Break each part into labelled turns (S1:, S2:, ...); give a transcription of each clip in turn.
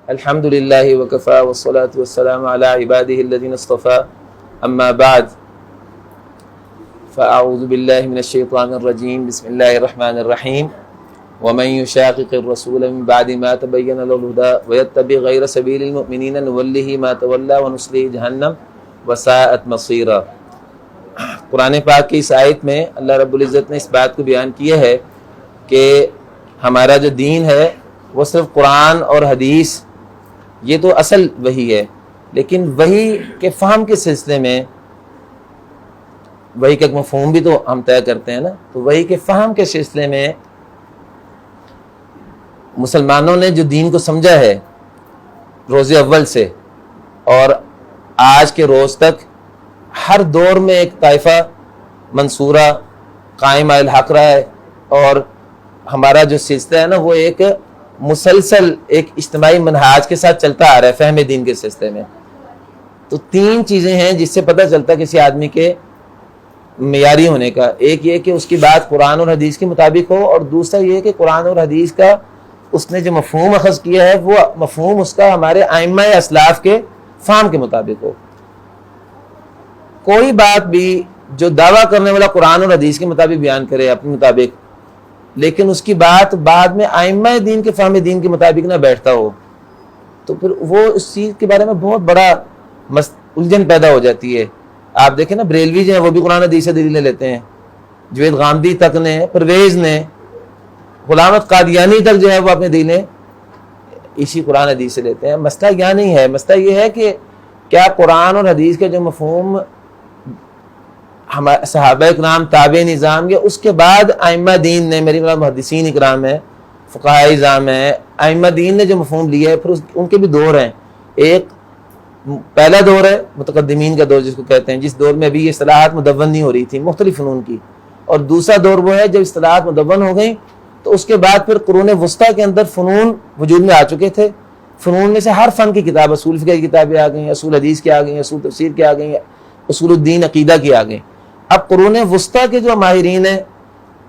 S1: الحمد للہ وکفا والصلاة والسلام علی عباده الذین اصطفى اما بعد فاعوذ باللہ من الشیطان الرجیم بسم اللہ الرحمن الرحیم ومن يشاقق الرسول من بعد ما تبین له الهدى ويتبع غیر سبیل المؤمنین نوله ما تولى ونصله جہنم وساءت مصیرا۔ قرآن پاک کی اس آیت میں اللہ رب العزت نے اس بات کو بیان کیا ہے کہ ہمارا جو دین ہے وہ صرف قرآن اور حدیث یہ تو اصل وحی ہے، لیکن وحی کے فہم کے سلسلے میں وحی کا مفہوم بھی تو ہم طے کرتے ہیں نا، تو وحی کے فہم کے سلسلے میں مسلمانوں نے جو دین کو سمجھا ہے روز اول سے اور آج کے روز تک، ہر دور میں ایک طائفہ منصورہ قائم الحق رہا ہے، اور ہمارا جو سلسلہ ہے نا وہ ایک مسلسل ایک اجتماعی منہاج کے ساتھ چلتا آ رہا ہے فہم دین کے سلسلے میں۔ تو تین چیزیں ہیں جس سے پتہ چلتا ہے کسی آدمی کے معیاری ہونے کا، ایک یہ کہ اس کی بات قرآن اور حدیث کے مطابق ہو، اور دوسرا یہ کہ قرآن اور حدیث کا اس نے جو مفہوم اخذ کیا ہے وہ مفہوم اس کا ہمارے ائمہ اسلاف کے فہم کے مطابق ہو۔ کوئی بات بھی جو دعویٰ کرنے والا قرآن اور حدیث کے مطابق بیان کرے اپنے مطابق، لیکن اس کی بات بعد میں ائمہ دین کے فہم دین کے مطابق نہ بیٹھتا ہو، تو پھر وہ اس چیز کے بارے میں بہت بڑا الجھن پیدا ہو جاتی ہے۔ آپ دیکھیں نا، بریلوی جو ہیں وہ بھی قرآن حدیث سے دلیلیں لیتے ہیں، جوید غامدی تک نے، پرویز نے، غلام احمد قادیانی تک جو ہے وہ اپنے دلیلیں اسی قرآن حدیث سے لیتے ہیں۔ مسئلہ یہ نہیں ہے، مسئلہ یہ ہے کہ کیا قرآن اور حدیث کے جو مفہوم ہمارے صحابہ اکرام تابع نظام یا اس کے بعد ائمہ دین نے، میری مراد محدثین اکرام ہیں، فقہاء اعظام ہیں، ائمہ دین نے جو مفہوم لیا ہے، پھر ان کے بھی دور ہیں۔ ایک پہلا دور ہے متقدمین کا دور جس کو کہتے ہیں، جس دور میں ابھی یہ اصطلاحات مدون نہیں ہو رہی تھی مختلف فنون کی، اور دوسرا دور وہ ہے جب اصطلاحات مدون ہو گئیں تو اس کے بعد پھر قرون وسطیٰ کے اندر فنون وجود میں آ چکے تھے۔ فنون میں سے ہر فن کی کتاب، اصول فقہ کی کتابیں آ گئیں، اصول حدیث کی آ گئیں، اصول تفسیر کی آ گئیں، اصول الدین عقیدہ کی آ گئیں۔ اب قرون وسطیٰ کے جو ماہرین ہیں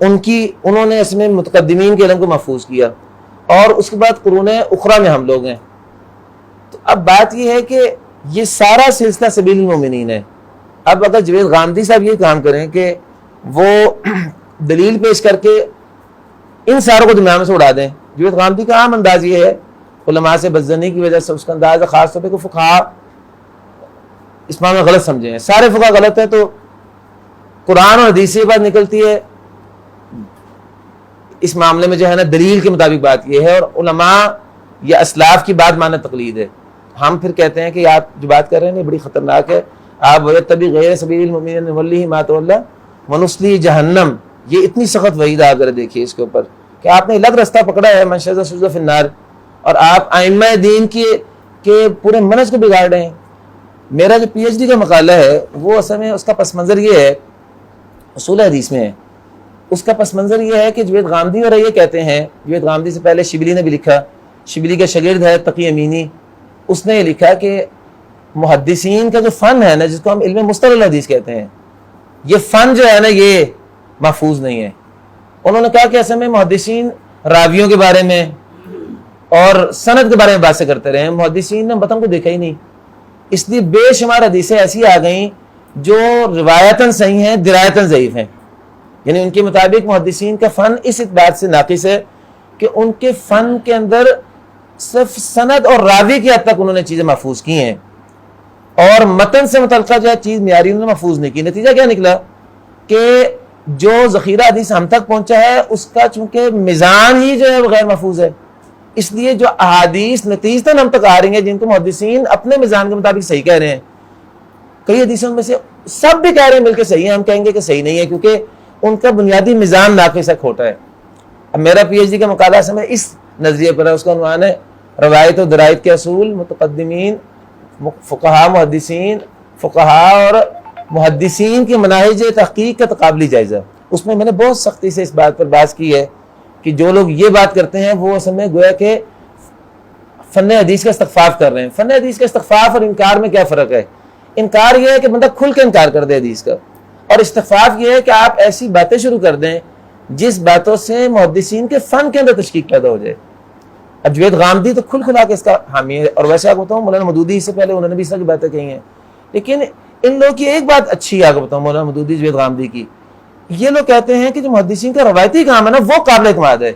S1: انہوں نے اس میں متقدمین کے علم کو محفوظ کیا، اور اس کے بعد قرون اخرى میں ہم لوگ ہیں۔ تو اب بات یہ ہے کہ یہ سارا سلسلہ سبیل المومنین ہے۔ اب اگر جوید غامدی صاحب یہ کام کریں کہ وہ دلیل پیش کر کے ان ساروں کو دنیا میں سے اڑا دیں، جوید غامدی کا عام انداز یہ ہے، علماء سے بدظنی کی وجہ سے اس کا انداز ہے خاص طور پہ کہ فقہاء اس معاملے میں غلط سمجھے ہیں، سارے فقہاء غلط ہیں، تو قرآن اور حدیث سے بات نکلتی ہے، اس معاملے میں جو ہے نا دلیل کے مطابق بات یہ ہے، اور علماء یا اسلاف کی بات ماننا تقلید ہے۔ ہم پھر کہتے ہیں کہ آپ جو بات کر رہے ہیں یہ بڑی خطرناک ہے۔ آپ وَيَتَّبِعْ غَيْرَ سَبِيلِ الْمُؤْمِنِينَ نُوَلِّهِ مَا تَوَلَّى وَنُصْلِهِ جَهَنَّمَ، یہ اتنی سخت وعید آ کر دیکھیے اس کے اوپر کہ آپ نے الگ رستہ پکڑا ہے، مَن شَذَّ شُذَّ فِي النَّارِ، اور آپ ائمہ دین کے پورے منہج کو بگاڑ رہے ہیں۔ میرا جو پی ایچ ڈی کا مقالہ ہے وہ اصل میں اس کا پس منظر یہ ہے، اصول حدیث میں ہے، اس کا پس منظر یہ ہے کہ جوید غامدی اور یہ کہتے ہیں، جوید غامدی سے پہلے شبلی نے بھی لکھا، شبلی کا شاگرد ہے تقی امینی، اس نے یہ لکھا کہ محدثین کا جو فن ہے نا، جس کو ہم علم مصطلح الحدیث کہتے ہیں، یہ فن جو ہے نا یہ محفوظ نہیں ہے۔ انہوں نے کہا کہ اصل میں محدثین راویوں کے بارے میں اور سند کے بارے میں باتیں کرتے رہے ہیں، محدثین نے متن کو دیکھا ہی نہیں، اس لیے بے شمار حدیثیں ایسی آ گئیں جو روایتاً صحیح ہیں، درایتاً ضعیف ہیں۔ یعنی ان کے مطابق محدثین کا فن اس اعتبار سے ناقص ہے کہ ان کے فن کے اندر صرف سند اور راوی کی حد تک انہوں نے چیزیں محفوظ کی ہیں، اور متن سے متعلقہ جو ہے چیز معیاری انہوں نے محفوظ نہیں کی۔ نتیجہ کیا نکلا کہ جو ذخیرہ حدیث ہم تک پہنچا ہے اس کا چونکہ میزان ہی جو ہے وہ غیر محفوظ ہے، اس لیے جو احادیث نتیجتاً ہم تک آ رہی ہیں جن کو محدثین اپنے میزان کے مطابق صحیح کہہ رہے ہیں، کئی حدیثوں میں سے سب بھی کہہ رہے ہیں مل کے صحیح ہیں، ہم کہیں گے کہ صحیح نہیں ہے کیونکہ ان کا بنیادی میزان ناقص ہے، کھوٹا ہے۔ اب میرا پی ایچ ڈی کا مقالہ سے میں اس نظریے پر ہے، اس کا عنوان ہے روایت و درایت کے اصول، متقدمین فقہاء محدثین، فقہاء اور محدثین کی مناہج تحقیق کا تقابلی جائزہ۔ اس میں نے بہت سختی سے اس بات پر بحث کی ہے کہ جو لوگ یہ بات کرتے ہیں وہ اصل میں گویا کہ فن حدیث کا استخفاف کر رہے ہیں۔ فن حدیث کا استخفاف اور انکار میں کیا فرق ہے؟ انکار یہ ہے کہ بندہ کھل کے انکار کر دے حدیث کا، اور استخفاف یہ ہے کہ آپ ایسی باتیں شروع کر دیں جس باتوں سے محدثین کے فن کے اندر تشکیک پیدا ہو جائے۔ اب جوید غامدی تو کھل کھلا کے اس کا حامی ہے، اور ویسے آپ بتاؤں مولانا مودودی سے پہلے انہوں نے بھی اس طرح کی باتیں کہی ہیں، لیکن ان لوگوں کی ایک بات اچھی ہے، آپ بتاؤں مولانا مودودی جوید غامدی کی، یہ لوگ کہتے ہیں کہ جو محدثین کا روایتی کام ہے نا وہ قابل اعتماد ہے.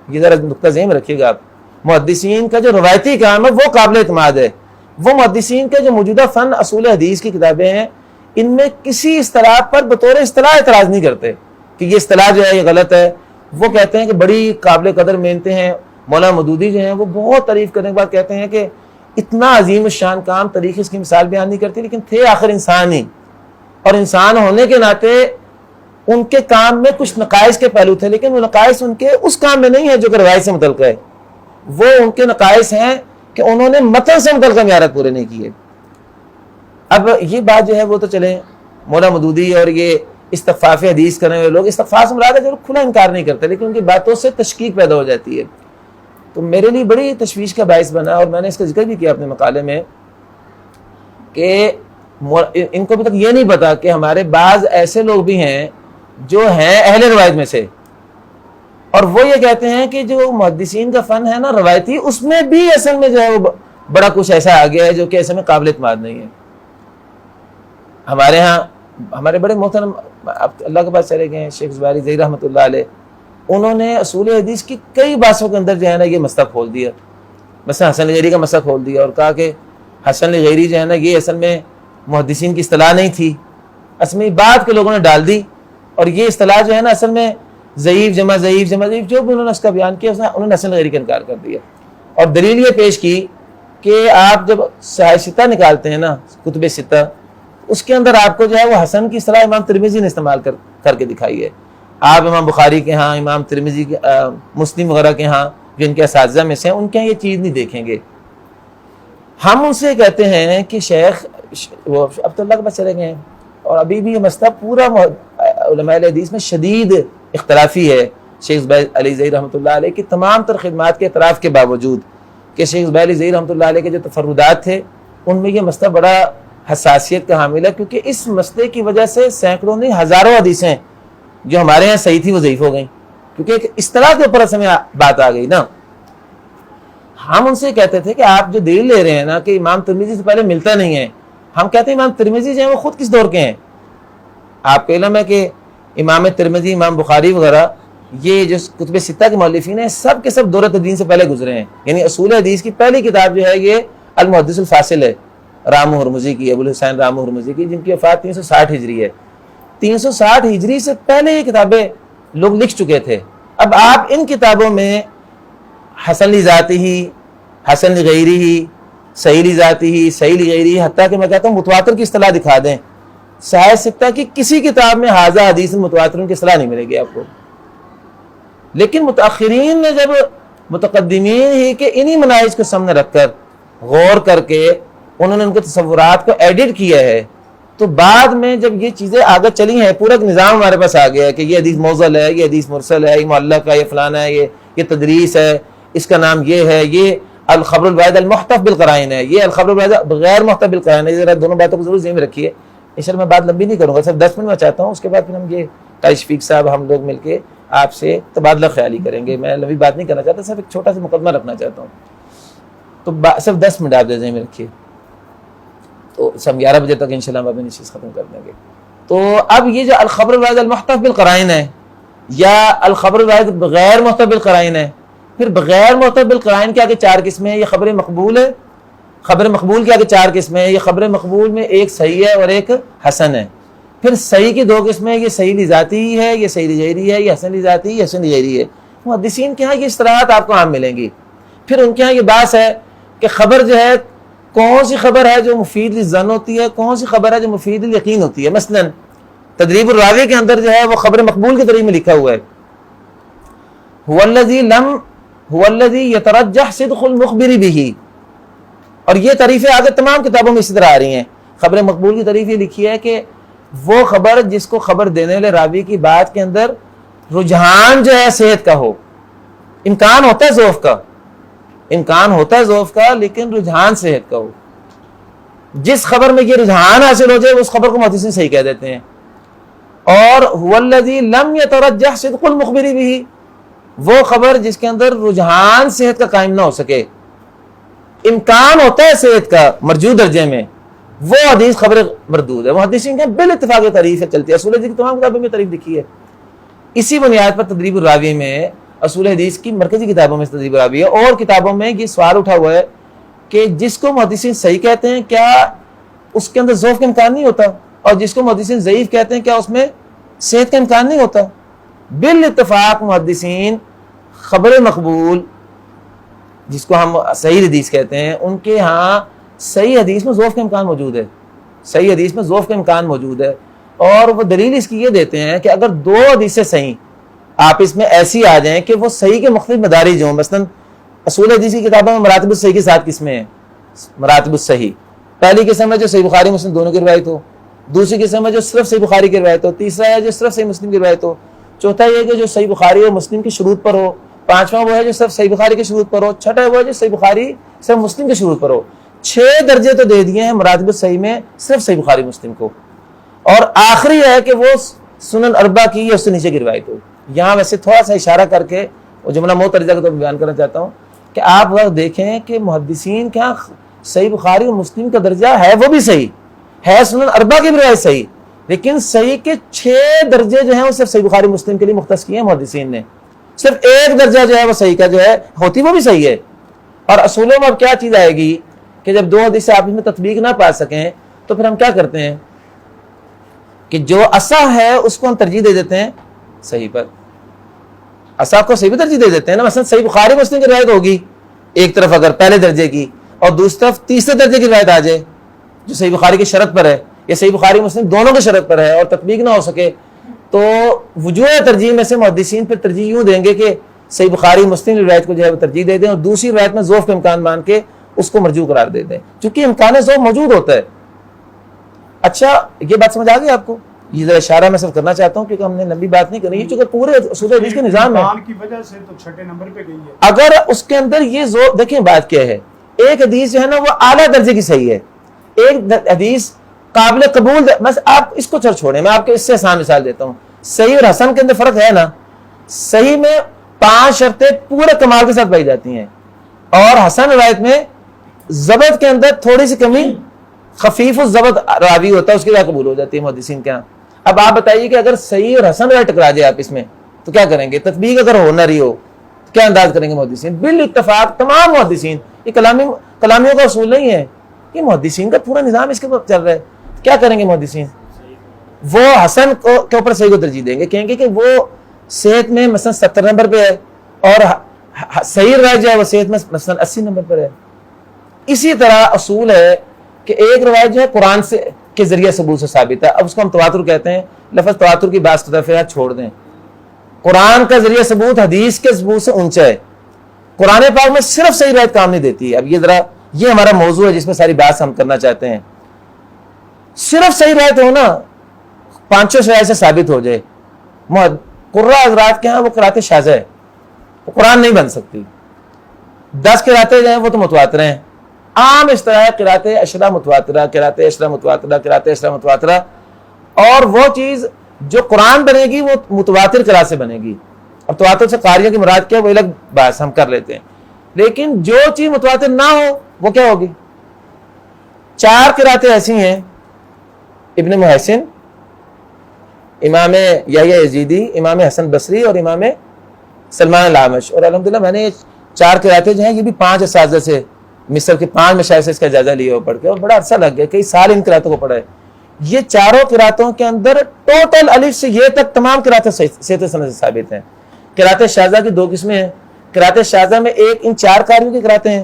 S1: یہ ذرا نقطہ ذہن میں رکھیے گا آپ، محدثین کا جو روایتی کام ہے وہ قابل اعتماد ہے. وہ محدثین کے جو موجودہ فن اصول حدیث کی کتابیں ہیں ان میں کسی اصطلاح پر بطور اصطلاح اعتراض نہیں کرتے کہ یہ اصطلاح جو ہے یہ غلط ہے. وہ کہتے ہیں کہ بڑی قابل قدر محنتیں ہیں. مولانا مودودی جو ہیں وہ بہت تعریف کرنے کے بعد کہتے ہیں کہ اتنا عظیم الشان کام تاریخ اس کی مثال بیان نہیں کرتی، لیکن تھے آخر انسان ہی، اور انسان ہونے کے ناطے ان کے کام میں کچھ نقائص کے پہلو تھے، لیکن وہ نقائص ان کے اس کام میں نہیں ہے جو کہ روایت سے متعلق ہے. وہ ان کے نقائص ہیں کہ انہوں نے متن سے متعلقہ معیارات پورے نہیں کیے. اب یہ بات جو ہے وہ تو چلیں مولانا مودودی اور یہ استغفاف حدیث کرنے والے لوگ، استغفاف سے مراد ہے جو کھلا انکار نہیں کرتے لیکن ان کی باتوں سے تشکیک پیدا ہو جاتی ہے. تو میرے لیے بڑی تشویش کا باعث بنا، اور میں نے اس کا ذکر بھی کیا اپنے مقالے میں، کہ ان کو ابھی تک یہ نہیں پتا کہ ہمارے بعض ایسے لوگ بھی ہیں جو ہیں اہل روایت میں سے، اور وہ یہ کہتے ہیں کہ جو محدثین کا فن ہے نا روایتی، اس میں بھی اصل میں جو ہے وہ بڑا کچھ ایسا آ گیا ہے جو کہ ایسے میں قابل اعتماد نہیں ہے. ہمارے ہاں ہمارے بڑے محترم اللہ کے پاس چلے گئے ہیں شیخ زبیری ظہیر رحمۃ اللہ علیہ، انہوں نے اصول حدیث کی کئی باتوں کے اندر جو ہے نا یہ مسئلہ کھول دیا. مثلا حسن غیری کا مسئلہ کھول دیا اور کہا کہ حسن غیری جو ہے نا یہ اصل میں محدثین کی اصطلاح نہیں تھی، اصل میں بات کے لوگوں نے ڈال دی، اور یہ اصطلاح جو ہے نا اصل میں ضعیف جمع ضعیف جمع ضعیف جو بھی انہوں نے اس کا بیان کیا انہوں نے حسن غیری کا انکار کر دیا. اور دلیل یہ پیش کی کہ آپ جب صحیح ستہ نکالتے ہیں نا کتب ستہ، اس کے اندر آپ کو جو ہے وہ حسن کی اصطلاح امام ترمذی نے استعمال کر کے دکھائی ہے. آپ امام بخاری کے ہاں، امام ترمذی کے مسلم وغیرہ کے ہاں جو ان کے اساتذہ میں سے ہیں ان کے ہاں یہ چیز نہیں دیکھیں گے. ہم ان سے کہتے ہیں کہ شیخ وہ اب تو اللہ کے پاس چلے گئے ہیں، اور ابھی بھی یہ مسئلہ پورا علماء حدیث میں شدید اختلافی ہے. شیخ زبیر علی ظہیر رحمۃ اللہ علیہ کی تمام تر خدمات کے اعتراف کے باوجود کہ شیخ زبیر علی ظہیر رحمۃ اللہ علیہ کے جو تفردات تھے ان میں یہ مسئلہ بڑا حساسیت کا حامل ہے، کیونکہ اس مسئلے کی وجہ سے سینکڑوں نہیں ہزاروں حدیثیں جو ہمارے یہاں صحیح تھی وہ ضعیف ہو گئیں، کیونکہ ایک اصطلاح کے اوپر اصل میں بات آ گئی نا. ہم ان سے کہتے تھے کہ آپ جو دلیل لے رہے ہیں نا کہ امام ترمذی سے پہلے ملتا نہیں ہے، ہم کہتے ہیں امام ترمذی جو ہیں وہ خود کس دور کے ہیں؟ آپ کو علم ہے کہ امام ترمذی، امام بخاری وغیرہ یہ جو کتب ستہ کے مؤلفین ہیں سب کے سب دور تدوین سے پہلے گزرے ہیں. یعنی اصول حدیث کی پہلی کتاب جو ہے یہ المحدث الفاصل ہے رام ہرمزی کی، ابو الحسین رام ہرمزی کی، جن کی وفات 360 ہجری ہے. 360 ہجری سے پہلے یہ کتابیں لوگ لکھ چکے تھے. اب آپ ان کتابوں میں حسن لذاتی ہی، حسن لغیری ہی، صحیح لذاتی ہی، صحیح لغیری، حتیٰ کہ میں کہتا ہوں متواتر کی اصطلاح دکھا دیں، صحیح ستہ کی کسی کتاب میں حاذا حدیث متواتر کی اصطلاح نہیں ملے گی آپ کو. لیکن متاخرین نے جب متقدمین ہی کے انہی مناہج کو سامنے رکھ کر غور کر کے انہوں نے ان کے تصورات کو ایڈٹ کیا ہے، تو بعد میں جب یہ چیزیں آگے چلی ہیں پورا نظام ہمارے پاس آ گیا ہے کہ یہ حدیث موضل ہے، یہ حدیث مرسل ہے، یہ معلق ہے، یہ فلانا ہے، یہ تدریس ہے، اس کا نام یہ ہے، یہ الخبر الواحد المحتف بالقرائن ہے، یہ الخبر الواحد غیر محتف بالقرائن ہے. ذرا دونوں باتوں کو ضرور ذہن میں رکھیے. انشاءاللہ میں بات لمبی نہیں کروں گا، صرف 10 منٹ میں چاہتا ہوں، اس کے بعد پھر ہم یہ قاری شفیق صاحب ہم لوگ مل کے آپ سے تبادلہ خیالی کریں گے. میں لمبی بات نہیں کرنا چاہتا، صرف ایک چھوٹا سا مقدمہ رکھنا چاہتا ہوں. تو صرف 10 منٹ آپ ذہن میں رکھیے، تو سب 11 بجے تک انشاءاللہ ہم اپنی چیز ختم کر دیں گے. تو اب یہ جو الخبر الواحد المحتف بالقرائن ہے یا الخبر الواحد بغیر محتف بالقرائن ہے، پھر بغیر محتف بالقرائن کے آگے 4 قسمیں ہیں. یہ خبر مقبول ہے، خبر مقبول کے آگے 4 قسمیں ہیں. یہ خبر مقبول میں ایک صحیح ہے اور ایک حسن ہے. پھر صحیح کی 2 قسمیں، یہ صحیح لذاتی ہے، یہ صحیح لغیری ہے، یہ حسن لذاتی، یہ حسن لغیری ہے. محدثین کے ہاں یہ اصطلاحات آپ کو عام ملیں گی. پھر ان کے ہاں یہ بات ہے کہ خبر جو ہے کون سی خبر ہے جو مفید للظن ہوتی ہے، کون سی خبر ہے جو مفید للیقین ہوتی ہے. مثلا تدریب الراوی کے اندر جو ہے وہ خبر مقبول کے طریقے میں لکھا ہوا ہے هو الذي يترجح صدق المخبر به، اور یہ تعریفیں آگے تمام کتابوں میں اسی طرح آ رہی ہیں. خبر مقبول کی تعریف یہ لکھی ہے کہ وہ خبر جس کو خبر دینے والے راوی کی بات کے اندر رجحان جو ہے صحت کا ہو، امکان ہوتا ہے ضعف کا، امکان ہوتا ہے ضعف کا، لیکن رجحان صحت کا ہو. جس خبر میں یہ رجحان حاصل ہو جائے اس خبر کو محدثین صحیح کہہ دیتے ہیں. اور هو الذی لم یترجح صدق المخبر به، وہ خبر جس کے اندر رجحان صحت کا قائم نہ ہو سکے، امکان ہوتا ہے صحت کا مرجو درجے میں، وہ حدیث خبر مردود ہے. محدثین کے بال اتفاق تعریف چلتی ہے، اصول حدیث کی تمام کتابوں میں تعریف لکھی ہے. اسی بنیاد پر تدریب الراوی میں، اصول حدیث کی مرکزی کتابوں میں تدریب الراوی ہے، اور کتابوں میں یہ سوال اٹھا ہوا ہے کہ جس کو محدثین صحیح کہتے ہیں کیا اس کے اندر ضعف کا امکان نہیں ہوتا، اور جس کو محدثین ضعیف کہتے ہیں کیا اس میں صحت کا امکان نہیں ہوتا. بالاتفاق محدثین خبر مقبول جس کو ہم صحیح حدیث کہتے ہیں، ان کے ہاں صحیح حدیث میں ضعف کا امکان موجود ہے، صحیح حدیث میں ضعف کا امکان موجود ہے. اور وہ دلیل اس کی یہ دیتے ہیں کہ اگر دو حدیثیں صحیح آپس میں ایسی آ جائیں کہ وہ صحیح کے مختلف مدارج ہوں، مثلا اصول حدیث کی کتابوں میں مراتب الصحیح کے ساتھ قسمیں ہیں. مراتب الصحیح پہلی قسم ہے جو صحیح بخاری مسلم دونوں کی روایت ہو، دوسری قسم ہے جو صرف صحیح بخاری کی روایت ہو، تیسرا ہے جو صرف صحیح مسلم کی روایت ہو، چوتھا یہ کہ جو صحیح بخاری اور مسلم کی شروط پر ہو، پانچواں وہ ہے جو صرف صحیح بخاری کی شروط پر ہو، چھٹا وہ ہے جو صحیح بخاری صرف مسلم کی شروط پر ہو. 6 درجے تو دے دیے ہیں مراتب الصحیح میں صرف صحیح بخاری مسلم کو، اور آخری ہے کہ وہ سنن اربع کی یا اس سے نیچے کی روایت ہو. یہاں ویسے تھوڑا سا اشارہ کر کے وہ جملہ موترجہ کو تو بیان کرنا چاہتا ہوں کہ آپ وقت دیکھیں کہ محدثین کیا صحیح بخاری اور مسلم کا درجہ ہے وہ بھی صحیح ہے، سنن اربع کی بھی روایت صحیح، لیکن صحیح کے 6 درجے جو ہیں وہ صرف صحیح بخاری مسلم کے لیے مختص کیے ہیں محدثین نے. صرف 1 درجہ جو ہے وہ صحیح کا جو ہے ہوتی وہ بھی صحیح ہے. اور اصولوں میں اب کیا چیز آئے گی کہ جب دو حدیث آپس میں تطبیق نہ پا سکیں تو پھر ہم کیا کرتے ہیں کہ جو اصح ہے اس کو ہم ترجیح دے دیتے ہیں صحیح پر، اصح کو صحیح پر ترجیح دے دیتے ہیں نا. مثلا صحیح بخاری مسلم کی روایت ہوگی ایک طرف اگر پہلے درجے کی، اور دوسری طرف تیسرے درجے کی روایت آ جائے جو صحیح بخاری کی شرط پر ہے یا صحیح بخاری مسلم دونوں کی شرط پر ہے اور تطبیق نہ ہو سکے، تو وجوہ ترجیح میں سے محدثین پھر ترجیح یوں دیں گے کہ صحیح بخاری مسلم روایت کو جو ہے وہ ترجیح دے دیں اور دوسری روایت میں ضعف کا امکان مان کے اس کو مرجوع قرار دے دیں، چونکہ امکان ضعف موجود ہوتا ہے. اچھا یہ بات سمجھ آ گئی آپ کو؟ یہ ذرا اشارہ میں صرف کرنا چاہتا ہوں کیونکہ ہم نے لمبی بات نہیں کرنی ہے، چونکہ پورے اصول حدیث کے نظام ہے
S2: کی وجہ سے تو چھٹے نمبر پہ گئی ہے.
S1: اگر اس کے اندر یہ زور دیکھیں بات کیا ہے، ایک حدیث جو ہے نا وہ اعلیٰ درجے کی صحیح ہے، ایک حدیث قابل قبول بس آپ اس کو چھوڑیں، میں آپ کو اس سے آسان مثال دیتا ہوں. صحیح اور حسن کے اندر فرق ہے نا، صحیح میں 5 شرطیں پورے کمال کے ساتھ پائی جاتی ہیں، اور حسن روایت میں ضبط کے اندر تھوڑی سی کمی، خفیف الضبط راوی ہوتا ہے اس کی روایت قبول ہو جاتی ہے محدثین کے ہاں. اب آپ بتائیے کہ اگر صحیح اور حسن روایت ٹکرا جائے آپ اس میں تو کیا کریں گے؟ تطبیق اگر ہو نہ رہی ہو کیا انداز کریں گے محدثین؟ بالاتفاق تمام محدثین، یہ کلامیوں کا اصول نہیں ہے، یہ محدثین کا پورا نظام اس کے اوپر چل رہا ہے. کیا کریں گے محدثین؟ وہ حسن کے اوپر صحیح کو ترجیح دیں گے، کہیں گے کہ وہ صحت میں مثلا 70 نمبر پہ ہے اور صحیح روایت جو ہے وہ صحت میں مثلا 80 نمبر پر ہے. اسی طرح اصول ہے کہ ایک روایت جو ہے قرآن سے کے ذریعے ثبوت سے ثابت ہے، اب اس کو ہم تواتر کہتے ہیں. لفظ تواتر کی بعض تفصیلات چھوڑ دیں، قرآن کا ذریعہ ثبوت حدیث کے ثبوت سے اونچا ہے. قرآن پاک میں صرف صحیح روایت کام نہیں دیتی ہے. اب یہ ذرا یہ ہمارا موضوع ہے جس میں ساری بات ہم کرنا چاہتے ہیں. صرف صحیح روایت ہو نا، 5 روایت سے ثابت ہو جائے، قرہ حضرات کے ہاں وہ قرات شاذہ ہے، وہ قرآن نہیں بن سکتی. 10 قراتیں جو ہیں وہ تو متواتر ہیں. عام اس طرح ہے قرات عشرہ متواترہ، قرات عشرہ متواترہ، قرات عشرہ متواترہ، اور وہ چیز جو قرآن بنے گی وہ متواتر قرات سے بنے گی. اب تواتر سے قاریوں کی مراد کیا وہ الگ بحث ہم کر لیتے ہیں، لیکن جو چیز متواتر نہ ہو وہ کیا ہوگی؟ 4 قراتیں ایسی ہیں، ابن محسن، امام یحییٰ یزیدی، امام حسن بصری اور امام سلمان الاعمش. اور الحمدللہ میں نے 4 قراتیں جو ہیں یہ بھی 5 اساتذہ سے، مصر کے 5 مشائخ سے اس کا جائزہ لیا ہوا پڑھ کے، اور بڑا عرصہ لگ گیا، کئی سال ان قراتوں کو پڑھا ہے. یہ 4 قراتوں کے اندر ٹوٹل الف سے یہ تک تمام قراتیں صحت سند سے ثابت ہیں. قرات شاذہ کی 2 قسمیں ہیں. قرات شاذہ میں ایک ان 4 قاریوں کی قراتیں ہیں،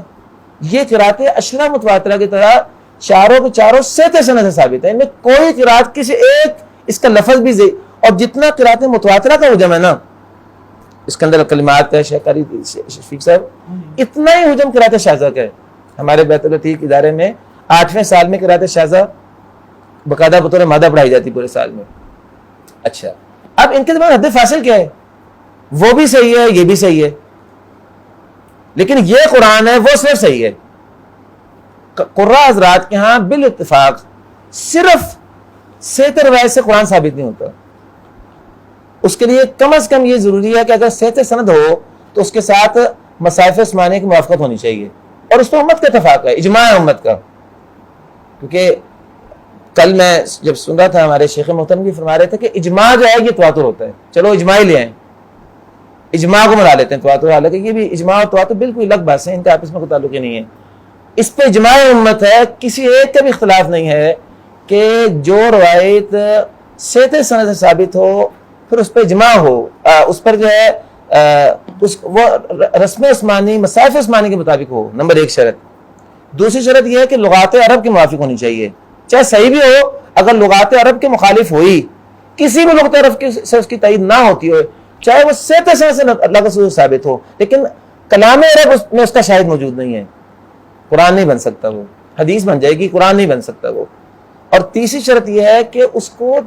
S1: یہ قراتیں عشرہ متواترہ کی طرح چاروں کے چاروں صحت سند سے ثابت ہیں. ان میں کوئی قرات کسی ایک اس کا لفظ بھی اور جتنا قرات متواترہ کا حجم ہے نا، اس کے اندر کلمات ہے شیخ قاری شفیق صاحب، اتنا ہی حجم قرات شاذہ کا ہے. ہمارے بیت العتیق ادارے میں 8ویں سال میں قرات شاذہ باقاعدہ بطور مادہ پڑھائی جاتی پورے سال میں. اچھا اب ان کے درمیان حد فاصل کیا ہے؟ وہ بھی صحیح ہے، یہ بھی صحیح ہے، لیکن یہ قرآن ہے وہ صرف صحیح ہے. قراء حضرات کے ہاں بالاتفاق صرف صحت روایت سے قرآن ثابت نہیں ہوتا. اس کے لیے کم از کم یہ ضروری ہے کہ اگر صحت سند ہو تو اس کے ساتھ مصاحف عثمانیہ کی موافقت ہونی چاہیے، اور اس پر امت کا اتفاق ہے، اجماع ہے امت کا. کیونکہ کل میں جب سن رہا تھا ہمارے شیخ محترم بھی فرما رہے تھے کہ اجماع جو ہے یہ تواتر ہوتا ہے، چلو اجماع ہی لے آئیں، اجماع کو ملا لیتے ہیں تواتر، حالانکہ یہ بھی اجماع اور تواتر بالکل الگ بات ہے، ان کا آپس میں کوئی تعلق ہی نہیں ہے. اس پہ اجماع امت ہے، کسی ایک کا بھی اختلاف نہیں ہے کہ جو روایت صحت سند سے ثابت ہو پھر اس پہ اجماع ہو، اس پر جو ہے وہ رسم عثمانی مصاحف عثمانی کے مطابق ہو، نمبر ایک شرط. دوسری شرط یہ ہے کہ لغات عرب کے موافق ہونی چاہیے، چاہے صحیح بھی ہو، اگر لغات عرب کے مخالف ہوئی، کسی بھی لغت عرب سے اس کی تائید نہ ہوتی ہو، چاہے وہ صحت سند سے اللہ کا رسول ثابت ہو، لیکن کلام عرب میں اس کا شاہد موجود نہیں ہے، قرآن نہیں بن سکتا، وہ حدیث بن جائے گی، قرآن نہیں بن سکتا وہ. اور تیسری شرط یہ ہے کہ اس کو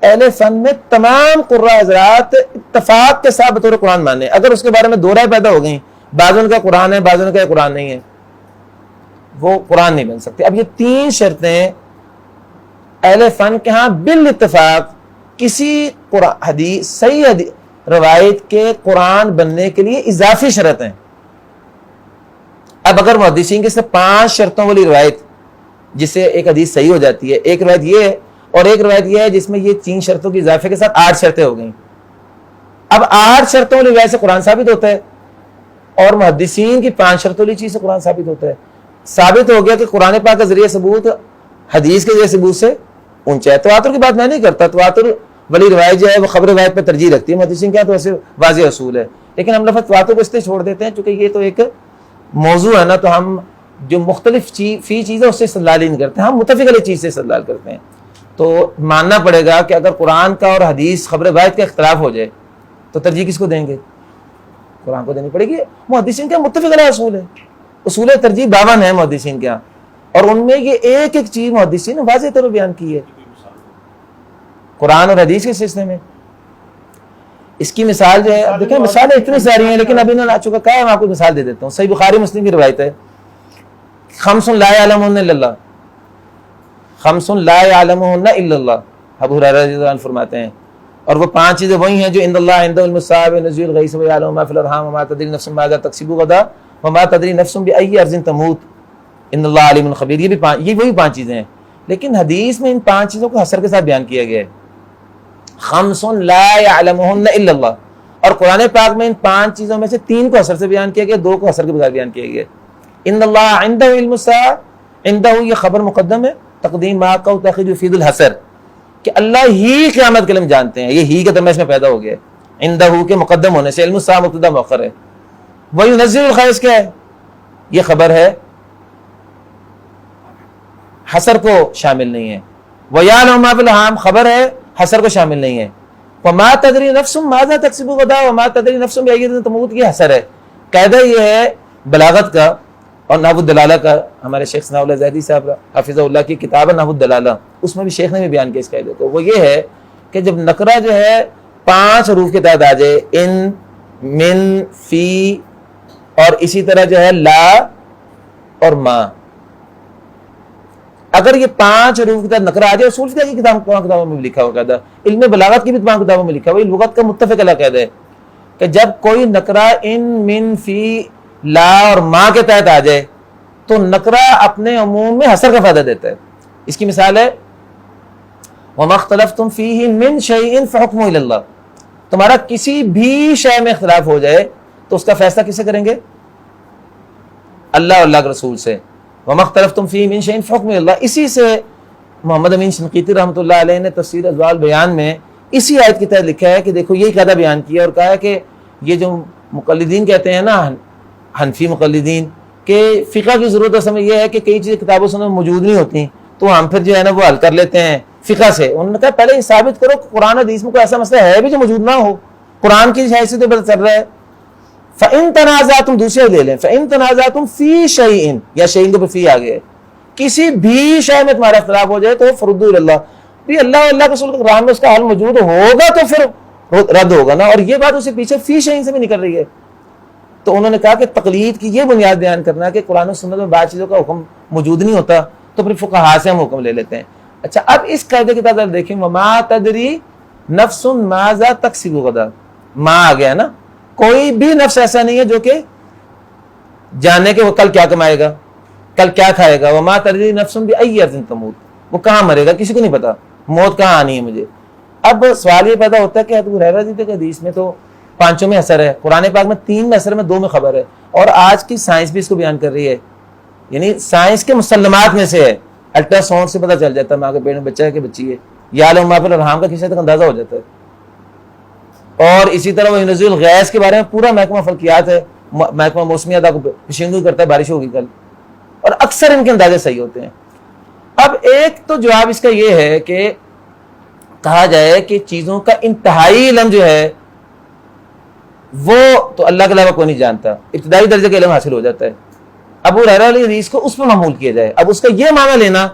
S1: اہل فن میں تمام قراء حضرات اتفاق کے ساتھ بطور قرآن مانے. اگر اس کے بارے میں دو رائے پیدا ہو گئیں، بعضوں کا قرآن ہے، بعضوں کا قرآن نہیں ہے، وہ قرآن نہیں بن سکتے. اب یہ تین شرطیں اہل فن کے ہاں بالاتفاق کسی حدیث صحیح روایت کے قرآن بننے کے لیے اضافی شرط ہیں. اب اگر محدثین کے سے 5 شرطوں والی روایت جس سے ایک حدیث صحیح ہو جاتی ہے، ایک روایت یہ ہے اور ایک روایت یہ ہے جس میں یہ 3 شرطوں کے اضافے کے ساتھ 8 شرطیں ہو گئیں. اب 8 شرطوں والی روایت سے قرآن ثابت ہوتا ہے اور محدثین کی 5 شرطوں والی چیز سے قرآن ثابت ہوتا ہے. ثابت ہو گیا کہ قرآن پاک کا ذریعہ ثبوت حدیث کے ذریعے ثبوت سے اونچا ہے. تواتر کی بات میں نہیں کرتا، تواتر والی روایت جو ہے وہ خبر روایت پہ ترجیح رکھتی ہے، محدثین کیا تو ایسے واضح اصول ہے. لیکن ہم لفظ تواتر کو اس لیے چھوڑ دیتے ہیں چونکہ یہ تو ایک موضوع ہے نا، تو ہم جو مختلف فی چیز ہے اس سے استدلال ہی نہیں کرتے، ہم متفق علیہ چیز سے استدلال کرتے ہیں. تو ماننا پڑے گا کہ اگر قرآن کا اور حدیث خبر روایت کا اختلاف ہو جائے تو ترجیح کس کو دیں گے؟ قرآن کو دینی پڑے گی. محدثین کا متفق علیہ اصول ہے، اصول ترجیح 52 ہے محدثین کے یہاں، اور ان میں یہ ایک ایک چیز محدثین نے واضح طور پر بیان کی ہے قرآن اور حدیث کے سلسلے میں. اس کی مثال جو ہے، دیکھیں مثالیں اتنی ساری ہیں لیکن ابھی نہ آ چکا کیا ہے، میں آپ کو مثال دے دیتا ہوں. صحیح بخاری مسلم کی روایت ہے، 5 لا یعلمہن الا اللہ، 5 لا یعلمہن الا اللہ، ابو ہریرہ رضی اللہ عنہ فرماتے ہیں. اور وہ 5 چیزیں وہی ہیں جو عند اللہ عند علم الساعہ ونزول الغیث ویعلم ما فی الارحام وما تدری نفس ماذا تکسب غدا وما تدری نفس بأی ارض تموت ان اللہ علیم خبیر. یہ وہی 5 چیزیں ہیں، لیکن حدیث میں ان 5 چیزوں کو حصر کے ساتھ بیان کیا گیا ہے، 5 لا یعلمہن الا اللہ. اور قرآن پاک میں ان 5 چیزوں میں سے 3 کو حصر سے بیان کیا گیا، 2 کو حصر کے بغیر بیان کیا گیا. ان اللہ عنده علم الساعہ، عنده یہ خبر مقدم ہے، تقدیم ما کا تاخیر یفید الحصر، کہ اللہ ہی قیامت کے علم جانتے ہیں، یہ ہی کا ضمیر اس میں پیدا ہو گیا ہے، عنده کے مقدم ہونے سے علم الساعہ مبتدا مؤخر ہے. وینزل الغیث کیا ہے؟ یہ خبر ہے، حصر کو شامل نہیں ہے. ویعلم ما فی الارحام خبر ہے، حصر کو شامل نہیں ہے. وما تدری نفس ماذا تکسب غدا وما تدری نفس بأی ارض تموت، یہ حصر ہے. قاعدہ یہ ہے بلاغت کا اور نحو الدلالہ کا. ہمارے شیخ ثناء اللہ زیدی صاحب حفظہ اللہ کی کتاب ہے نحو الدلالہ، اس میں بھی شیخ نے بھی بیان کیا اس قاعدے کو. وہ یہ ہے کہ جب نکرہ جو ہے 5 حروف کے تحت آ جائے، ان، من، فی اور اسی طرح جو ہے لا اور ما، اگر یہ 5 حروف کے تحت نکرہ آ جائے، اصول فقہ کی کتابوں میں بھی لکھا ہوا قاعدہ، علم بلاغت کی بھی تمام کتابوں میں لکھا ہوا، یہ لغت کا متفق علیہ قاعدہ ہے کہ جب کوئی نکرہ ان، من، فی، لا اور ما کے تحت آ جائے تو نکرہ اپنے عموم میں حصر کا فائدہ دیتا ہے. اس کی مثال ہے وَمَا اخْتَلَفْتُمْ فِيهِ مِنْ شَيْءٍ فَحُكْمُهُ إِلَى اللَّهِ، تمہارا کسی بھی شے میں اختلاف ہو جائے تو اس کا فیصلہ کس سے کریں گے؟ اللہ اور اللہ کے رسول سے. وَمَا اخْتَلَفْتُمْ فِيهِ مِنْ شَيْءٍ فَحُكْمُهُ إِلَى اللَّهِ. اسی سے محمد امین شنقیطی رحمۃ اللہ علیہ نے تفسیر اضواء البیان میں اسی آیت کے تحت لکھا ہے کہ دیکھو یہی قاعدہ بیان کیا اور کہا ہے کہ یہ جو مقلدین کہتے ہیں نا، حنفی مقلدین، کہ فقہ کی ضرورت اصل میں یہ ہے کہ کئی چیزیں کتابوں سے موجود نہیں ہوتی تو ہم پھر جو ہے نا وہ حل کر لیتے ہیں فقہ سے. انہوں نے کہا پہلے یہ ثابت کرو کہ قرآن حدیث میں کوئی ایسا مسئلہ ہے بھی جو موجود نہ ہو، قرآن کی حیثیت سے پتہ چل رہا ہے. فَإِن تَنَازَعْتُمْ دوسرے لے لیں، فَإِن تَنَازَعْتُمْ فِي شَيْءٍ، یا شَيْءٍ کے اوپر فی آ گئے، کسی بھی شے میں تمہارا اختلاف ہو جائے تو فردوا الی اللہ، بھی اللہ اور اللہ کے رسول کے قرآن میں اس کا حل موجود ہوگا تو پھر رد ہوگا نا. اور یہ بات اسے پیچھے فی شَيْءٍ سے بھی نکل رہی ہے. تو انہوں نے کہا کہ تقلید کی یہ بنیاد بیان کرنا کہ قرآن و سنت میں بعض چیزوں کا حکم موجود نہیں ہوتا تو پھر فقہاء سے ہم حکم لے لیتے ہیں. اچھا اب اس قاعدے کی طرف دیکھیں، وما تدری نفس ماذا تکسب غدا، ماں آ گیا نا، کوئی بھی نفس ایسا نہیں ہے جو کہ جانے کہ وہ کل کیا کمائے گا، کل کیا کھائے گا. وما تدری نفس بأی ارض تموت، وہ کہاں مرے گا کسی کو نہیں پتا، موت کہاں آنی ہے مجھے. اب سوال یہ پیدا ہوتا ہے کہ ابو ہریرہ رضی اللہ عنہ کی حدیث میں تو 5 میں اثر ہے، قرآن پاک میں 3 میں اثر میں 2 میں خبر ہے، اور آج کی سائنس بھی اس کو بیان کر رہی ہے. یعنی سائنس کے مسلمات میں سے ہے، الٹرا ساؤنڈ سے پتہ چل جاتا ہے ماں کے پیٹ میں بچہ ہے کہ بچی ہے، یا عالم ما فی الارحام کا کسی تک اندازہ ہو جاتا ہے. اور اسی طرح وہ نزول الغیث کے بارے میں پورا محکمہ فلکیات ہے، محکمہ موسمیات کو پیشنگوئی کرتا ہے بارش ہوگی کل، اور اکثر ان کے اندازے صحیح ہوتے ہیں. اب ایک تو جواب اس کا یہ ہے کہ کہا جائے کہ چیزوں کا انتہائی علم جو ہے وہ تو اللہ کے علاوہ کوئی نہیں جانتا، ابتدائی درجے کا علم حاصل ہو جاتا ہے. ابو ہریرہ علیہ حدیث کو اس پر معمول کیا جائے. اب اس کا یہ معنی لینا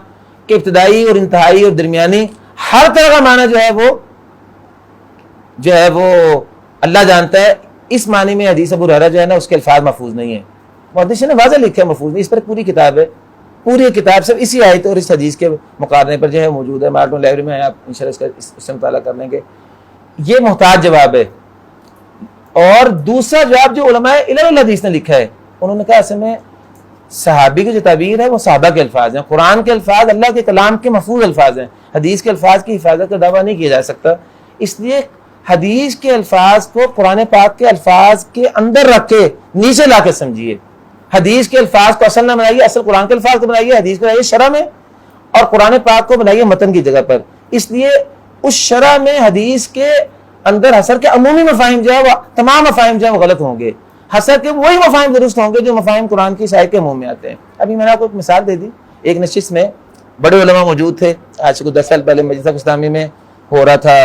S1: کہ ابتدائی اور انتہائی اور درمیانی ہر طرح کا معنی جو ہے وہ اللہ جانتا ہے، اس معنی میں حدیث ابو ہریرہ جو ہے نا اس کے الفاظ محفوظ نہیں ہیں. محدث نے واضح لکھا ہے محفوظ نہیں، اس پر پوری کتاب ہے، پوری کتاب صرف اسی آیت اور اس حدیث کے مقارنے پر جو ہے موجود ہے. مارٹون لائبریری میں آپ انشاءاللہ اس سے مطالعہ کر لیں گے. یہ محتاج جواب ہے. اور دوسرا جواب جو علماء علل الحدیث نے لکھا ہے، انہوں نے کہا اصل میں صحابی کی جو تعبیر ہے وہ صحابہ کے الفاظ ہیں، قرآن کے الفاظ اللہ کے کلام کے محفوظ الفاظ ہیں، حدیث کے الفاظ کی حفاظت کا دعویٰ نہیں کیا جا سکتا. اس لیے حدیث کے الفاظ کو قرآن پاک کے الفاظ کے اندر رکھ کے نیچے لا کے سمجھیے. حدیث کے الفاظ کو اصل نہ بنائیے، اصل قرآن کے الفاظ کو بنائیے، حدیث کو بنائیے شرح میں، اور قرآن پاک کو بنائیے متن کی جگہ پر. اس لیے اس شرح میں حدیث کے اندر حسر کے عمومی مفاہیم جو ہے وہ تمام مفاہیم جو ہے وہ غلط ہوں گے، حسر کے وہی مفاہیم درست ہوں گے جو مفاہیم قرآن کی آیت کے عموم میں آتے ہیں. ابھی میں نے آپ کو ایک مثال دے دی. ایک نشست میں بڑے علماء موجود تھے، آج سے کچھ 10 سال پہلے مجلس اسلامی میں ہو رہا تھا،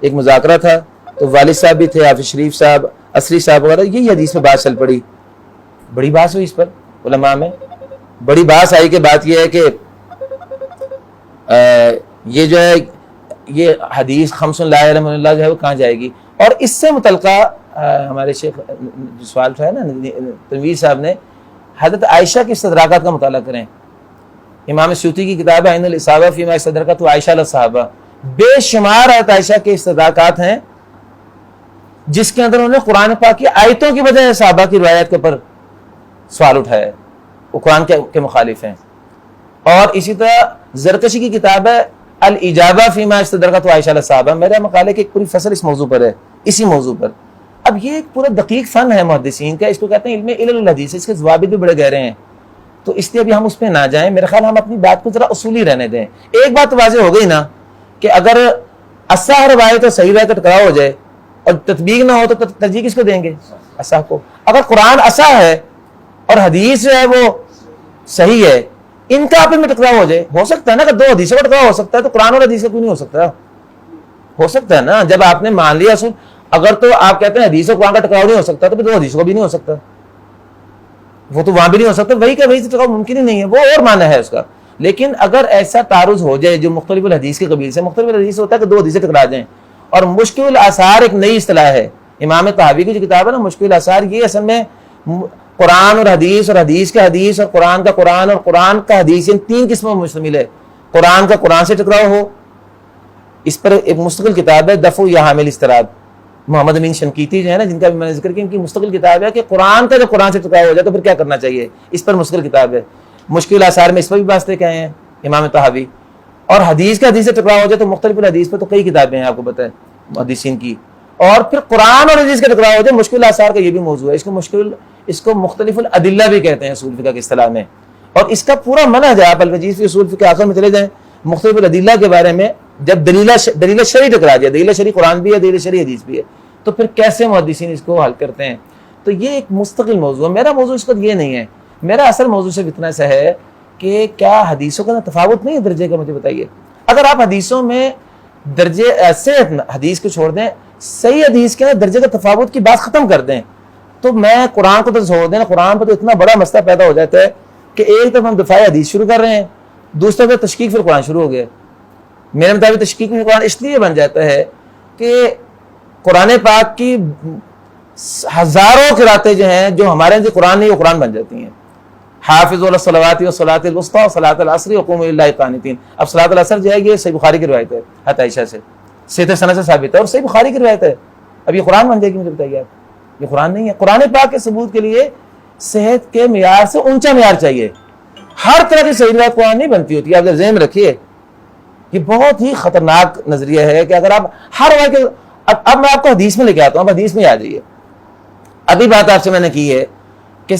S1: ایک مذاکرہ تھا، تو والد صاحب بھی تھے، حافظ شریف صاحب، عصری صاحب وغیرہ، یہی حدیث پہ بات چل پڑی. بڑی بحث ہوئی اس پر علماء میں، بڑی بحث آئی کہ بات یہ ہے کہ یہ جو ہے یہ حدیث خمس لا الہ الا اللہ جو ہے وہ کہاں جائے گی. اور اس سے متعلقہ ہمارے شیخ جو سوال تھا نا تنویر صاحب نے، حضرت عائشہ کے استدراکات کا مطالعہ کریں. امام سیوطی کی کتاب ہے عین الاصابہ فیما استدرکت عائشہ الصحابہ، بے شمار حضرت عائشہ کے استدراکات ہیں جس کے اندر انہوں نے قرآن پاک کی آیتوں کی بجائے صحابہ کی روایت کے اوپر سوال اٹھایا ہے، وہ قرآن کے مخالف ہیں. اور اسی طرح زرکشی کی کتاب ہے الاجابہ فیما استدرکت عائشہ الصحابہ، میرا مقالے کی ایک پوری فصل اس موضوع پر ہے، اسی موضوع پر. اب یہ ایک پورا دقیق فن ہے محدثین کا، اس کو کہتے ہیں علم علل الحدیث، اس کے ضوابط بھی بڑے گہرے ہیں. تو اس لیے ابھی ہم اس پہ نہ جائیں، میرے خیال ہم اپنی بات کو ذرا اصولی رہنے دیں. ایک بات واضح ہو گئی نا کہ اگر اصح روایت اور صحیح روایت کا ٹکراؤ ہو جائے اور تطبیق نہ ہو تو ترجیح کس کو دیں گے؟ اصح کو. اگر قرآن اصح ہے اور حدیث جو ہے وہ صحیح ہے، ان کا آپس میں ٹکراؤ ہو جائے، ہو سکتا ہے نا کہ 2 حدیثوں کا ٹکراؤ ہو سکتا ہے، تو قرآن اور حدیث کا کیوں نہیں ہو سکتا؟ ہو سکتا ہے نا. جب آپ نے مان لیا اصول، اگر تو آپ کہتے ہیں حدیث اور قرآن کا ٹکراؤ نہیں ہو سکتا تو پھر 2 حدیثوں کا بھی نہیں ہو سکتا، وہ تو وہاں بھی نہیں ہو سکتا، وہی کا وہی سے ٹکراؤ ممکن ہی نہیں ہے، وہ اور معنی ہے اس کا. لیکن اگر ایسا تعارض ہو جائے جو مختلف الحدیث کے قبیل سے، مختلف الحدیث ہوتا ہے کہ 2 حدیثیں ٹکرا جائیں. اور مشکل الاثار ایک نئی اصطلاح ہے، امام طحاوی کی جو کتاب ہے نا مشکل الاثار، یہ اصل میں قرآن اور حدیث کا حدیث اور قرآن کا قرآن اور قرآن کا حدیث، ان 3 قسموں میں مشتمل ہے. قرآن کا قرآن سے ٹکراؤ ہو، اس پر ایک مستقل کتاب ہے دفع یا حامل اضطراب، محمد امین شنقیطی جو ہے نا جن کا بھی میں نے ذکر کیا، ان کی مستقل کتاب ہے کہ قرآن کا جب قرآن سے ٹکراؤ ہو جائے تو پھر کیا کرنا چاہیے، اس پر مستقل کتاب ہے. مشکل آثار میں اس پر بھی بات لے کے آئے ہیں امام طحاوی. اور حدیث کا حدیث سے ٹکراؤ ہو جائے تو مختلف الحدیث پر تو کئی کتابیں ہیں آپ کو پتہ ہے محدثین کی. اور پھر قرآن اور حدیث کا ٹکراؤ ہو جائے، مشکل آثار کا یہ بھی موضوع ہے، اس کو مختلف الادلہ بھی کہتے ہیں اصول فقہ کی اصطلاح میں. اور اس کا پورا منہج ہے، آپ الوجیز فی اصول فقہ آخر میں چلے جائیں، مختلف الادلہ کے بارے میں جب دلیل شرعی ٹکرا جائے، دلیل شرعی قرآن بھی ہے، دلیل شرعی حدیث بھی ہے، تو پھر کیسے محدثین اس کو حل کرتے ہیں. تو یہ ایک مستقل موضوع ہے. میرا موضوع اس وقت یہ نہیں ہے، میرا اصل موضوع صرف اتنا سا ہے کہ کیا حدیثوں کا تفاوت نہیں ہے درجے کا؟ مجھے بتائیے. اگر آپ حدیثوں میں درجے ایسے حدیث کو چھوڑ دیں، صحیح حدیث کے درجے کا تفاوت کی بات ختم کر دیں، تو میں قرآن کو تو چھوڑ دیں، قرآن پر تو اتنا بڑا مسئلہ پیدا ہو جاتا ہے کہ ایک طرف ہم دفاع حدیث شروع کر رہے ہیں، دوسرے طرف تشکیک فی القرآن شروع ہو گیا. میرے مطابق تشکیک فی القرآن اس لیے بن جاتا ہے کہ قرآن پاک کی ہزاروں قراتیں جو ہیں جو ہمارے جو قرآن نہیں وہ قرآن بن جاتی ہیں. حافظ الصلوات والصلاۃ الوسطی وصلاۃ العصر وقوموا للہ قانتین. اب صلاۃ العصر جو ہے یہ صحیح بخاری کی روایت ہے حضرت عائشہ سے، صحت سند سے ثابت ہے اور صحیح بخاری کی روایت ہے. اب یہ قرآن بن جائے گی؟ مجھے بتائیے آپ. یہ قرآن نہیں ہے. قرآن پاک کے ثبوت کے لیے صحت کے معیار سے اونچا معیار چاہیے. ہر طرح کی صحیح روایت قرآن نہیں بنتی ہوتی. آپ ذہن میں رکھیے یہ بہت ہی خطرناک نظریہ ہے کہ اگر آپ ہر روایت کے اب میں آپ کو حدیث میں لے کے آتا ہوں. اب حدیث میں آ جائیے. ابھی بات آپ سے میں نے کی ہے کہ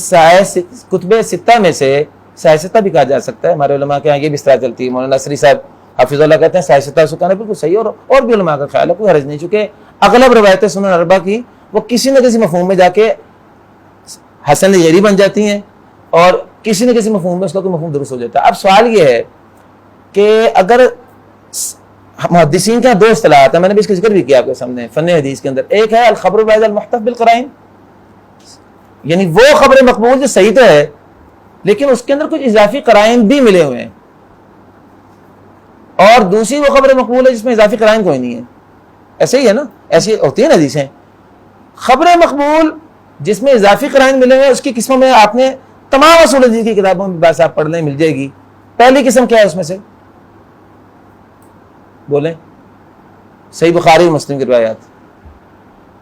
S1: کتب ستہ میں سے سائے ستہ بھی کہا جا سکتا ہے. ہمارے علماء کے یہاں یہ بھی اس طرح چلتی ہے. مولانا نصری صاحب حافظ اللہ کہتے ہیں سائے ستہ اس کو کہنا بالکل صحیح اور بھی علماء کا خیال ہے کوئی حرج نہیں. چونکہ اغلب روایتیں سنن اربعہ کی وہ کسی نہ کسی مفہوم میں جا کے حسن ظہری بن جاتی ہیں اور کسی نہ کسی مفہوم میں اس کا کوئی مفہوم درست ہو جاتا ہے. اب سوال یہ ہے کہ اگر محدثین کا دو اصطلاحات ہیں, میں نے بھی اس کا ذکر بھی کیا آپ کے سامنے فن حدیث کے اندر. ایک ہے الخبر بعد المحتف بالقرائن, یعنی وہ خبر مقبول جو صحیح تو ہے لیکن اس کے اندر کچھ اضافی قرائن بھی ملے ہوئے ہیں, اور دوسری وہ خبر مقبول ہے جس میں اضافی قرائن کوئی نہیں ہے. ایسے ہی ہے نا, ایسی ہوتی ہیں حدیثیں. خبر مقبول جس میں اضافی قرائن ملے ہوئے اس کی قسموں میں آپ نے تمام اصول حدیث کی کتابوں میں بس آپ پڑھ لیں مل جائے گی. پہلی قسم کیا ہے اس میں سے بولیں؟ صحیح بخاری اور مسلم کی روایات.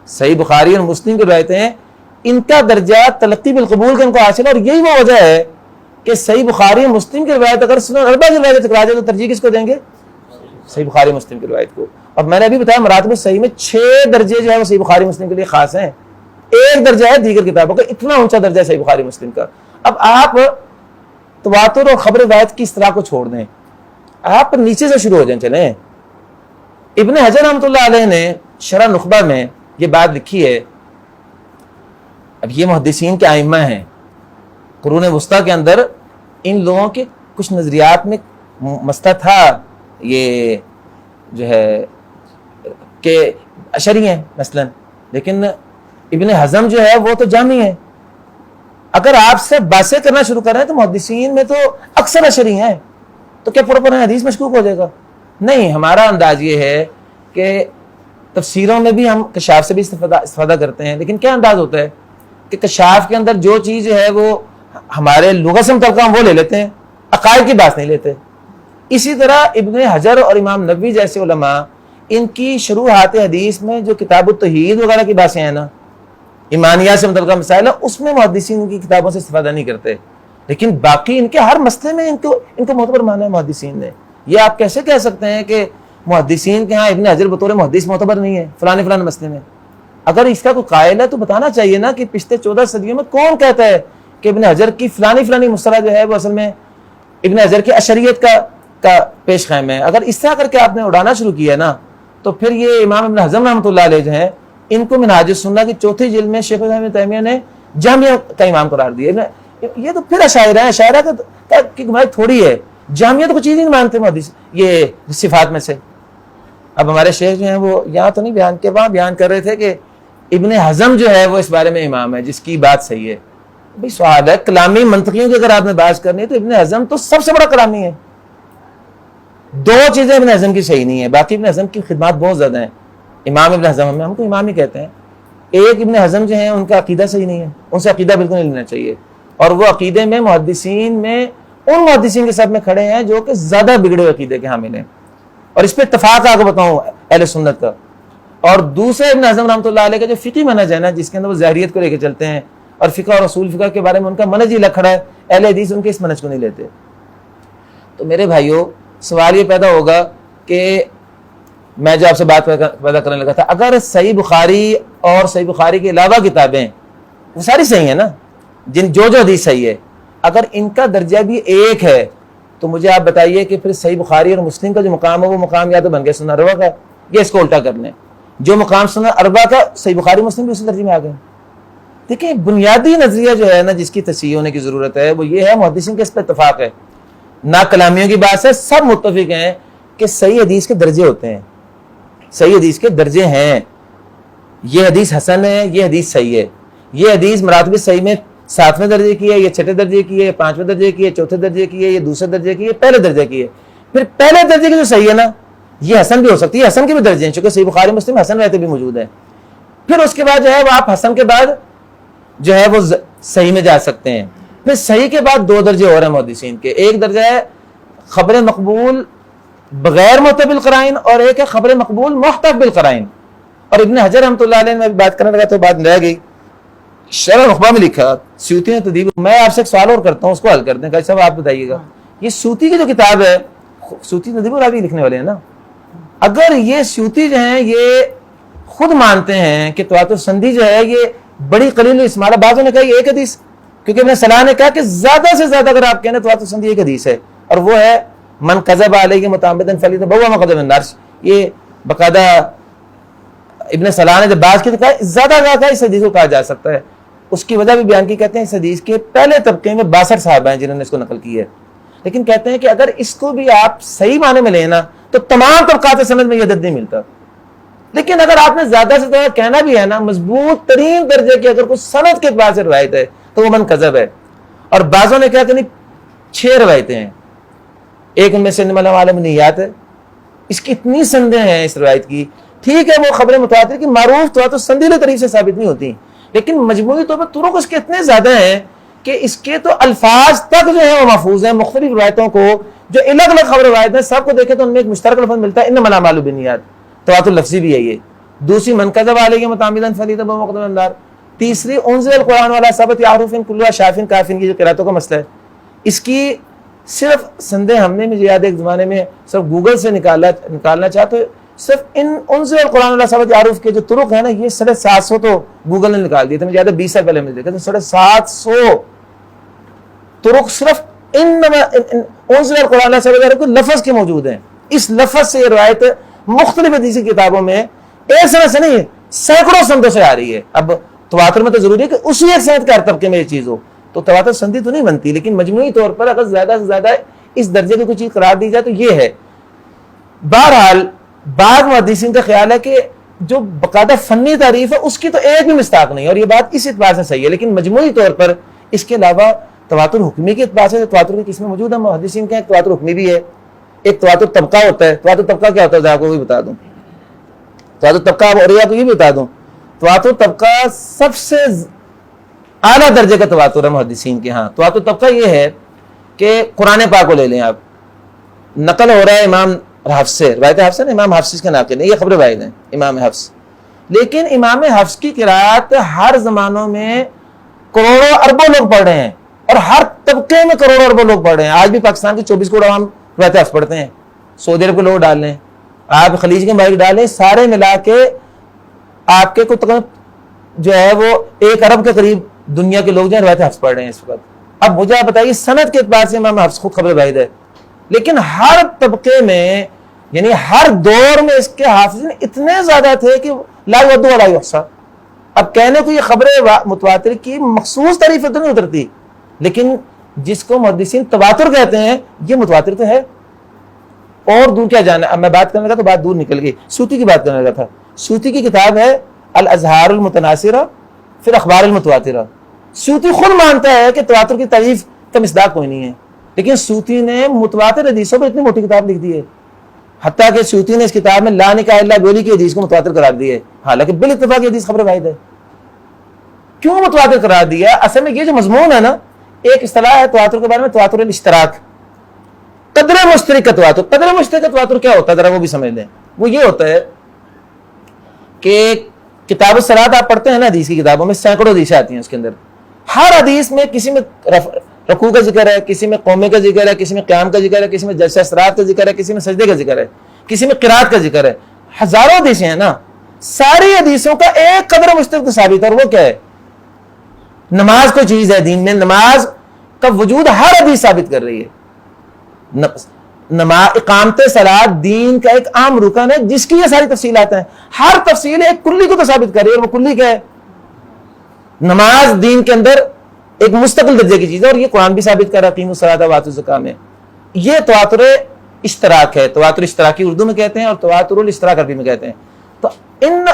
S1: صحیح بخاری اور مسلم کی روایتیں ہیں, ان کا درجہ تلقی بالقبول کا ان کو حاصل ہے. اور یہی وہ وجہ ہے کہ صحیح بخاری اور مسلم کی روایت اگر سنن اربعہ کی روایت ٹکرا جائے تو ترجیح کس کو دیں گے؟ صحیح بخاری مسلم کی روایت کو. اور میں نے ابھی بتایا مراتب صحیح میں 6 درجے جو ہے وہ صحیح بخاری مسلم کے لیے خاص ہیں. ایک درجہ ہے دیگر کتابوں کا, اتنا اونچا درجہ ہے صحیح بخاری مسلم کا. اب آپ تواتر اور خبر روایت کی اصطلاح کو چھوڑ دیں, آپ نیچے سے شروع ہو جائیں. چلیں, ابن حجر رحمۃ اللہ علیہ نے شرح نخبہ میں یہ بات لکھی ہے. اب یہ محدثین کے ائمہ ہیں, قرون وسطیٰ کے اندر ان لوگوں کے کچھ نظریات میں مسئلہ تھا یہ جو ہے کہ اشعری ہیں مثلا, لیکن ابن حزم جو ہے وہ تو جامی ہے. اگر آپ سے باتیں کرنا شروع کر رہے ہیں تو محدثین میں تو اکثر اشعری ہیں, تو کیا پورا حدیث مشکوک ہو جائے گا؟ نہیں. ہمارا انداز یہ ہے کہ تفسیروں میں بھی ہم کشاف سے بھی استفادہ کرتے ہیں, لیکن کیا انداز ہوتا ہے کہ کشاف کے اندر جو چیز ہے وہ ہمارے لغت سے متعلقہ ہم وہ لے لیتے ہیں, عقائد کی بات نہیں لیتے. اسی طرح ابن حجر اور امام نووی جیسے علماء ان کی شروحات حدیث میں جو کتاب التوحید وغیرہ کی باتیں ہیں نا, ایمانیات سے متعلقہ مسائل, اس میں محدثین کی کتابوں سے استفادہ نہیں کرتے. لیکن باقی ان کے ہر مسئلے میں ان کو معتبر مانا ہے محدثین نے. یہ آپ کیسے کہہ سکتے ہیں کہ محدثین کے ہاں ابن حجر بطور محدث معتبر نہیں ہے فلانے مسئلے میں؟ اگر اس کا کوئی قائل ہے تو بتانا چاہیے نا کہ پچھلے 14 صدیوں میں کون کہتا ہے کہ ابن حجر کی فلانی مصطلح جو ہے وہ اصل میں ابن حجر کی اشریت کا پیش خیم ہے. اگر اس طرح کر کے آپ نے اڑانا شروع کیا نا تو پھر یہ امام ابن حزم رحمۃ اللہ علیہ جو ہیں ان کو منہاج السنہ کی 4 جلد میں شیخ الاسلام ابن تیمیہ نے جامعہ کا امام قرار دیا. یہ تو پھر اشاعرہ ہیں, اشاعرہ کی گمراہی تھوڑی ہے. جامعہ تو کچھ چیز نہیں مانتے محدث یہ صفات میں سے. اب ہمارے شیخ جو ہیں وہ یہاں تو نہیں بیان کے وہاں بیان کر رہے تھے کہ ابن حزم جو ہے وہ اس بارے میں امام ہے جس کی بات صحیح ہے. بھائی سوال ہے کلامی منطقیوں کی اگر آپ نے بات کرنی ہے تو ابن حزم تو سب سے بڑا کلامی ہے. 2 چیزیں ابن حزم کی صحیح نہیں ہے, باقی ابن حزم کی خدمات بہت زیادہ ہیں. امام ابن حزم ہم کو امام ہی کہتے ہیں. ایک ابن حزم جو ہیں ان کا عقیدہ صحیح نہیں ہے, ان سے عقیدہ بالکل نہیں لینا چاہیے, اور وہ عقیدے میں محدثین میں ان محدثین کے ساتھ میں کھڑے ہیں جو کہ زیادہ بگڑے ہوئے عقیدے کے حامل ہیں, اور اس پہ اتفاق آپ کو بتاؤں اہل سنت کا. اور دوسرے ابن حزم رحمۃ اللہ علیہ کا جو فقہی منہج ہے نا, جس کے اندر وہ ظاہریت کو لے کے چلتے ہیں اور فقہ اور اصول فقہ کے بارے میں ان کا منہج ہی لکھڑا ہے, اہل حدیث ان کے اس منہج کو نہیں لیتے. تو میرے بھائیوں سوال یہ پیدا ہوگا کہ میں جو آپ سے بات پیدا کرنے لگا تھا, اگر صحیح بخاری اور صحیح بخاری کے علاوہ کتابیں وہ ساری صحیح ہیں نا, جو حدیث صحیح ہے, اگر ان کا درجہ بھی 1 ہے تو مجھے آپ بتائیے کہ پھر صحیح بخاری اور مسلم کا جو مقام ہے وہ مقام یا تو بن گیا سنن اربعہ کا, یا اس کو الٹا کر لیں جو مقام سنن اربعہ کا صحیح بخاری مسلم بھی اسی درجے میں آ گئے. دیکھیں بنیادی نظریہ جو ہے نا جس کی تصحیح ہونے کی ضرورت ہے وہ یہ ہے, محدثین کے اس پہ اتفاق ہے, نہ کلامیوں کی بات ہے, سب متفق ہیں کہ صحیح حدیث کے درجے ہوتے ہیں, صحیح حدیث کے درجے ہیں. یہ حدیث حسن ہے, یہ حدیث صحیح ہے, یہ حدیث مراتب صحیح میں 7ویں درجے کی ہے, یہ 6 درجے کی ہے, 5ویں درجے کی ہے, 4تھے درجے کی ہے, یہ 2سرے درجے کی ہے, پہلے درجے کی ہے. پھر پہلے درجے کی جو صحیح ہے نا یہ حسن بھی ہو سکتی ہے, حسن کے بھی درجے ہیں چونکہ صحیح بخاری مسلم حسن رہتے بھی موجود ہیں. پھر اس کے بعد جو ہے وہ آپ حسن کے بعد جو ہے وہ صحیح میں جا سکتے ہیں. پھر صحیح کے بعد 2 درجے اور ہیں محدثین کے. ایک درجہ ہے خبر مقبول بغیر محتف بالقرائن اور ایک ہے خبر مقبول محتف بالقرائن. اور ابن حجر رحمۃ اللہ علیہ میں بات کرنے لگا تو بات رہ گئی. شرح نخبہ میں لکھا سیوطی نے تدیب. میں آپ سے ایک سوال اور کرتا ہوں, اس کو حل کرتے ہیں. کہ صاحب آپ بتائیے گا, یہ سیوطی کی جو کتاب ہے, سیوطی تدیب الراوی لکھنے والے ہیں نا, اگر یہ سیوطی جو ہیں یہ خود مانتے ہیں کہ تواتر سندی جو ہے یہ بڑی قلیل اسماعیل, بعضوں نے کہا یہ ایک حدیث, کیونکہ ابن صلاح نے کہا کہ زیادہ سے زیادہ اگر آپ کہنا تواتر سندی ایک حدیث ہے, اور وہ ہے من کذب علیہ متعمدا فلیتبوأ مقعدہ من النار. یہ باقاعدہ ابن صلاح نے جب بات کی تو کہا زیادہ زیادہ اس حدیث کو کہا جا سکتا ہے. اس کی وجہ بھی بیان کی, کہتے ہیں اس حدیث کے پہلے طبقے میں 62 صحابہ ہیں جنہوں نے اس کو نقل کی ہے, لیکن کہتے ہیں کہ اگر اس کو بھی آپ صحیح معنی میں لینا تو تمام طبقات سند میں یہ عدد نہیں ملتا. لیکن اگر آپ نے زیادہ سے زیادہ کہنا بھی ہے نا, مضبوط ترین درجے کی اگر کوئی سند کے اعتبار سے روایت ہے تو وہ من کذب ہے. اور بعضوں نے کہا کہ نہیں 6 روایتیں ہیں, ایک ان میں سے انما الاعمال بالنیات ہے, اس کی اتنی سندیں ہیں اس روایت کی. ٹھیک ہے وہ خبر متواتر کی معروف تواتر سندیلے طریق سے ثابت نہیں ہوتی, لیکن مجموعی طور پر طرق اس کے اتنے زیادہ ہیں کہ اس کے تو الفاظ تک جو ہیں وہ محفوظ ہیں. مختلف روایتوں کو جو الگ الگ خبر روایت ہیں سب کو دیکھیں تو ان میں ایک مشترک لفظ ملتا ہے, انما الاعمال بالنیات, تواتر لفظی بھی ہے یہ. دوسری من کذب علیہ متعمدا فلیتبوأ مقعدہ من النار. تیسری انزل القرآن علی سبعۃ احرف کلھا شاف کاف کی جو قراتوں کا مسئلہ ہے, اس کی صرف سندیں ہم نے مجھے یاد ہے ایک زمانے میں صرف گوگل سے نکالنا چاہا تو صرف ان انزل القرآن علی سبعۃ احرف کے جو طرق ہیں نا یہ 750 تو گوگل نے نکال دیے تھے. مجھے یاد ہے 20 سال پہلے مجھے دیکھا تھا 750 طرق صرف انزل القرآن علی سبعۃ احرف کے لفظ کے موجود ہیں. اس لفظ سے یہ روایت مختلف حدیثی کتابوں میں ایک سند سے نہیں سینکڑوں سندوں سے آ رہی ہے. اب تواتر میں تو ضروری ہے کہ اسی ایک سند کے ہر طبقے میں یہ چیز ہو, تو تواتر سندی تو نہیں بنتی, لیکن مجموعی طور پر اگر زیادہ سے زیادہ اس درجے کی کوئی چیز قرار دی جائے تو یہ ہے. بہرحال بعض محدثین کا خیال ہے کہ جو باقاعدہ فنی تعریف ہے اس کی تو ایک بھی مستاق نہیں, اور یہ بات اس اعتبار سے صحیح ہے. لیکن مجموعی طور پر اس کے علاوہ تواتر حکمی کے اعتبار سے تواتر کی قسمیں موجود ہیں. محدثین کے ایک تواتر حکمی بھی ہے, ایک تواتر طبقہ ہوتا ہے. تواتر طبقہ کیا ہوتا ہے آپ کو بھی بتا دوں, تواتر طبقہ اور یہ کو یہ بھی بتا دوں. تواتر طبقہ سب سے اعلیٰ درجے کا تواتر ہے محدثین کے ہاں. تواتر طبقہ یہ ہے کہ قرآن پاک کو لے لیں آپ, نقل ہو رہا ہے امام حفص سے, روایت حفص ہے, امام حفص کے ناقل ہیں, یہ خبر واحد ہیں امام حفص. لیکن امام حفص کی قرات ہر زمانوں میں کروڑوں اربوں لوگ پڑھ رہے ہیں, اور ہر طبقے میں کروڑوں اربوں لوگ پڑھ رہے ہیں. آج بھی پاکستان کے 24 کروڑ عوام روایت حفص پڑھتے ہیں. سعودی عرب کے لوگ ڈال لیں, آپ خلیج کے مالک ڈالیں, سارے ملا کے آپ کے کو جو ہے وہ 1 ارب کے قریب دنیا کے لوگ جو ہیں روایت حفص پڑھ رہے ہیں اس وقت. اب مجھے آپ بتائیے سند کے اعتبار سے امام حفص خود خبر واحد ہے, لیکن ہر طبقے میں یعنی ہر دور میں اس کے حافظین اتنے زیادہ تھے کہ لا یعد ولا یحصی. اب کہنے کو یہ خبر متواتر کی مخصوص تعریف تو نہیں اترتی, لیکن جس کو محدثین تواتر کہتے ہیں یہ متواتر تو ہے. اور دور کیا جانا, اب میں بات کرنے لگا تو بات دور نکل گئی. سیوطی کی بات کرنے لگا تھا. سیوطی کی کتاب ہے الاظہار المتناثرہ پھر اخبار المتواترہ. سیوطی خود مانتا ہے کہ تواتر کی تعریف کا مصداق کوئی نہیں ہے, لیکن سیوطی نے متواتر حدیثوں پر اتنی موٹی کتاب لکھ دی ہے, حتیٰ کہ سیوطی نے اس کتاب میں لا نکاح الا بولی کی حدیث کو متواتر قرار دی ہے, حالانکہ بالاتفاق یہ حدیث خبر واحد ہے. کیوں متواتر قرار دیا؟ اصل میں یہ جو مضمون ہے نا, ایک اصطلاح ہے تواتر کے بارے میں, تواتر الاشتراک, قدر مشترک کا تواتر. قدر مشترک کا تواتر کیا ہوتا ہے ذرا وہ بھی سمجھ لیں. وہ یہ ہوتا ہے کہ کتاب الصلاۃ آپ پڑھتے ہیں نا, حدیث کی کتابوں میں سینکڑوں حدیثیں آتی ہیں, اس کے اندر ہر حدیث میں کسی میں رکوع کا ذکر ہے, کسی میں قومے کا ذکر ہے, کسی میں قیام کا ذکر ہے, کسی میں جلسہ استراحت کا ذکر ہے, کسی میں سجدے کا ذکر ہے, کسی میں قرات کا ذکر ہے. ہزاروں حدیثیں ہیں نا, ساری حدیثوں کا ایک قدر مشترک ثابت ہے, اور وہ کیا ہے؟ نماز کوئی چیز ہے دین میں, نماز کا وجود ہر حدیث ثابت کر رہی ہے. اقامت صلاۃ دین کا ایک عام رکن ہے جس کی یہ ساری تفصیلات ہیں. ہر تفصیل ایک کلی کو تو ثابت کر رہی ہے, اور وہ کلی کیا ہے؟ نماز دین کے اندر ایک مستقل درجے کی چیز ہے, اور یہ قرآن بھی ثابت کر رہا ہے اقیموا الصلاۃ وآتوا الزکاۃ میں. یہ تواتر اشتراک ہے. تواتر اشتراکی اردو میں کہتے ہیں اور تواتر الاشتراک عربی میں کہتے ہیں. تو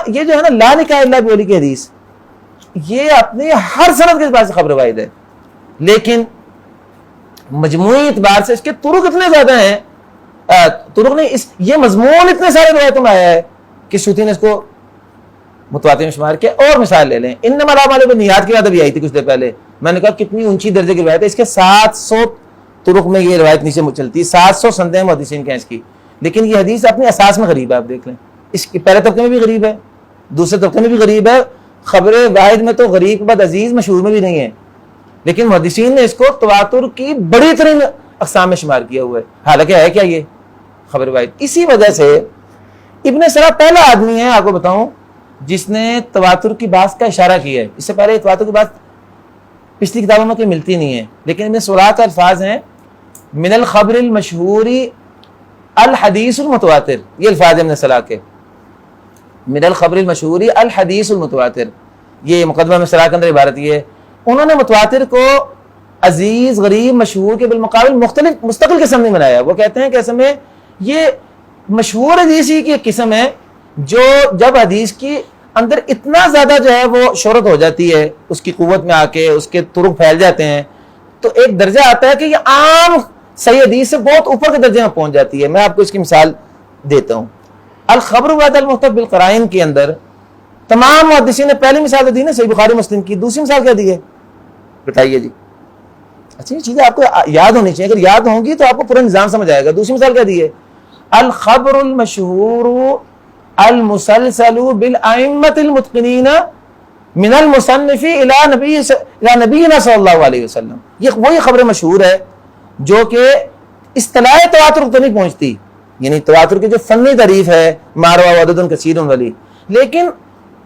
S1: یہ جو ہے نا لا نکاح الا بولی کی حدیث, یہ اپنے ہر سند کے اعتبار سے خبر واحد ہے, لیکن مجموعی اعتبار سے اس کے طرق اتنے زیادہ ہیں, طرق نہیں, یہ مضمون اتنے سارے روایتوں میں آیا ہے کہ سیوطی نے اس کو متواتر میں شمار کیا. اور مثال لے لیں, انما الاعمال بالنیات کی بات ابھی آئی تھی کچھ دیر پہلے, میں نے کہا کتنی اونچی درجے کی روایت ہے, اس کے 700 طرق میں یہ روایت نیچے چلتی ہے, 700 سندیں محدثین کے ہیں اس کی, لیکن یہ حدیث اپنی اساس میں غریب ہے. آپ دیکھ لیں اس کی پہلے طبقے میں بھی غریب ہے, دوسرے طبقے میں بھی غریب ہے, خبر واحد میں تو غریب کے بعد عزیز مشہور میں بھی نہیں ہے, لیکن محدثین نے اس کو تواتر کی بڑی ترین اقسام میں شمار کیا ہوا ہے, حالانکہ ہے کیا یہ خبر واحد. اسی وجہ سے ابن سرا پہلا آدمی ہے آپ کو بتاؤں جس نے تواتر کی بات کا اشارہ کیا ہے. اس سے پہلے تواتر کی بات پچھلی کتابوں میں کوئی ملتی نہیں ہے, لیکن ابن سرا کا الفاظ ہیں من الخبر المشہور الحدیث المتواتر, یہ الفاظ ابن سرا کے, من الخبر المشہور الحدیث المتواتر, یہ مقدمہ میں سرا کے اندر عبارت یہ ہے. انہوں نے متواتر کو عزیز غریب مشہور کے بالمقابل مختلف مستقل قسم نہیں بنایا. وہ کہتے ہیں کہ اصل میں یہ مشہور حدیث ہی کی ایک قسم ہے جو جب حدیث کی اندر اتنا زیادہ جو ہے وہ شہرت ہو جاتی ہے, اس کی قوت میں آ کے اس کے طرق پھیل جاتے ہیں, تو ایک درجہ آتا ہے کہ یہ عام صحیح حدیث سے بہت اوپر کے درجے میں پہنچ جاتی ہے. میں آپ کو اس کی مثال دیتا ہوں. الخبر بعد المختلف بالقرائن کے اندر تمام محدثین نے پہلی مثال دی نا صحیح بخاری مسلم کی, دوسری مثال کیا دی ہے بتائیے جی. اچھا یہ چیزیں آپ کو یاد ہونی چاہیے, اگر یاد ہوں گی تو آپ کو پورا نظام سمجھ آئے گا. دوسری مثال کیا دی ہے الخبر المشہور المسلسل بالائمۃ المتقنین من المصنف الی نبینا صلی اللہ علیہ وسلم. یہ وہی خبر مشہور ہے جو کہ اصطلاح تواتر تک نہیں پہنچتی, یعنی تواتر کی جو فنی تعریف ہے ماروا عدد کثیر والی, لیکن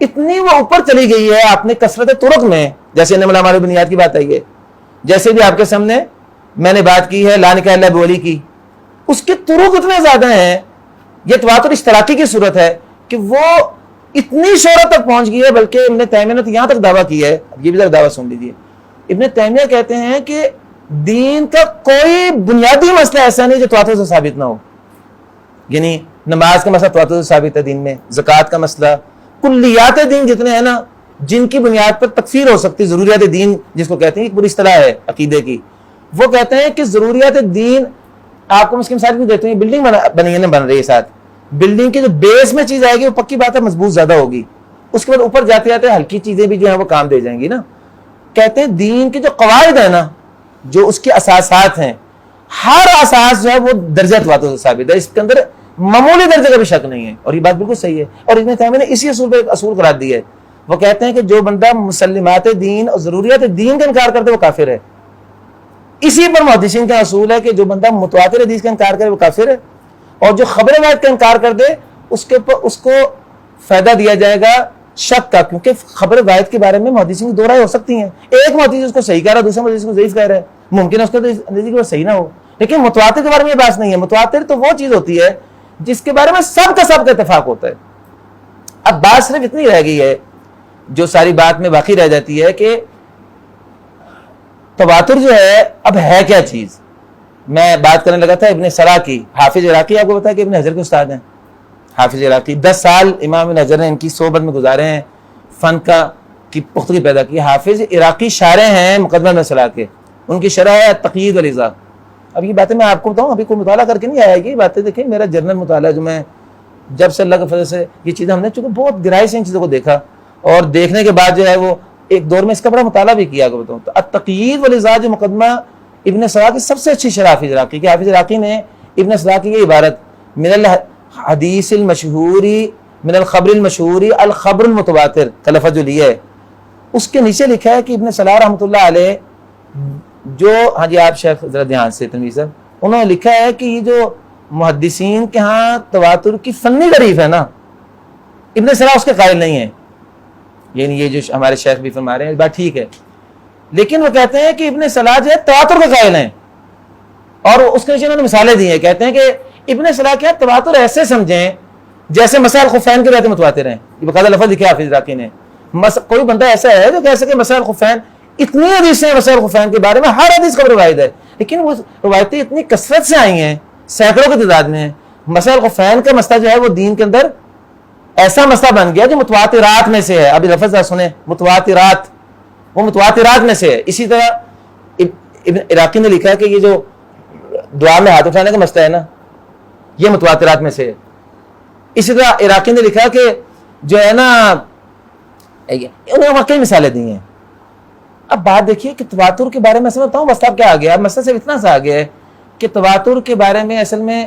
S1: اتنی وہ اوپر چلی گئی ہے آپ نے کثرت طرق میں, جیسے ہمارے بنیاد کی بات آئی ہے, جیسے بھی آپ کے سامنے میں نے بات کی ہے لا نکاح الا بولی کی, اس کے طرق اتنے زیادہ ہیں. یہ تواتر اشتراکی کی صورت ہے کہ وہ اتنی شہرت تک پہنچ گئی ہے, بلکہ ابن تیمیہ نے تو یہاں تک دعویٰ کیا ہے, یہ بھی ذرا دعویٰ سن لیجیے. ابن تیمیہ کہتے ہیں کہ دین کا کوئی بنیادی مسئلہ ایسا نہیں جو تواتر سے ثابت نہ ہو, یعنی نماز کا مسئلہ تواتر سے ثابت ہے دین میں, زکوٰۃ کا مسئلہ, کلیات دین جتنے ہیں نا جن کی بنیاد پر تکفیر ہو سکتی, ضروریات دین جس کو کہتے ہیں, ایک بری اصطلاح ہے عقیدے کی. وہ کہتے ہیں کہ ضروریات دین, آپ کو اس کی مثال بھی دیتے ہیں, بلڈنگ بنی ہے نا, بن رہی ہے, ساتھ بلڈنگ کی جو بیس میں چیز آئے گی وہ پکی بات ہے مضبوط زیادہ ہوگی, اس کے بعد اوپر جاتے جاتے ہلکی چیزیں بھی جو ہیں وہ کام دے جائیں گی نا. کہتے ہیں دین کے جو قواعد ہیں نا, جو اس کے اساسات ہیں, ہر اساس جو ہے وہ درجہ تواتر سے ثابت ہے, اس کے اندر معمولی درجے کا بھی شک نہیں ہے. اور یہ بات بالکل صحیح ہے, اور ابن تیمیہ نے اسی اصول پہ ایک اصول قرار دیا ہے. وہ کہتے ہیں کہ جو بندہ مسلمات دین اور ضروریات دین کا انکار کرتے وہ کافر ہے. اسی پر محدثین کا اصول ہے کہ جو بندہ متواتر حدیث کا انکار کرے وہ کافر ہے, اور جو خبر واحد کا انکار کر دے اس کے اوپر اس کو فائدہ دیا جائے گا شک کا, کیونکہ خبر واحد کے بارے میں محدثین کی دو رائے ہو سکتی ہیں. ایک محدث اس کو صحیح کہہ رہا ہے, دوسرا محدث کو ضعیف کہہ رہا ہے, ممکن ہے اس کا صحیح نہ ہو. لیکن متواتر کے بارے میں یہ بات نہیں ہے. متواتر تو وہ چیز ہوتی ہے جس کے بارے میں سب کا اتفاق ہوتا ہے. اب بات صرف اتنی رہ گئی ہے جو ساری بات میں باقی رہ جاتی ہے کہ تواتر جو ہے اب ہے کیا چیز. میں بات کرنے لگا تھا ابن سرا کی, حافظ عراقی آپ کو پتا ہے کہ ابن حجر کے استاد ہیں. حافظ عراقی 10 سال امام ابن حجر نے ان کی صحبت میں گزارے ہیں, فن کی پختگی پیدا کی. حافظ عراقی شارح ہیں مقدمہ ابن سرا کے, ان کی شرح ہے التقیید والاضاء. اب یہ باتیں میں آپ کو بتاؤں, ابھی کوئی مطالعہ کر کے نہیں آیا, یہ باتیں دیکھیں میرا جنرل مطالعہ جو میں جب سے اللہ کے فضل سے یہ چیزیں ہم نے چونکہ بہت گہرائی سے ان چیزوں کو دیکھا, اور دیکھنے کے بعد جو ہے وہ ایک دور میں اس کا بڑا مطالعہ بھی کیا کو بتاؤں. تو التقیید والاضاء جو مقدمہ ابن سرا کی سب سے اچھی شرح حافظ عراقی کی, حافظ عراقی نے ابن سرا کی یہ عبارت من الحدیث المشہوری من الخبر المشہوری الخبر المتواتر کا لفظ جو لیا ہے, اس کے نیچے لکھا ہے کہ ابن صلاح رحمۃ اللہ علیہ جو, ہاں جی آپ شیخ ذرا دھیان سے تنویر صاحب, انہوں نے لکھا ہے کہ یہ جو محدثین کے ہاں تواتر کی فنی تعریف ہے نا, ابن صلاح اس کے قائل نہیں ہے. یعنی یہ جو ہمارے شیخ بھی فرما رہے ہیں بات ٹھیک ہے, لیکن وہ کہتے ہیں کہ ابن صلاح جو ہے تواتر کے قائل ہیں, اور اس کے نیچے انہوں نے مثالیں دی ہیں. کہتے ہیں کہ ابن صلاح کیا تواتر ایسے سمجھیں جیسے مسائل خفین کے رہتے متواتر ہیں. یہ باقاعدہ لفظ لکھا حافظ عراقی نے. کوئی بندہ ایسا ہے جو کہہ سکے مسائل خفین, اتنی حدیثیں مسائل خفین کے بارے میں, ہر حدیث کا روایت ہے, لیکن وہ روایتیں اتنی کثرت سے آئی ہیں, سینکڑوں کی تعداد میں. مسائل خفین کا مسئلہ جو ہے وہ دین کے اندر ایسا مسئلہ بن گیا جو متواترات میں سے ہے. ابھی لفظ سنیں, متواترات, وہ متواترات میں سے ہے. اسی طرح ابن عراقی نے لکھا ہے کہ یہ جو دعا میں ہاتھ اٹھانے کا مسئلہ ہے نا, یہ متواترات میں سے ہے. اسی طرح عراقی نے لکھا کہ جو ہے نا, انہوں نے واقعی مثالیں دی ہیں. اب بات دیکھیے کہ تواتر کے بارے میں اصل میں بتاؤں مسئلہ کیا آ گیا, مسئلہ صرف اتنا سا آ گیا ہے کہ تواتر کے بارے میں اصل میں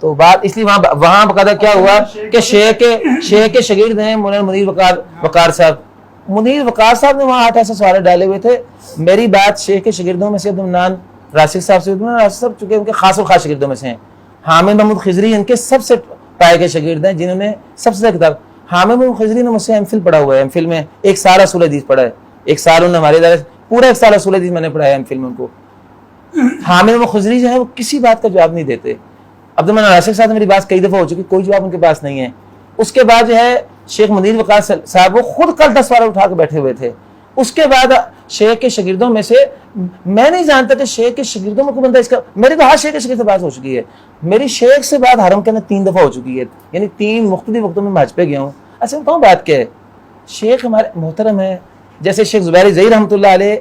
S1: تو بات اس لیے وہاں باقاعدہ کیا ہوا کہ شیخ کے شاگرد ہیں مولانا منیر وقار صاحب، منیر وقار صاحب نے وہاں 8 ایسے سوالات ڈالے ہوئے تھے. میری بات شیخ کے شاگردوں میں سے عبدالمنان راشد صاحب سے، عبدالمنان راشد صاحب چونکہ ان کے خاص اور خاص شاگردوں میں سے ہیں. حامد محمود خضری ان کے سب سے پائے کے شاگرد ہیں جنہوں نے سب سے زیادہ کتاب. حامد محمود خضری نے مجھ سے ایم فل پڑھا ہوا ہے، ایم فل میں 1 سال اصول حدیث پڑھا ہے، 1 سال انہوں نے ہمارے ادارے پورا 1 سال اصول حدیث میں نے پڑھایا ایم فل میں ان کو. حامد محمود خضری جو ہے وہ کسی بات کا جواب نہیں دیتے. عبدالمنان راشد صاحب میری بات کئی دفعہ ہو چکی، کوئی جواب ان کے پاس نہیں ہے. اس کے بعد جو ہے شیخ منیر وقار صاحب وہ خود کل 10 سوال اٹھا کے بیٹھے ہوئے تھے. اس کے بعد شیخ کے شاگردوں میں سے میں نہیں جانتا کہ شیخ کے شاگردوں میں کوئی بندہ اس کا، میری تو ہر شیخ کے شاگرد سے بات ہو چکی ہے. میری شیخ سے بات حرم کے اندر 3 دفعہ ہو چکی ہے، یعنی 3 مختلف وقتوں میں حج پہ گیا ہوں. اصل میں کہوں بات کیا ہے، شیخ ہمارے محترم ہیں، جیسے شیخ زبیر ظہیر رحمۃ اللہ علیہ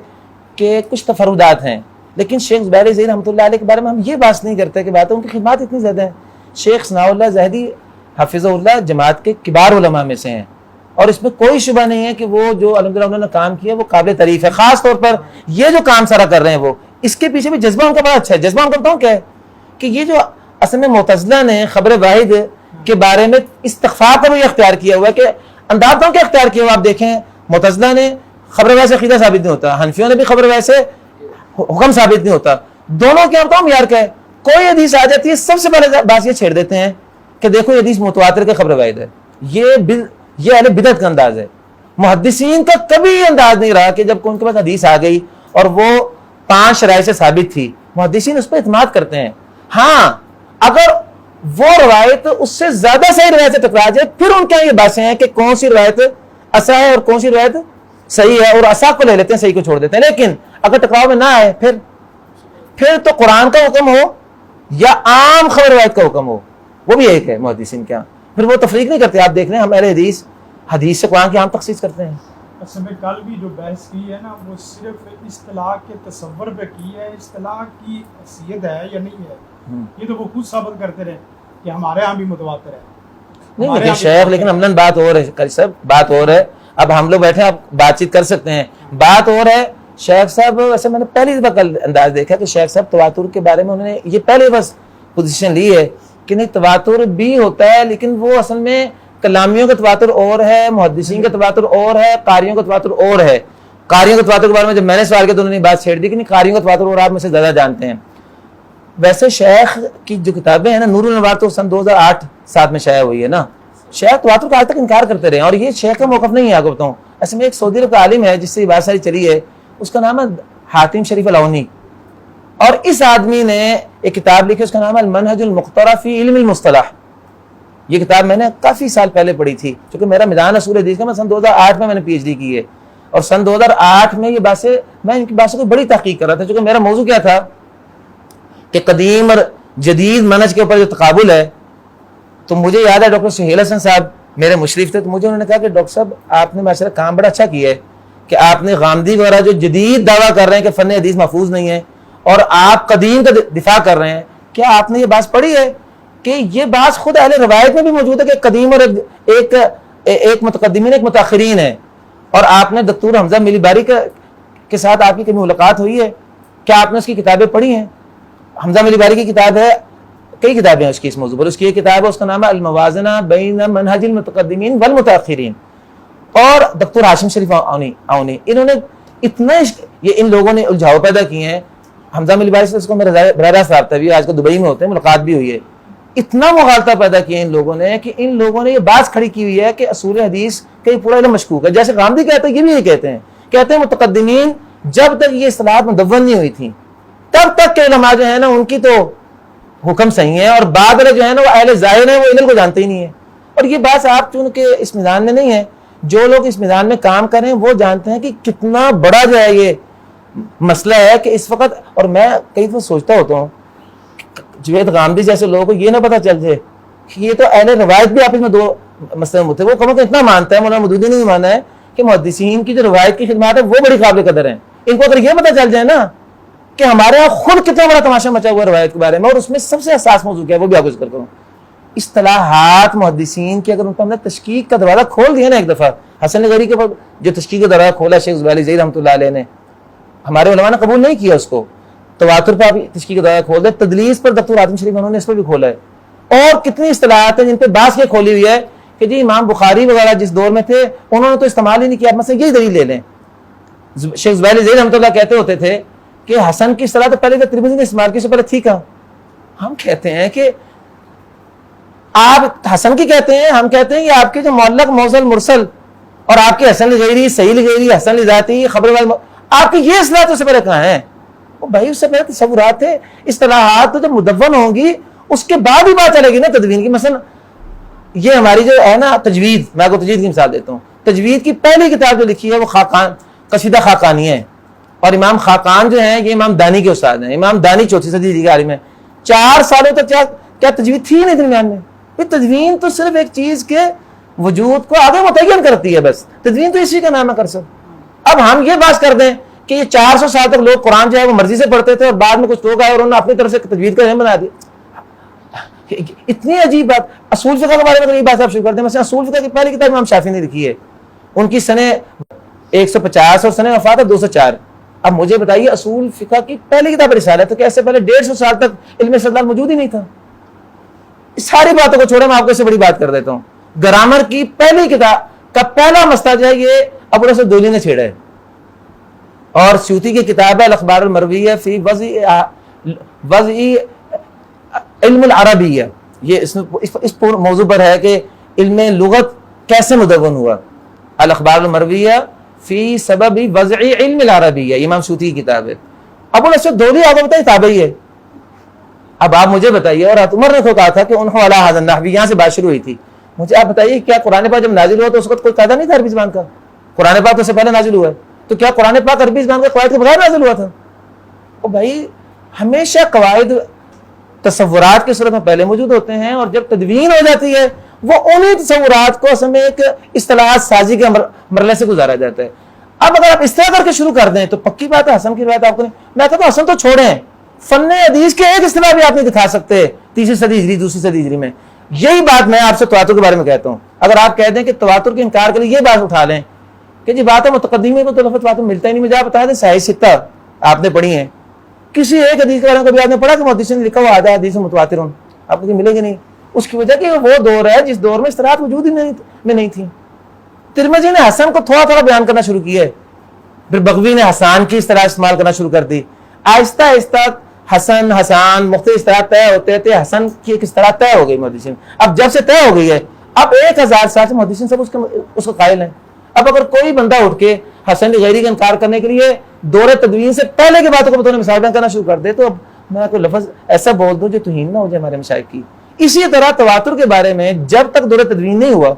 S1: کے کچھ تفردات ہیں، لیکن شیخ زبیر ظہیر رحمۃ اللہ علیہ کے بارے میں ہم یہ بات نہیں کرتے کہ بات ان کی خدمات اتنی زیادہ ہیں. شیخ ثناء اللہ زاہدی حفظہ اللہ جماعت کے کبار علماء میں سے ہیں، اور اس میں کوئی شبہ نہیں ہے کہ وہ جو الحمدللہ انہوں نے کام کیا وہ قابل تعریف ہے. خاص طور پر یہ جو کام سارا کر رہے ہیں وہ اس کے پیچھے بھی جذبہ ان کا بڑا اچھا ہے. جذبہ ان کا بتاؤں کیا ہے کہ یہ جو اصل میں معتزلہ نے خبر واحد کے بارے میں استغفار کا بھی اختیار کیا ہوا ہے کہ اندازوں کے اختیار کیا ہوا. آپ دیکھیں معتزلہ نے خبر واحد سے عقیدہ ثابت نہیں ہوتا، حنفیوں نے بھی خبر واحد سے حکم ثابت نہیں ہوتا. دونوں کیا بتاؤں یار کیا ہے، کوئی حدیث آ جاتی ہے سب سے پہلے بات یہ چھیڑ دیتے ہیں کہ دیکھو یہ حدیث متواتر کے خبر واحد ہے. یہ اہل بدعت کا انداز ہے. محدثین کا کبھی انداز نہیں رہا کہ جب ان کے پاس حدیث آ گئی اور وہ 5 شرائط سے ثابت تھی، محدثین اس پہ اعتماد کرتے ہیں. ہاں اگر وہ روایت اس سے زیادہ صحیح روایت سے ٹکرا جائے پھر ان کے یہ باتیں ہیں کہ کون سی روایت اصح ہے اور کون سی روایت صحیح ہے، اور اصح کو لے لیتے ہیں صحیح کو چھوڑ دیتے ہیں. لیکن اگر ٹکراؤ میں نہ آئے پھر تو قرآن کا حکم ہو یا عام خبر روایت کا حکم ہو، وہ بھی ایک ہے محدثین کے ہاں. پھر وہ تفریق نہیں کرتے. آپ دیکھ رہے ہیں ہم اہل حدیث سے قرآن کی عام تخصیص کرتے ہیں.
S2: اصل میں کل بھی جو بحث کی ہے نا وہ صرف اصطلاح کے تصور پہ کی ہے، اصطلاح کی حیثیت ہے یا نہیں ہے یہ تو وہ خود ثابت کرتے رہے کہ ہمارے ہاں بھی متواتر ہے.
S1: نہیں لیکن شیخ، لیکن عملاً بات اور ہے سب، بات اور ہے. اب ہم لوگ بیٹھے ہیں، آپ بات چیت کر سکتے ہیں، بات اور ہے. شیخ صاحب ویسے میں نے پہلی دفعہ کل انداز دیکھا کہ شیخ صاحب تواتر کے بارے میں انہوں نے یہ پہلے بس پوزیشن لی ہے کہ نہیں تواتر بھی ہوتا ہے، لیکن وہ اصل میں کلامیوں کا تواتر اور ہے، محدثین کا تواتر اور ہے، قاریوں کا تواتر اور ہے. قاریوں کا تواتر کے بارے میں جب میں نے سوال کیا تو انہوں نے بات چھیڑ دی کہ نہیں قاریوں کا تواتر اور آپ میں سے زیادہ جانتے ہیں. ویسے شیخ کی جو کتابیں ہیں نا، نور الانوار تو سن 2008-7 میں شائع ہوئی ہے نا. شیخ تواتر کا آج تک انکار کرتے رہے ہیں، اور یہ شیخ کا موقف نہیں ہے. آپ کو بتاؤں ایسے میں ایک سعودی عرب کا عالم ہے جس سے یہ بات ساری چلی ہے، اس کا نام ہے حاتم شریف العونی، اور اس آدمی نے ایک کتاب لکھی، اس کا نام ہے المنہج المخترع فی علم المصطلح. یہ کتاب میں نے کافی سال پہلے پڑھی تھی، چونکہ میرا میدان اصول حدیث کا میں سن 2008 میں نے PhD کی ہے، اور سن 2008 میں یہ باتیں میں ان کی باتوں کی بڑی تحقیق کر رہا تھا. چونکہ میرا موضوع کیا تھا کہ قدیم اور جدید منہج کے اوپر جو تقابل ہے، تو مجھے یاد ہے ڈاکٹر سہیل حسن صاحب میرے مشرف تھے، تو مجھے انہوں نے کہا کہ ڈاکٹر صاحب آپ نے ماشاءاللہ کام بڑا اچھا کیا ہے کہ آپ نے غامدی وغیرہ جو جدید دعویٰ کر رہے ہیں کہ فن حدیث محفوظ نہیں ہے اور آپ قدیم کا دفاع کر رہے ہیں، کیا آپ نے یہ بات پڑھی ہے کہ یہ بات خود اہل روایت میں بھی موجود ہے کہ قدیم اور ایک متقدمین ایک متاخرین ہے. اور آپ نے دکتور حمزہ ملی باری کے ساتھ آپ کی کبھی ملاقات ہوئی ہے؟ کیا آپ نے اس کی کتابیں پڑھی ہیں؟ حمزہ ملی باری کی کتاب ہے، کئی کتابیں ہیں اس کی اس موضوع پر. اس کی ایک کتاب ہے، اس کا نام ہے الموازنہ بین منہج المتقدمین والمتاخرین. اور دکتور ہاشم شریف آونی انہوں نے اتنا یہ ان لوگوں نے الجھاؤ پیدا کیے ہیں. حمزہ ملی باری سے اس کو میرا براہ راست رابطہ بھی، آج کل دبئی میں ہوتے ہیں، ملاقات بھی ہوئی ہے. اتنا مغالطہ پیدا کیا ان لوگوں نے کہ ان لوگوں نے یہ بات کھڑی کی ہوئی ہے کہ اصول حدیث کا پورا علم مشکوک ہے. جیسے غامدی کہتے ہیں، یہ بھی یہ کہتے ہیں متقدمین جب تک یہ اصطلاحات مدون نہیں ہوئی تھیں تب تک کے علماء جو ہیں نا ان کی تو حکم صحیح ہے، اور بعد والے جو ہے نا وہ اہل ظاہر ہیں، وہ علم کو جانتے ہی نہیں ہیں. اور یہ بات آپ چونکہ اس میدان میں نہیں ہے، جو لوگ اس میدان میں کام کریں وہ جانتے ہیں کہ کتنا بڑا جو ہے یہ مسئلہ ہے کہ اس وقت. اور میں کئی دفعہ سوچتا ہوتا ہوں جوید غامدی جیسے لوگوں کو یہ نہ پتہ چل جائے کہ یہ تو اہل روایت بھی آپس میں 2 مسئلے میں تھے. وہ کم اتنا مانتا ہے، مولانا مودودی نے بھی مانا ہے کہ محدثین کی جو روایت کی خدمات ہے وہ بڑی قابل قدر ہیں. ان کو اگر یہ پتہ چل جائے نا کہ ہمارے یہاں خود کتنا بڑا تماشا مچا ہوا ہے روایت کے بارے میں، اور اس میں سب سے حساس موضوع کیا ہے وہ بھی آپ کو ذکر کروں. اصطلاحات محدثین کی اگر ان کو ہم نے تشکیک کا دروازہ کھول دیا نا ایک دفعہ، حسن غری کے جو تشکیک کا دروازہ کھولا شیخ زبیر ظہیر رحمۃ اللہ علیہ نے، ہمارے علماء نے قبول نہیں کیا اس کو. تواتر پر آپ تشکیق دعویٰ کھول دیں, تدلیس پر دکتور حاتم شریف انہوں نے اس پر بھی کھولا ہے. اور کتنی اصطلاحات ہیں جن پہ باس یہ کھولی ہوئی ہے کہ جی امام بخاری وغیرہ جس دور میں تھے انہوں نے تو استعمال ہی نہیں کیا. مثلا یہی دلیل لے لیں, شیخ زبیر زید رحمۃ اللہ کہتے ہوتے تھے کہ حسن کی اصطلاح تو پہلے تو ترمذی نے استعمال کی, سے پہلے تھی کہاں. ہم کہتے ہیں کہ آپ حسن کی کہتے ہیں, ہم کہتے ہیں کہ آپ کے جو معلق موصل مرسل اور آپ کے حسن لغیری, صحیح لغیری, حسن لذاتی, خبر والا, آپ کی یہ اصطلاح تو اس سے پہلے کہاں ہیں؟ وہ بھائی اس سے پہلے تصورات تھے, اصطلاحات تو جب مدون ہوں گی اس کے بعد ہی بات چلے گی نا تدوین کی. مثلا یہ ہماری جو ہے نا تجوید, میں آپ کو تجوید کی مثال دیتا ہوں. تجوید کی پہلی کتاب جو لکھی ہے وہ خاقان, قصیدہ خاقانی ہے, اور امام خاقان جو ہیں یہ امام دانی کے استاد ہیں. امام دانی 4 صدی کے عالم ہیں. 4 سالوں تک کیا تجوید تھی نہیں درمیان میں؟ تدوین تو صرف ایک چیز کے وجود کو آگے متعین کرتی ہے, بس تدوین تو اسی کا نام ہے کر سب. اب ہم یہ بات کر دیں کہ یہ 400 سال تک لوگ قرآن جو ہے وہ مرضی سے پڑھتے تھے اور بعد میں کچھ لوگ آئے اور انہوں نے اپنی طرف سے تجوید کا علم بنا دیا. اتنی عجیب بات. اصول فقہ کے بارے میں یہ بات آپ شروع کرتے ہیں. مثلا اصول فقہ کی پہلی کتاب امام شافعی نے لکھی ہے, ان کی سنیں 150 اور سنیں وفات ہے 204. اب مجھے بتائیے اصول فقہ کی پہلی کتاب رسالہ, تو کیسے پہلے 150 سال تک علم استدلال موجود ہی نہیں تھا. اس ساری باتوں کو چھوڑے میں آپ کو اس سے بڑی بات کر دیتا ہوں. گرامر کی پہلی کتاب کا پہلا مسئلہ جو ہے یہ ابو الاسود دولی نے چھیڑا ہے, اور سیوطی کی کتاب ہے الاخبار المرویہ فی وضع علم العربیہ. یہ اس موضوع پر ہے کہ علم لغت کیسے مدون ہوا. الاخبار المرویہ فی سبب وضع علم العربیہ امام سیوطی کی کتاب ہے. ابو الاسود دولی آپ کو بتائیے تابعی ہے. اب آپ مجھے بتائیے, اور عمر نے کہا تھا کہ انہوں علی ھذا النحو, یہاں سے بات شروع ہوئی تھی. مجھے آپ بتائیے کیا قرآن پاک جب نازل ہوا تو اس وقت کوئی قاعدہ نہیں تھا عربی زبان کا؟ قرآن پاک تو سے پہلے نازل ہوا ہے, تو کیا قرآن پاک عربی زبان کے قواعد کے بغیر نازل ہوا تھا؟ او بھائی ہمیشہ قواعد تصورات کی صورت میں پہلے موجود ہوتے ہیں, اور جب تدوین ہو جاتی ہے وہ انہی تصورات کو اصل میں ایک اصطلاحات سازی کے مرحلے سے گزارا جاتا ہے. اب اگر آپ اس طرح کر کے شروع کر دیں تو پکی بات ہے حسن کی روایت آپ کو نہیں. میں کہتا ہوں حسن تو چھوڑیں, فن حدیث کے ایک اصطلاح بھی آپ نہیں دکھا سکتے 3 صدی ہجری 2 صدی ہجری میں. یہی بات میں آپ سے تواتر کے بارے میں کہتا ہوں. اگر آپ کہہ دیں کہ تواتر کے انکار کے لیے یہ بات اٹھا لیں کہ جی بات ہے متقدمین کو تو لفظ تواتر ملتا ہی نہیں. مجھے آپ بتا دیں صحیح ستہ آپ نے پڑھی ہیں, کسی ایک حدیث کے بارے میں کبھی آپ نے پڑھا کہ محدثین نے لکھا ہوا آدھا حدیث متواتر آپ کو ملے گی نہیں. اس کی وجہ کہ وہ دور ہے جس دور میں اصطلاحات وجود ہی نہیں تھی. ترمذی نے حسن کو تھوڑا تھوڑا بیان کرنا شروع کیا ہے, پھر بغوی نے حسان کی اصطلاح استعمال کرنا شروع کر دی. آہستہ آہستہ حسن حسان مختلف اصطلاح طے ہوتے تھے. حسن کی ایک اصطلاح طے ہو گئی محدثین. اب جب سے طے ہو گئی ہے اب 1000 سال سے محدثین سب اس کو قائل ہیں. اب اگر کوئی بندہ اٹھ کے حسن غیری کا انکار کرنے کے لیے دور تدوین سے پہلے کی باتوں کو بطور مثال بیان کرنا شروع کر دے تو اب میں کوئی لفظ ایسا بول دوں جو توہین نہ ہو جائے ہمارے مشائخ کی. اسی طرح تواتر کے بارے میں جب تک دور تدوین نہیں ہوا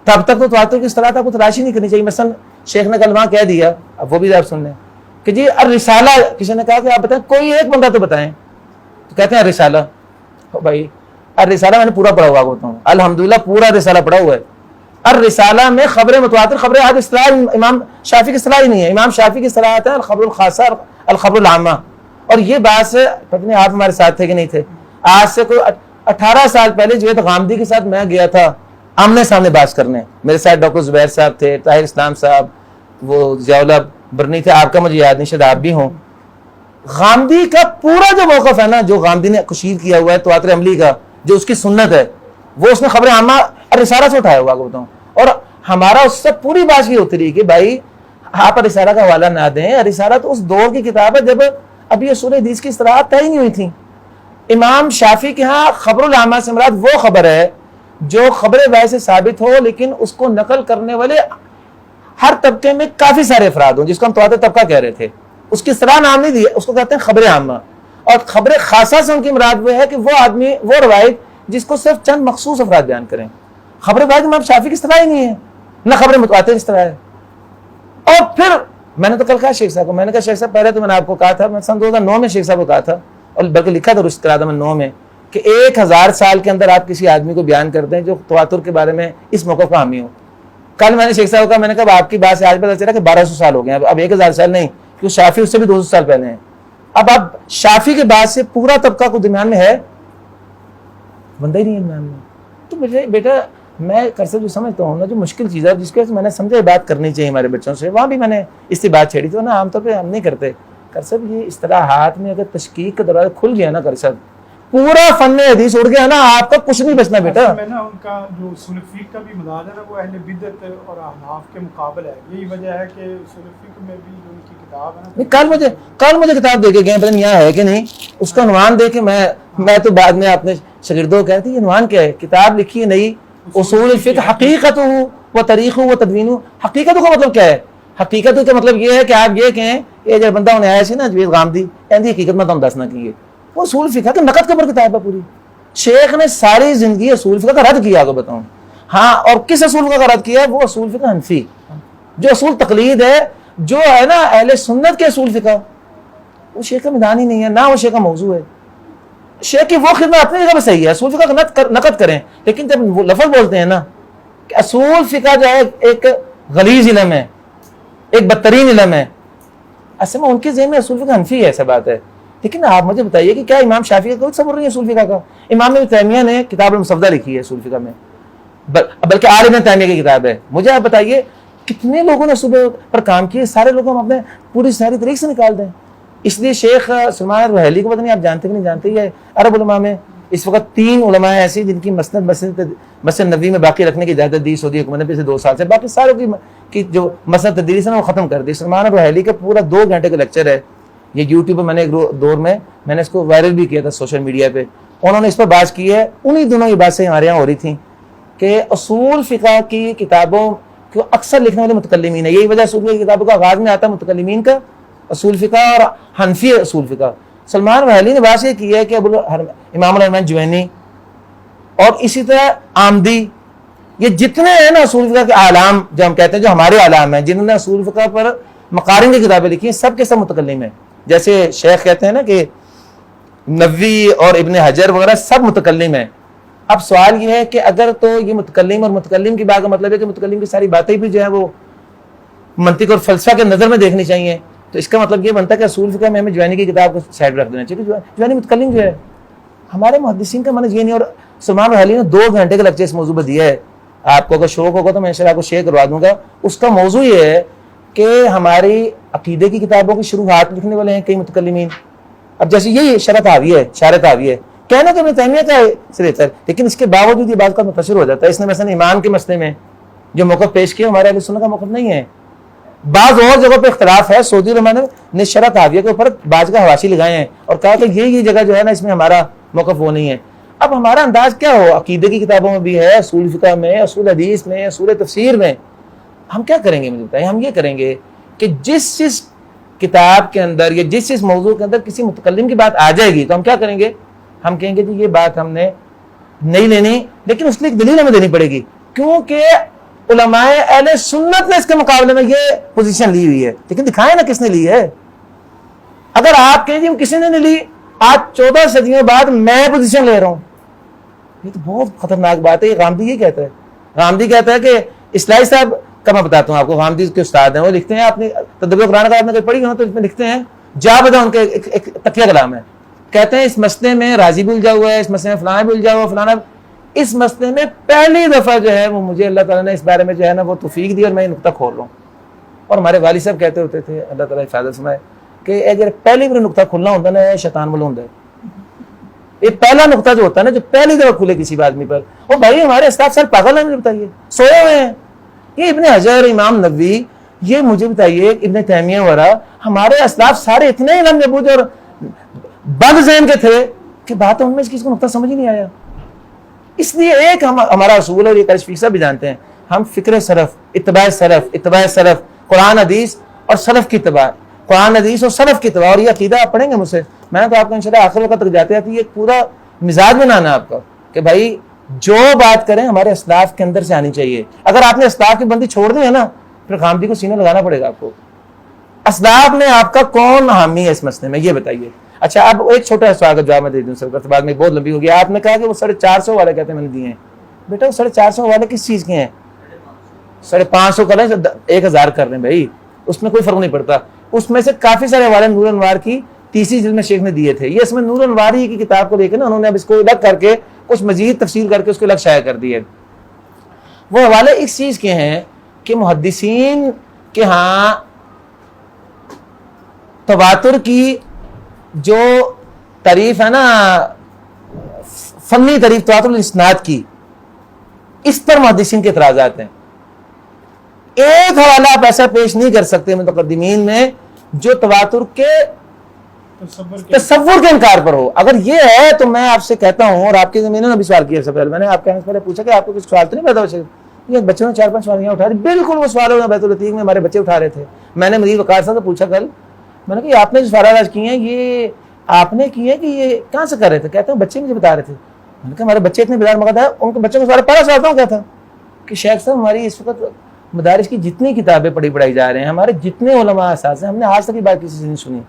S1: تب تک تو تواتر کی اصطلاح آپ کو تلاشی نہیں کرنی چاہیے. مثلا شیخ نے کل وہاں کہہ دیا, اب وہ بھی آپ سن لیں کہ جی الرسالہ, کسی نے کہا کہ آپ بتائیں کوئی ایک بندہ تو بتائیں, تو کہتے ہیں الرسالہ. بھائی الرسالہ میں نے پورا پڑھا ہوا ہوتا ہوں, الحمدللہ پورا رسالہ پڑھا ہوا ہے. الرسالہ میں خبر متواتر خبر احاد اصطلاح امام شافعی کی اصطلاح ہی نہیں ہے. امام شافعی کی اصطلاحات ہیں الخبر الخاصہ الخبر العامہ. اور یہ بات سے پتہ نہیں آپ ہمارے ساتھ تھے کہ نہیں تھے, آج سے کوئی 18 سال پہلے جوید غامدی کے ساتھ میں گیا تھا آمنے سامنے بات کرنے. میرے ساتھ ڈاکٹر زبیر صاحب تھے, طاہر اسلام صاحب, وہ ضیاء اللہ برنی تھے, آپ کا مجھے یاد نہیں شاید آپ بھی ہوں. غامدی کا پورا جو موقف ہے نا, جو غامدی نے کشیر کیا ہوا ہے تواتر عملی کا, جو اس کی سنت ہے, وہ اس نے خبر عامہ رسالہ سے اٹھایا ہوا بتاؤں. اور ہمارا اس سے پوری بات یہ ہوتی رہی کہ بھائی آپ رسالہ کا حوالہ نہ دیں. رسالہ تو اس دور کی کتاب ہے جب ابھی اصول حدیث کی اصطلاحات طے ہی نہیں ہوئی تھیں. امام شافعی کے ہاں خبر العامہ سے مراد وہ خبر ہے جو خبر واحد سے ثابت ہو لیکن اس کو نقل کرنے والے ہر طبقے میں کافی سارے افراد ہوں, جس کو ہم تواتر طبقہ کہہ رہے تھے. اس کی اصطلاح نام نہیں دیا, اس کو کہتے ہیں خبر عامہ. اور خبر خاصہ سے ان کی مراد وہ ہے کہ وہ آدمی وہ روایت جس کو صرف چند مخصوص افراد بیان کریں. خبر واحد امام شافعی کی اصطلاح ہی نہیں ہے, نہ خبر متواتر کی اصطلاح ہے. اور پھر میں نے تو کل کہا شیخ صاحب کو, میں نے کہا شیخ صاحب پہلے تو میں نے آپ کو کہا تھا, میں سن 2009 میں شیخ صاحب کو کہا تھا, اور بلکہ لکھا تھا رشد العدم 9 میں کہ 1000 سال کے اندر آپ کسی آدمی کو بیان کر دیں جو تواتر کے بارے میں اس موقف کا حامی ہو. کل میں نے شیخ صاحب کو کہا, میں نے کہا آپ کی بات سے آج پتہ چلا کہ 1200 سال ہو گئے ہیں, اب 1000 سال نہیں, کیونکہ شافعی اس سے بھی 200 سال پہلے ہیں. اب آپ شافعی کے بعد سے پورا طبقہ کو درمیان میں ہے, بندہ ہی نہیں ہے درمیان میں. تو بیٹا میں کرسب جو سمجھتا ہوں نا جو مشکل چیز ہے جس کی وجہ سے میں نے سمجھا بات کرنی چاہیے ہمارے بچوں سے, وہاں بھی میں نے اس سے بات چھیڑی تو نا عام طور پہ ہم نہیں کرتے. کرسب یہ اس طرح ہاتھ میں اگر تشکیق کا دروازہ کھل گیا نا کرسب پورا فن حدیث اڑ گیا نا, آپ کا کچھ نہیں بچنا بیٹا.
S2: میں نا ان کا جو اصول فقہ کا بھی مدار ہے نا وہ اہل بدعت اور احناف کے مقابل ہے. یہی وجہ ہے کہ اصول فقہ میں بھی جو ان کی کتاب ہے نا,
S1: کل مجھے کتاب دے کے گئے, پتہ نہیں یہاں ہے کہ نہیں, اس کا عنوان دے کے میں تو بعد میں اپنے شاگردوں کو کہتی یہ عنوان کیا ہے, کتاب لکھی ہے نئی اصول الفقہ حقیقت و تاریخ و تدوین. حقیقت کا مطلب کیا ہے؟ حقیقت کا مطلب یہ ہے کہ آپ یہ کہیں یہ جو بندہ انہیں آیا سی نا جوید غامدی اندی حقیقت میں تم دسنا کیے وہ اصول فقہ کے نقد کے اوپر کتاب ہے پوری. شیخ نے ساری زندگی اصول فقہ کا رد کیا, آپ کو بتاؤں. ہاں, اور کس اصول فقہ کا رد کیا ہے؟ وہ اصول فقہ حنفی جو اصول تقلید ہے, جو ہے نا اہل سنت کے اصول فقہ, وہ شیخ کا میدان ہی نہیں ہے, نہ وہ شیخ کا موضوع ہے. شیخ کی وہ خدمت اپنی جگہ پہ صحیح ہے, اصول فقہ کا نقد کریں, لیکن جب وہ لفظ بولتے ہیں نا کہ اصول فقہ جو ہے ایک غلیظ علم ہے, ایک بدترین علم ہے, اصل میں ان کے ذہن میں اصول فقہ حنفی ہے, ایسا بات ہے. لیکن آپ مجھے بتائیے کہ کیا امام شافعی کا کوئی تصور نہیں ہے اصول فقہ کا؟ امام ابن تیمیہ نے کتاب المصفدہ لکھی ہے اصول فقہ میں, بلکہ آل ابن تیمیہ کی کتاب ہے. مجھے آپ بتائیے کتنے لوگوں نے اصول پر کام کیے, سارے لوگوں ہم اپنے پوری ساری طریق سے نکال دیں. اس لیے شیخ سلمان الرحیلی کو پتہ نہیں آپ جانتے کہ نہیں جانتے, یہ عرب علماء میں اس وقت 3 علماء ایسی جن کی مسند نبوی میں باقی رکھنے کی اجازت دی سعودی حکومت نے پچھلے 2 سال سے, باقی ساروں کی جو مسند تدریس ہے نا وہ ختم کر دی. سلمان الرحیلی کا پورا 2 گھنٹے کا لیکچر ہے, یہ یوٹیوب پہ میں نے ایک دور میں نے اس کو وائرل بھی کیا تھا سوشل میڈیا پہ. انہوں نے اس پر بات کی ہے, انہی دنوں یہ باتیں ہمارے یہاں ہو رہی تھیں کہ اصول فقہ کی کتابوں کو اکثر لکھنے والے متکلمین ہیں. یہی وجہ اصول فقہ کی کتابوں کا آغاز میں آتا ہے متکلمین کا اصول فقہ اور حنفی اصول فقہ. سلمان الرحیلی نے بات یہ کی ہے کہ امام الحرمین جوینی اور اسی طرح آمدی, یہ جتنے ہیں نا اصول فقہ کے عالم جو ہم کہتے ہیں, جو ہمارے عالم ہیں جنہوں نے اصول فقہ پر مقارن کی کتابیں لکھی ہیں, سب کے سب متکلم ہیں. جیسے شیخ کہتے ہیں نا کہ نووی اور ابن حجر وغیرہ سب متکلم ہیں. اب سوال یہ ہے کہ اگر تو یہ متکلم اور متکلم کی بات کا مطلب ہے کہ متکلم کی ساری باتیں بھی جو ہے وہ منطق اور فلسفہ کے نظر میں دیکھنی چاہیے, تو اس کا مطلب یہ بنتا ہے کہ اصول فقہ میں ہمیں جوینی کی کتاب کو سائڈ رکھ دینا چاہیے. جوینی متکلم جو ہے, ہمارے محدثین کا منہج یہ نہیں. اور سلمان الرحیلی نے 2 گھنٹے کا لیکچر اس موضوع پہ دیا ہے, آپ کو اگر شوق ہوگا تو میں انشاءاللہ آپ کو شیئر کروا دوں گا. اس کا موضوع یہ ہے کہ ہماری عقیدے کی کتابوں کی شروحات لکھنے والے ہیں کئی متکلمین. اب جیسے یہی شرط حاوی ہے کہنا کہ ابن تیمیہ کا سے بہتر, لیکن اس کے باوجود یہ بات کا متاثر ہو جاتا ہے. اس نے مثلا ایمان کے مسئلے میں جو موقف پیش کیا ہمارے اہل سنت کا موقف نہیں ہے. بعض اور جگہوں پہ اختلاف ہے, سعودی علماء نے شرط حاویہ کے اوپر بعض کا حواشی لگائے ہیں اور کہا کہ یہ جگہ جو ہے نا اس میں ہمارا موقف وہ نہیں ہے. اب ہمارا انداز کیا ہو, عقیدے کی کتابوں میں بھی ہے, اصول فقہ میں, اصول حدیث میں, اصول تفسیر میں. ہم کیا کریں گے مجھے بتائیں, ہم یہ کریں گے کہ جس کتاب کے اندر یا جس موضوع کے اندر کسی متکلم کی بات آ جائے گی تو ہم کیا کریں گے, ہم کہیں گے جی یہ بات ہم نے نہیں لینی, لیکن اس لیے ایک دلیل ہمیں دینی پڑے گی, کیونکہ علماء اہل سنت نے اس کے مقابلے میں یہ پوزیشن لی ہوئی ہے. لیکن دکھائیں نا کس نے لی ہے. اگر آپ کہیں جی کسی نے نہیں لی, آج 14 صدیوں بعد میں پوزیشن لے رہا ہوں, یہ تو بہت خطرناک بات ہے. یہ غامدی یہ کہتا ہے, غامدی کہتا ہے کہ اصلاحی صاحب کا میں بتاتا ہوں آپ کو, غامدی کے استاد ہیں, وہ لکھتے ہیں, آپ نے تدبیر قرآن کا آپ نے کوئی پڑھی ہو تو اس میں لکھتے ہیں, جا بدا ان کے ایک تکیہ کلام ہے, کہتے ہیں اس مسئلے میں راضی بھی الجھا ہوا ہے, اس مسئلے میں فلانا بھی الجھا ہوا ہے, فلانا. اس مسئلے میں پہلی دفعہ جو ہے وہ مجھے اللہ تعالیٰ نے اس بارے میں جو ہے نا وہ توفیق دی اور میں یہ نقطہ کھول رہا ہوں. اور ہمارے والد صاحب کہتے ہوتے تھے, اللہ تعالیٰ حفاظت فرمائے, کہ اگر پہلی بار نقطہ کھلنا ہوتا ہے نا شیطان ملوند ہے. یہ پہلا نقطہ جو ہوتا ہے نا جو پہلی دفعہ کھلے کسی بھی آدمی پر, وہ بھائی ہمارے اسلاف سر پاگل ہیں, مجھے بتائیے سوئے ہوئے ہیں. یہ ابن حجر, امام نووی, یہ مجھے بتائیے ابن تیمیہ وغیرہ, ہمارے اسلاف سارے اتنے علم نبوت اور بند ذہن کے تھے کہ بات ان میں کسی کو نقطہ سمجھ ہی نہیں آیا. اس لیے ایک ہمارا اصول ہے, اور یہ کرش فیصہ بھی جانتے ہیں, ہم فکر سلف, اتباع سلف, قرآن حدیث اور سلف کی اتباع, قرآن حدیث اور سلف کی اتباع. اور یہ عقیدہ آپ پڑھیں گے مجھ سے, میں تو آپ کو انشاءاللہ آخر وقت تک جاتے آتی ایک پورا مزاج بنانا آپ کا کہ بھائی جو بات کریں ہمارے اسلاف کے اندر سے آنی چاہیے. اگر آپ نے اسلاف کی بندی چھوڑ دی ہے نا, پھر غامدی کو سینے لگانا پڑے گا آپ کو. اسلاف میں آپ کا کون حامی ہے اس مسئلے میں, یہ بتائیے. اچھا اب ایک چھوٹا سوال کا جواب میں دے دوں سر, بعد میں بہت لمبی ہو گئی. آپ نے کہا کہ وہ 450 والے کہتے ہیں میں نے دیے ہیں. بیٹا وہ 450 والے کس چیز کے ہیں؟ 550 کر رہے ہیں, 1000 کر رہے ہیں بھائی, اس میں کوئی فرق نہیں پڑتا. اس میں سے کافی سارے حوالے نور انوار کی 30 جلد میں شیخ نے دیے تھے. یہ اس میں نور انوار ہی کی کتاب کو لے کے نا انہوں نے اب اس کو الگ کر کے کچھ مزید تفصیل کر کے اس کو الگ شائع کر دی ہے. وہ حوالے اس چیز کے ہیں کہ محدثین کے ہاں تواتر کی جو تعریف ہے نا، فنی تعریف تواتر الاسناد کی، اس پر محدثین کے اعتراضات ہیں. ایک حوالہ آپ ایسا پیش نہیں کر سکتے متقدمین میں جو تواتر کے تصور کے انکار پر ہو. اگر یہ ہے تو میں آپ سے کہتا ہوں، اور آپ کی زمینوں نے بھی سوال کیا، سب پہلے میں نے آپ کے پہلے پوچھا کہ آپ کو کچھ سوال تو نہیں پیدا ہو. یہ بچوں نے 4-5 سوال یہاں اٹھا دی، بالکل وہ سوال ہونا بیت العتیق میں ہمارے بچے اٹھا رہے تھے. میں نے مزید وقار صاحب سے پوچھا کل، میں نے کہا آپ نے جو سوالات آج کیے ہیں یہ آپ نے کیے کہ یہ کہاں سے کر رہے تھے؟ کہتے ہیں بچے مجھے بتا رہے تھے. میں نے کہا ہمارے بچے اتنے بیدار مقد ہے، ان کے بچوں کو سوال پہلا سوال کیا تھا کہ شیخ صاحب ہماری اس وقت مدارس کی جتنی کتابیں پڑھائی جا رہے ہیں، ہمارے جتنے علماء اساتذہ ہیں، ہم نے آج تک یہ بات کسی سے نہیں سنی.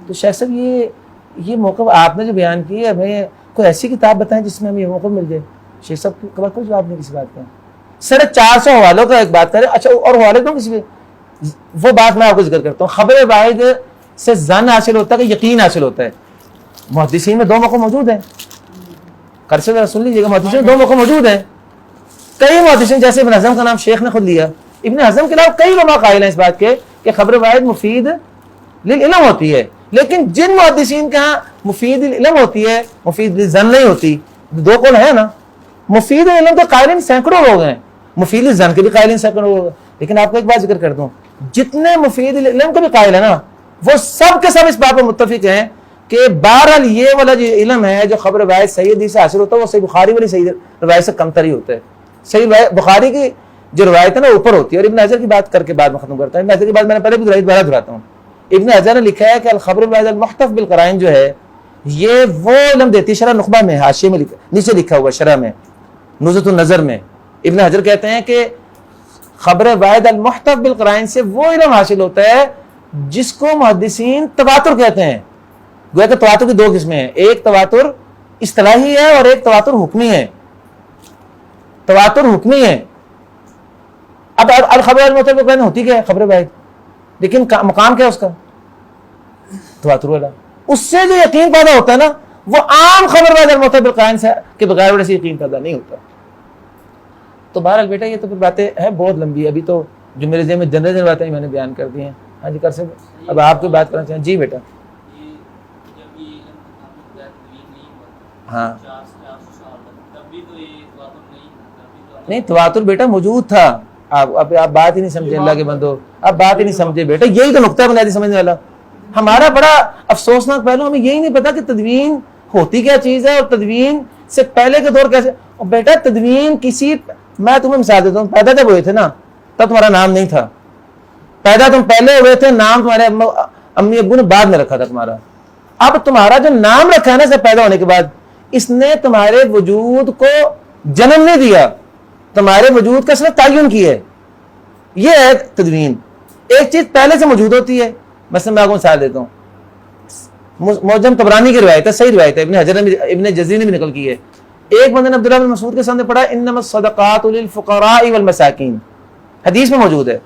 S1: تو شیخ صاحب یہ موقع آپ نے جو بیان کی ہے، ہمیں کوئی ایسی کتاب بتائیں جس میں ہمیں یہ موقع مل جائے. شیخ صاحب کی کوئی جواب نہیں کسی بات کا. 450 حوالوں کا ایک بات کرے. اچھا اور حوالے دوں کسی پہ، وہ بات میں آپ کو ذکر کرتا ہوں. خبر واحد سے ظن حاصل ہوتا ہے کہ یقین حاصل ہوتا ہے. محدثین میں 2 موقع موجود ہیں. قرص سن لیجیے گا، محدثین میں 2 موقع موجود ہیں. کئی محدثین جیسے ابن حزم کا نام شیخ نے خود لیا، ابن حزم کے علاوہ کئی علماء قائل ہیں اس بات کے کہ خبر واحد مفید للعلم ہوتی ہے. لیکن جن محدثین کے ہاں مفید العلم ہوتی ہے، مفید للظن نہیں ہوتی، 2 قول ہے نا. مفید العلم کے قائلین سینکڑوں لوگ ہیں، مفید للظن کے بھی قائلین سینکڑوں لوگ ہیں. لیکن آپ کو ایک بات ذکر کر دوں، جتنے مفید العلم کے بھی قائل ہیں نا، وہ سب کے سب اس بات پر متفق ہیں کہ بہرحال یہ والا جو علم ہے جو خبر واحد صحیح حدیث سے حاصل ہوتا ہے، وہ صحیح بخاری والی صحیح روایت سے کم تر ہی ہوتا ہے. صحیح بخاری کی جو روایت ہے نا اوپر ہوتی ہے. اور ابن حجر کی بات کر کے بعد میں ختم کرتا ہوں. ابن حجر کی بات میں نے پہلے بھی دہراتا ہوں. ابن حجر نے لکھا ہے کہ الخبر الواحد المحتف بالقرائن جو ہے یہ وہ علم دیتی ہے. شرح نخبہ میں حاشیے میں نیچے لکھا ہوا شرح میں نزہۃ النظر میں ابن حجر کہتے ہیں کہ خبر واحد المحتف بالقرائن سے وہ علم حاصل ہوتا ہے جس کو محدثین تواتر کہتے ہیں. گویا کہ تواتر کی 2 قسمیں ہیں، ایک تواتر اصطلاحی ہے اور ایک تواتر حکمی ہے. تواتر حکمی ہے. اب الخبر المحتف بالقرائن ہوتی کیا ہے؟ خبر واحد، لیکن مقام کیا ہے اس کا؟ تواتر والا. اس سے جو یقین پیدا ہوتا ہے نا، وہ عام خبر واحد المحتف بالقرائن سے کے بغیر وجہ سے یقین پیدا نہیں ہوتا. تو بہرحال بیٹا یہ تو پھر باتیں ہیں بہت لمبی. ابھی تو جو میرے ذہن میں جنرل باتیں میں نے بیان کر دی ہیں. ہاں جی کر سکتے. اب آپ کوئی بات کرنا چاہیں؟ جی بیٹا. ہاں نہیں تواتر بیٹا موجود تھا. آپ بات ہی نہیں سمجھے اللہ کے بندو، آپ بات ہی نہیں سمجھے بیٹا. یہی تو نقطہ ہے بنیادی سمجھنے والا. ہمارا بڑا افسوسناک پہلو، ہمیں یہی نہیں پتا کہ تدوین ہوتی کیا چیز ہے اور تدوین سے پہلے کے دور کیسے. اور بیٹا تدوین کسی، میں تمہیں مثال دیتا ہوں، پیدا جب ہوئے تھے نا تب تمہارا نام نہیں تھا. پیدا تم پہلے ہوئے تھے، نام تمہارے امی ابو نے بعد میں رکھا تھا تمہارا. اب تمہارا جو نام رکھا ہے نا سے پیدا ہونے کے بعد، اس نے تمہارے وجود کو جنم نہیں دیا، تمہارے وجود کا صرف تعین کی ہے. یہ ہے تدوین. ایک چیز پہلے سے موجود ہوتی ہے. مثلا میں آپ کو مثال دیتا ہوں، معجم طبرانی کی روایت ہے، صحیح روایت ہے، ابن حجر نے ابن جزری نے بھی نقل کی ہے. ایک بندے نے عبداللہ بن مسعود کے سامنے پڑھا انما الصدقات للفقراء والمساکین، حدیث میں موجود ہے.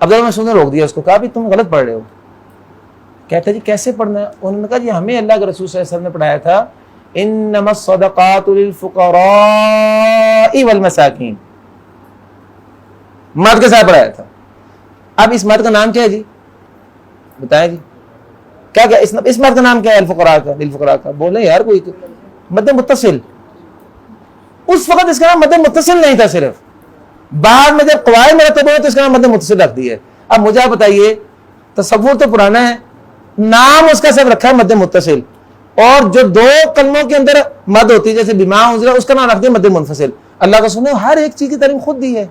S1: عبداللہ بن مسعود نے روک دیا اس کو، کہا بھی تم غلط پڑھ رہے ہو. کہتا جی کیسے پڑھنا ہے؟ انہوں نے کہا جی ہمیں اللہ کے رسول صلی اللہ علیہ وسلم نے پڑھایا تھا انما الصدقات للفقراء والمساکین، مد کے ساتھ پڑھایا تھا. اب اس مد کا نام کیا ہے جی؟ بتائیں جی کیا کیا اس مد کا نام کیا ہے؟ الفقراء کا، للفقراء کا. بولیں یار کوئی مد متصل. اس وقت اس کا نام مد متصل نہیں تھا، صرف بعد میں جب قواعد مرتب ہوئے تو اس کا نام مد متصل رکھ دی ہے. اب مجھے آپ بتائیے، تصور تو پرانا ہے، نام اس کا صرف رکھا ہے مد متصل، اور جو 2 کلموں کے اندر مد ہوتی ہے جیسے بما انزل اس کا نام رکھ دیا مد منفصل. اللہ کا سننے ہر ایک چیز کی تعلیم خود دی ہے.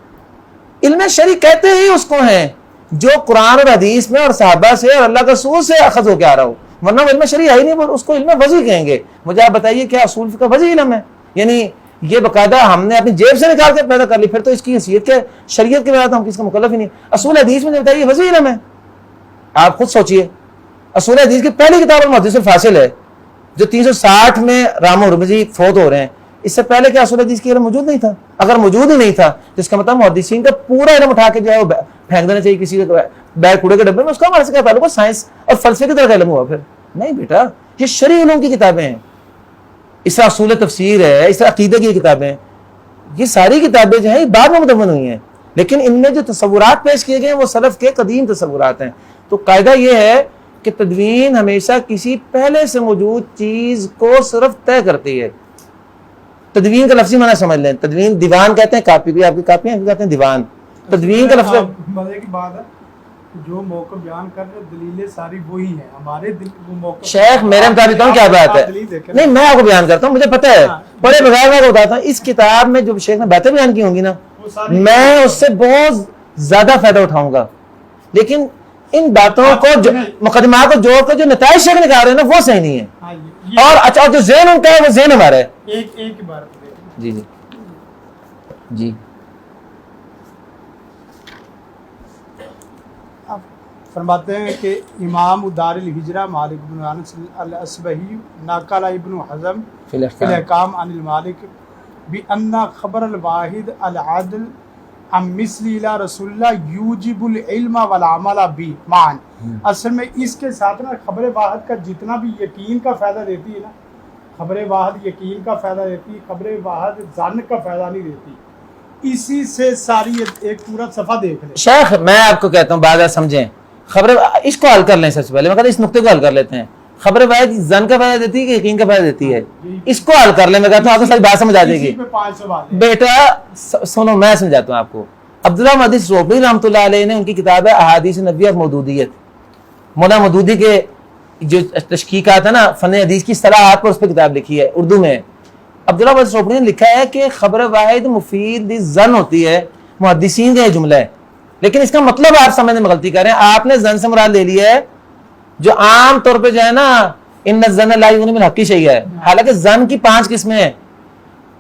S1: علم شرع کہتے ہی اس کو ہیں جو قرآن اور حدیث میں اور صحابہ سے اور اللہ کے رسول سے اخذ ہو کے آ رہا ہو، ورنہ علم شرع ہے ہی نہیں، اس کو علم وضعی کہیں گے. مجھے آپ بتائیے کیا اصول فقہ وضعی علم ہے؟ یعنی یہ باقاعدہ ہم نے اپنی جیب سے نکال کے پیدا کر لی، پھر تو اس کی حیثیت کے شریعت کے بنا ہم کس کا مکلف ہی نہیں. اصول حدیث میں بتائیے وضعی علم ہے. آپ خود سوچئے، اصول حدیث کی پہلی کتاب المحدث الفاصل ہے جو 360 میں رام ہرمزی فوت ہو رہے ہیں. اس سے پہلے کیا اصول حدیث کی علم موجود نہیں تھا؟ اگر موجود ہی نہیں تھا تو اس کا مطلب محدثین کا پورا علم اٹھا کے جو ہے وہ پھینک دینا چاہیے کسی کے بیگ کوڑے کے ڈبے میں. اس کا ہمارے سے کیا پہلے کو سائنس اور فلسفے کی طرح کا علم ہوا؟ پھر نہیں بیٹا، یہ شرعی علوم کی کتابیں ہیں. اس طرح اصول تفسیر ہے، اس طرح عقیدہ کی کتابیں ہیں. یہ ساری کتابیں جو ہیں یہ بعد میں مدون ہوئی ہیں، لیکن ان میں جو تصورات پیش کیے گئے ہیں وہ سلف کے قدیم تصورات ہیں. تو قاعدہ یہ ہے کہ تدوین ہمیشہ کسی پہلے سے موجود چیز کو صرف طے کرتی ہے. تدوین کا لفظی معنی سمجھ لیں. تدوین دیوان کہتے ہیں کاپی بھی، آپ کی کاپی ہیں کہتے ہیں دیوان. تدوین کا لفظ
S2: مزے کی بات ہے جو موقع بیان کر رہے دلیلیں ساری وہی ہیں ہمارے دل وہ موقع.
S1: شیخ میرے مطابق بتاؤں کیا بات ہے، نہیں میں آپ کو بیان کرتا ہوں، مجھے پتہ ہے بڑے بغیر میں بتاتا ہوں. اس کتاب میں جو شیخ نے باتیں بیان کی ہوں گی نا میں اس سے بہت زیادہ فائدہ اٹھاؤں گا، لیکن ان باتوں کو مقدمات کو جوڑ کر جو نتائج شیخ نکال رہے ہیں نا وہ صحیح نہیں ہے. اور اچھا جو ذہن ان کا ہے وہ ذہن ہمارا ہے.
S2: ایک بار
S1: جی جی جی
S2: فرماتے ہیں کہ امام دار الہجرہ مالک بن انس الاصبہی نقل ابن حزم فی الاحکام عن المالک بان خبر الواحد العدل عن مثل الى رسول اللہ یوجب العلم والعمل بھی معا. اصل میں اس کے ساتھ نا خبر واحد کا جتنا بھی یقین کا فائدہ دیتی ہے نا، خبر واحد یقین کا فائدہ دیتی، خبر واحد ظن کا فائدہ نہیں دیتی. اسی سے ساری ایک پورا صفحہ دیکھ لیں.
S1: شیخ میں آپ کو کہتا ہوں بات سمجھیں، خبر اس کو حل کر لیں. سب سے پہلے میں کہتا ہوں اس نقطے کو حل کر لیتے ہیں. خبر واحد ظن کا فائدہ دیتی ہے کہ یقین کا فائدہ دیتی ہے؟ اس کو حل کر لیں. میں کہتا ہوں آپ کو ساری بات سمجھ آ جائے گی. بیٹا سنو میں سمجھاتا ہوں آپ کو. عبداللہ محدث روبی رحمۃ اللہ علیہ نے ان کی کتاب ہے احادیث نبویہ اور مودودیت، مولانا مودودی کے جو تشقیقات ہے نا فن حدیث کی اصطلاحات پر اس پہ کتاب لکھی ہے اردو میں. عبداللہ محدث روبی نے لکھا ہے کہ خبر واحد مفید ظن ہوتی ہے، محدثین کا یہ جملہ ہے، لیکن اس کا مطلب آپ سمجھنے میں غلطی کر رہے ہیں. آپ نے ظن سے مراد لے لیا ہے جو عام طور پہ جو ہے نا ان الظن لا یغنی من الحق شیئا ہے، حالانکہ ظن کی 5 قسمیں ہیں.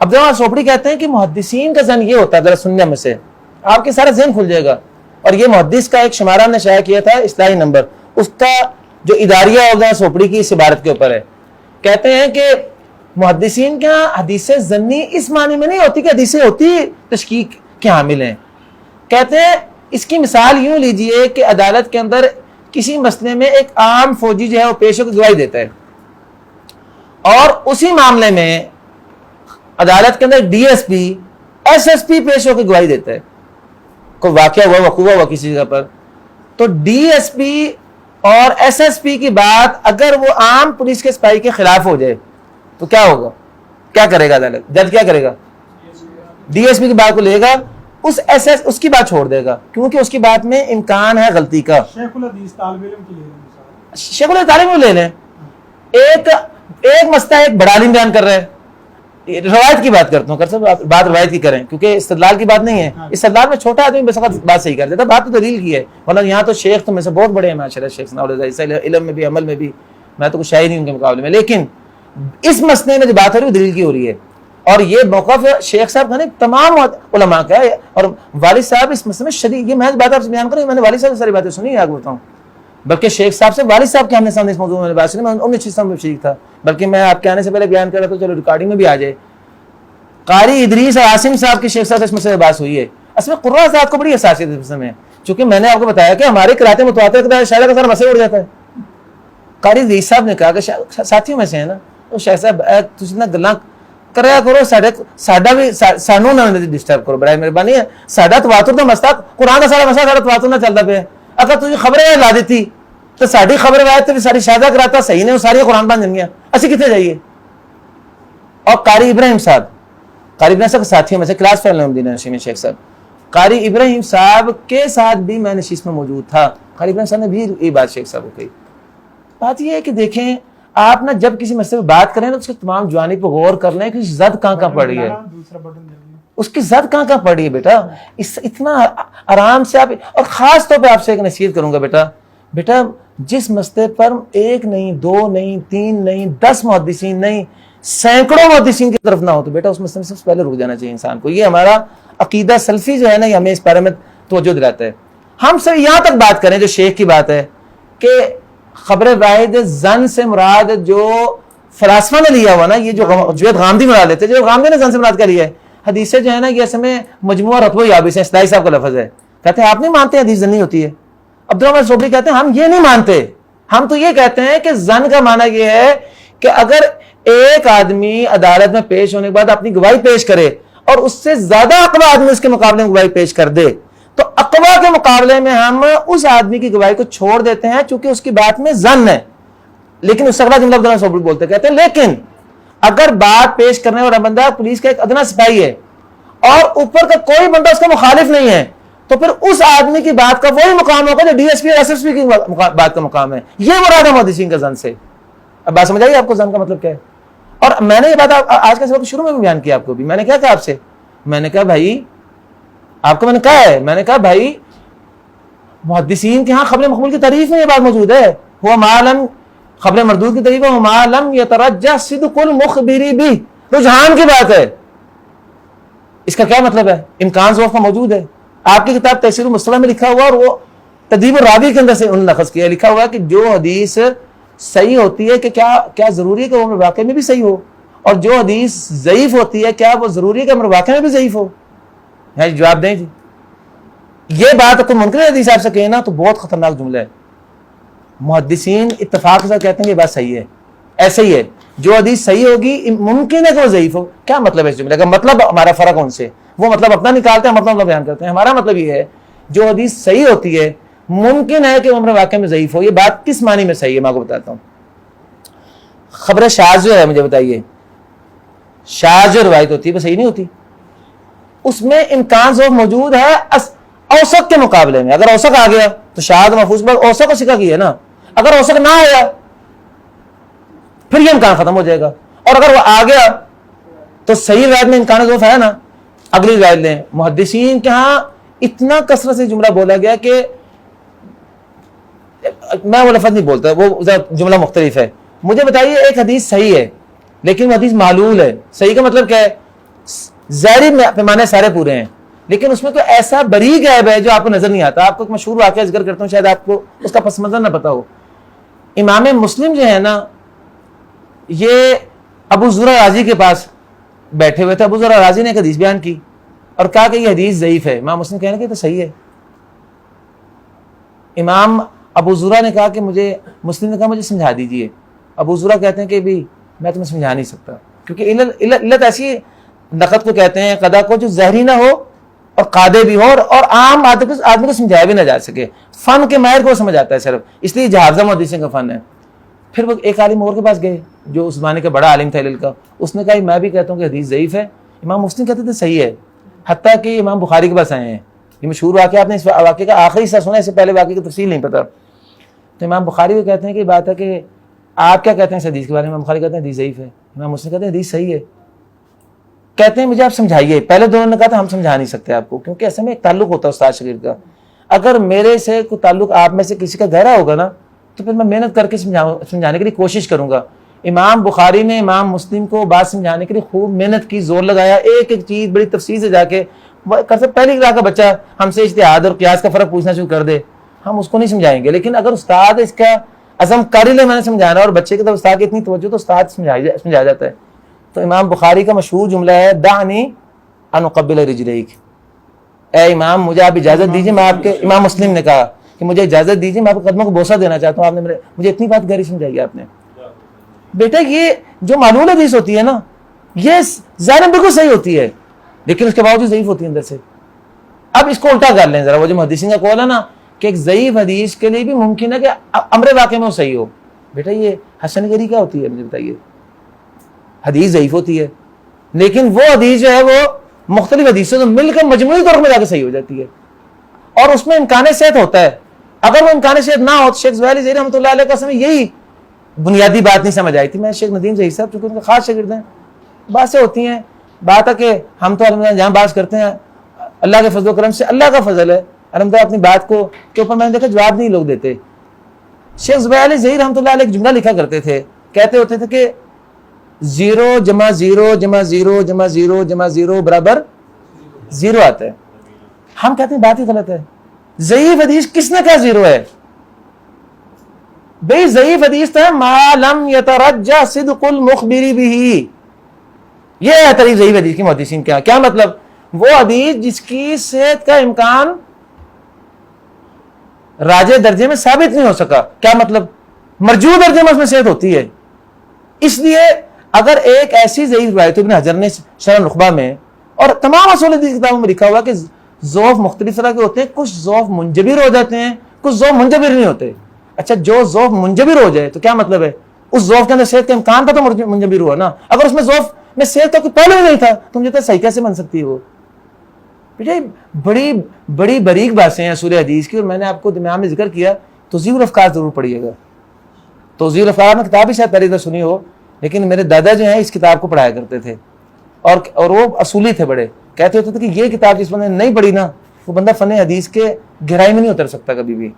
S1: عبداللہ سوپڑی کہتے ہیں کہ محدثین کا ظن یہ ہوتا ہے، ذرا سننے میں سے آپ کے سارا ذہن کھل جائے گا. اور یہ محدث کا ایک شمارہ نے شائع کیا تھا اصطلاحی نمبر، اس کا جو اداریہ ہوگا سوپڑی کی اس عبارت کے اوپر ہے. کہتے ہیں کہ محدثین کا حدیث ظنی اس معنی میں نہیں ہوتی کہ حدیثیں ہوتی تشکیک کے حامل ہیں. کہتے ہیں اس کی مثال یوں لیجئے کہ عدالت کے اندر کسی مسئلے میں ایک عام فوجی جو ہے وہ پیش ہو کے گواہی دیتا ہے، اور اسی معاملے میں عدالت کے اندر D S P S S P پیش ہو کے گواہی دیتا ہے. کوئی واقعہ ہوا وقوع ہوا کسی جگہ پر، تو ڈی ایس پی اور ایس ایس پی کی بات اگر وہ عام پولیس کے سپاہی کے خلاف ہو جائے تو کیا ہوگا؟ کیا کرے گا عدالت؟ جج کیا کرے گا؟ ڈی ایس پی کی بات کو لے گا، اس کی بات چھوڑ دے گا کیونکہ اس کی بات میں امکان ہے غلطی کا.
S2: شیخ الحدیث طالب علم کی لے لیں،
S1: شیخ الحدیث طالب علم لے لیں. ایک مسئلہ ایک بڑا عالم بیان کر رہے ہیں، روایت کی بات کرتا ہوں، بات روایت کی کریں کیونکہ استدلال کی بات نہیں ہے. استدلال میں چھوٹا آدمی بس بات صحیح کر دیتا، بات تو دلیل کی ہے. ورنہ یہاں تو شیخ تو میں سے بہت بڑے ہیں ماشاءاللہ، شیخ ثناءاللہ علم میں بھی عمل میں بھی میں تو کچھ شاعر نہیں ان کے مقابلے میں، لیکن اس مسئلے میں جو بات ہو رہی ہے وہ دلیل کی ہو رہی ہے. اور یہ موقف شیخ صاحب کا نہیں تمام علماء کا ہے. اور والد صاحب اس مسئلے میں شدید، یہ محض بات آپ سے بیان کروں، میں نے والد صاحب سے ساری باتیں سنی آگے بتاؤں، بلکہ شیخ صاحب سے والد صاحب کے ہم نے سامنے اس موضوع میں بات سنی، میں 19 میں شریک تھا، بلکہ میں آپ کے آنے سے پہلے بیان کر رہا تھا، چلو ریکارڈنگ میں بھی آ جائے. قاری ادریس اور عاصم صاحب کے شیخ صاحب سے اس مسئلے میں بات ہوئی ہے. اصل میں قرآن صاحب کو بڑی حساسیت ہے اس مسئلے میں، چونکہ میں نے آپ کو بتایا کہ ہمارے قرأتیں متواتر شاعرہ کا سارا مسئلہ اڑ جاتا ہے. قاری ادریس صاحب نے کہا کہ ساتھیوں میں سے ہے نا تو شیخ صاحب تسی نہ گلاں کریا کرو، ساڈا بھی سانو نہ ڈسٹرب کرو برائے مہربانی ہے. ساڈا تواتر دا مسئلہ قرآن کا سارا مسئلہ ساڈا تواتر نہ چلتا پیا. اگر تجھے خبریں لا دیتی تو ساری خبر روایت تو ساری شاہدہ کراتا صحیح نہیں، وہ ساری قرآن بن جائیں گیا، اسی کتنے جائیے. اور قاری ابراہیم صاحب کے ساتھیوں میں سے کلاس فیل مدینہ نشین میں شیخ صاحب، قاری ابراہیم صاحب کے ساتھ بھی میں نشست میں موجود تھا. قاری ابراہیم صاحب نے بھی یہ بات شیخ صاحب کو کہی. بات یہ ہے کہ دیکھیں آپ نا جب کسی مسئلے پہ بات کریں نا اس کے تمام جوانب پہ غور کر لیں کہ زد کہاں پڑ رہی ہے، اس کی زد کہاں پڑ رہی ہے. بیٹا اتنا آرام سے آپ، اور خاص طور پہ آپ سے ایک نصیحت کروں گا، بیٹا جس مسئلے پر 1 نہیں 2 نہیں 3 نہیں 10 محدثین نہیں سینکڑوں محدثین کی طرف نہ ہو تو بیٹا اس مسئلے میں سب سے پہلے رک جانا چاہیے انسان کو. یہ ہمارا عقیدہ سلفی جو ہے نا یہ ہمیں اس بارے میں توجہ دلاتا ہے. ہم سب یہاں تک بات کریں جو شیخ کی بات ہے کہ خبر واحد ظن سے مراد جو فلاسفہ نے لیا ہوا نا، یہ جو جوید غامدی مراد لیتے جو غامدی نے ظن سے مراد کیا لیا ہے. حدیثیں جو ہے نا یہ اصل میں مجموعہ رتب و یابس ہیں، اصطلاحی صاحب کا لفظ ہے. کہتے ہیں آپ نہیں مانتے حدیث ظنی ہوتی ہے. عبدالرحمن صوبری کہتے ہیں ہم یہ نہیں مانتے، ہم تو یہ کہتے ہیں کہ ظن کا معنی یہ ہے کہ اگر ایک آدمی عدالت میں پیش ہونے کے بعد اپنی گواہی پیش کرے اور اس سے زیادہ اقوی آدمی اس کے مقابلے میں گواہی پیش کر دے تو اقوی کے مقابلے میں ہم اس آدمی کی گواہی کو چھوڑ دیتے ہیں چونکہ اس کی بات میں ظن ہے. لیکن اس سے اگلا جملہ عبداللہ صوبری بولتے کہتے ہیں لیکن اگر بات پیش کرنے والا بندہ پولیس کا ایک ادنا سپاہی ہے اور اوپر کا کوئی بندہ اس کا مخالف نہیں ہے تو پھر اس آدمی کی بات کا وہی مقام ہوگا جو ڈی ایس پی اور ایس ایس پی کی بات کا مقام ہے. یہ مراد ہے محدثین کا ظن سے. اب بات سمجھ آئیے آپ کو ظن کا مطلب کیا ہے. اور میں نے یہ بات آج کے سبق شروع میں بھی بیان کیا آپ کو بھی. میں نے کیا کہا آپ سے, میں نے کہا بھائی آپ کو میں نے کہا ہے, میں نے کہا بھائی محدثین کے ہاں خبر مقبول کی تعریف میں یہ بات موجود ہے, ہوا معلم خبر مردود کی تعریف ہے, معلم یترجح صدق المخبر بھی, رجحان کی بات ہے. اس کا کیا مطلب ہے؟ امکان ذوق کا موجود ہے. آپ کی کتاب تفسیر المصطلح میں لکھا ہوا اور وہ تدریب الراوی کے اندر سے انہوں نے نقص کیا, لکھا ہوا ہے کہ جو حدیث صحیح ہوتی ہے کہ کیا ضروری ہے کہ وہ امر واقع میں بھی صحیح ہو, اور جو حدیث ضعیف ہوتی ہے کیا وہ ضروری ہے کہ امر واقع میں بھی ضعیف ہو. جواب دیں جی. یہ بات کوئی منکر حدیث آپ سے کہے نا تو بہت خطرناک جملہ ہے. محدثین اتفاق کے ساتھ کہتے ہیں کہ یہ بات صحیح ہے, ایسے ہی ہے, جو حدیث صحیح ہوگی ممکن ہے کہ وہ ضعیف ہو. کیا مطلب ہے اس جملے کا؟ مطلب ہمارا فرق ان سے, وہ مطلب اپنا نکالتے ہیں, مطلب بیان کرتے ہیں. ہمارا مطلب یہ ہے جو حدیث صحیح ہوتی ہے ممکن ہے کہ وہ امر واقع میں ضعیف ہو. یہ بات کس معنی میں صحیح ہے میں آپ کو بتاتا ہوں. خبر شاذ جو ہے, مجھے بتائیے, شاذ جو روایت ہوتی ہے وہ صحیح نہیں ہوتی, اس میں امکان ذوق موجود ہے اوثق کے مقابلے میں. اگر اوثق آ گیا تو شاذ محفوظ کے بعد اوثق کو سکا کی ہے نا, اگر اوثق نہ آیا پھر یہ امکان ختم ہو جائے گا, اور اگر وہ آ گیا تو صحیح روایت میں امکان ذوق ہے نا. اگلی روایت لیں, محدثین کے ہاں اتنا کثرت سے جملہ بولا گیا کہ میں وہ لفظ نہیں بولتا, وہ جملہ مختلف ہے. مجھے بتائیے ایک حدیث صحیح ہے لیکن وہ حدیث معلول ہے. صحیح کا مطلب کیا ہے؟ ظاہری پیمانے سارے پورے ہیں لیکن اس میں کوئی ایسا بریک عیب ہے جو آپ کو نظر نہیں آتا. آپ کو ایک مشہور واقعہ ذکر کرتا ہوں, شاید آپ کو اس کا پس منظر نہ پتا ہو. امام مسلم جو ہے نا, یہ ابو زرع رازی کے پاس بیٹھے ہوئے تھے. ابو زرع رازی نے ایک حدیث بیان کی اور کہا کہ یہ حدیث ضعیف ہے. امام مسلم کہنے کہ تو صحیح ہے. امام ابو زرع نے کہا کہ مسلم نے کہا مجھے سمجھا دیجئے. ابو زرع کہتے ہیں کہ بھی میں تمہیں سمجھا نہیں سکتا, کیونکہ علت ایسی نقد کو کہتے ہیں قضا کو جو ظاہری نہ ہو اور قادے بھی ہو اور عام آدمی کو سمجھایا بھی نہ جا سکے. فن کے ماہر کو سمجھ آتا ہے صرف, اس لیے جہازہ محدثین کا فن ہے. پھر وہ ایک عالم اور کے پاس گئے جو اس زمانے کا بڑا عالم تھا علل کا. اس نے کہا میں بھی کہتا ہوں کہ حدیث ضعیف ہے. امام مسلم کہتے تھے صحیح ہے, حتیٰ کہ امام بخاری کے پاس آئے ہیں. یہ مشہور واقعہ, آپ نے اس واقعے کا آخری حصہ سنا, اس سے پہلے واقعے کی تفصیل نہیں پتا. تو امام بخاری بھی کہتے ہیں کہ بات ہے کہ آپ کیا کہتے ہیں اس حدیث کے بارے میں؟ امام بخاری کہتے ہیں حدیث ضعیف ہے. امام مسلم کہتے ہیں حدیث صحیح ہے. کہتے ہیں مجھے آپ سمجھائیے. پہلے دونوں نے کہا تھا ہم سمجھا نہیں سکتے آپ کو, کیونکہ ایسے میں ایک تعلق ہوتا ہے استاد شاگرد کا. اگر میرے سے کوئی تعلق آپ میں سے کسی کا گہرا ہوگا نا تو پھر میں محنت کر کے سمجھانے کے لیے کوشش کروں گا. امام بخاری نے امام مسلم کو بات سمجھانے کے لیے خوب محنت کی, زور لگایا, ایک ایک چیز بڑی تفصیل سے جا کے. پہلی کلاس کا بچہ ہم سے اجتہاد اور قیاس کا فرق پوچھنا شروع کر دے, ہم اس کو نہیں سمجھائیں گے. لیکن اگر استاد اس کا عزم کر ہی لے میں نے سمجھانا, اور بچے کی طرف استاد کی اتنی توجہ تو استاد سمجھا جاتا ہے. تو امام بخاری کا مشہور جملہ ہے دعنی ان اقبل رجلیک, اے امام مجھے آپ اجازت دیجیے, میں آپ کے, امام مسلم نے کہا کہ مجھے اجازت دیجیے میں آپ کے قدموں کو بوسہ دینا چاہتا ہوں. آپ نے مجھے اتنی بات گہری سمجھائی آپ نے. بیٹا یہ جو معلوم حدیث ہوتی ہے نا یہ ظاہر بالکل صحیح ہوتی ہے لیکن اس کے باوجود ضعیف ہوتی ہے اندر سے. اب اس کو الٹا کر لیں ذرا, وہ جو محدثین کا قول ہے نا کہ ایک ضعیف حدیث کے لیے بھی ممکن ہے کہ امر واقع میں وہ صحیح ہو. بیٹا یہ حسن گری کیا ہوتی ہے مجھے بتائیے؟ حدیث ضعیف ہوتی ہے لیکن وہ حدیث جو ہے وہ مختلف حدیثوں سے مل کر مجموعی طور میں جا کے صحیح ہو جاتی ہے, اور اس میں امکان صحت ہوتا ہے. اگر وہ امکان شیخ نہ ہو, شیخ زویل زیری رحمۃ اللہ علیہ کا سمجھ یہی بنیادی بات نہیں سمجھ آئی تھی. میں شیخ ندیم ظہیر صاحب چونکہ ان کے خاص شاگرد ہیں, باتیں ہوتی ہیں. بات ہے کہ ہم تو الحمدللہ جہاں بات کرتے ہیں اللہ کے فضل و کرم سے, اللہ کا فضل ہے الحمدللہ, اپنی بات کو کے اوپر میں نے دیکھا جواب نہیں لوگ دیتے. شیخ زویل ظہیر رحمۃ اللہ علیہ ایک جملہ لکھا کرتے تھے, کہتے ہوتے تھے کہ 0 جمع 0 جمع 0 جمع 0 جمع 0 برابر 0 آتا ہے. ہم کہتے ہیں بات ہی غلط ہے. ضعیف حدیث کس نے کہا 0 ہے؟ بھئی ضعیف حدیث تھا ما لم یترجح صدق المخبر به. یہ ہے تعریف ضعیف حدیث کی محدثین کیا. کیا مطلب؟ وہ حدیث جس کی صحت کا امکان راجع درجے میں ثابت نہیں ہو سکا. کیا مطلب؟ مرجوح درجے میں اس میں صحت ہوتی ہے. اس لیے اگر ایک ایسی ضعیف روایت ابن حجر نے شرح النخبہ میں اور تمام اصول حدیث کی کتابوں میں لکھا ہوا کہ ضعف مختلف طرح کے ہوتے ہیں. کچھ ضعف منجبر ہو جاتے ہیں, کچھ ضعف منجبر نہیں ہوتے. اچھا جو ضعف منجبر ہو جائے تو کیا مطلب ہے؟ اس ضعف کے اندر صحت کا امکان تھا تو منجبر ہوا نا. اگر اس میں ضعف میں صحت کا کوئی پہلے ہی نہیں تھا تو مجھے صحیح کیسے بن سکتی ہے وہ؟ بڑی بڑی باریک باتیں ہیں اصول حدیث کی, اور میں نے آپ کو دماغ میں ذکر کیا. توضیح الافکار ضرور پڑھیے گا. توضیح الافکار میں کتاب ہی شاید پہلی دفعہ سنی ہو, لیکن میرے دادا جو ہیں اس کتاب کو پڑھایا کرتے تھے, اور وہ اصولی تھے بڑے. کہتے ہوتے تھے کہ یہ کتاب جس بندے نے نہیں پڑھی نا وہ بندہ فن حدیث کے گہرائی میں نہیں اتر سکتا کبھی بھی.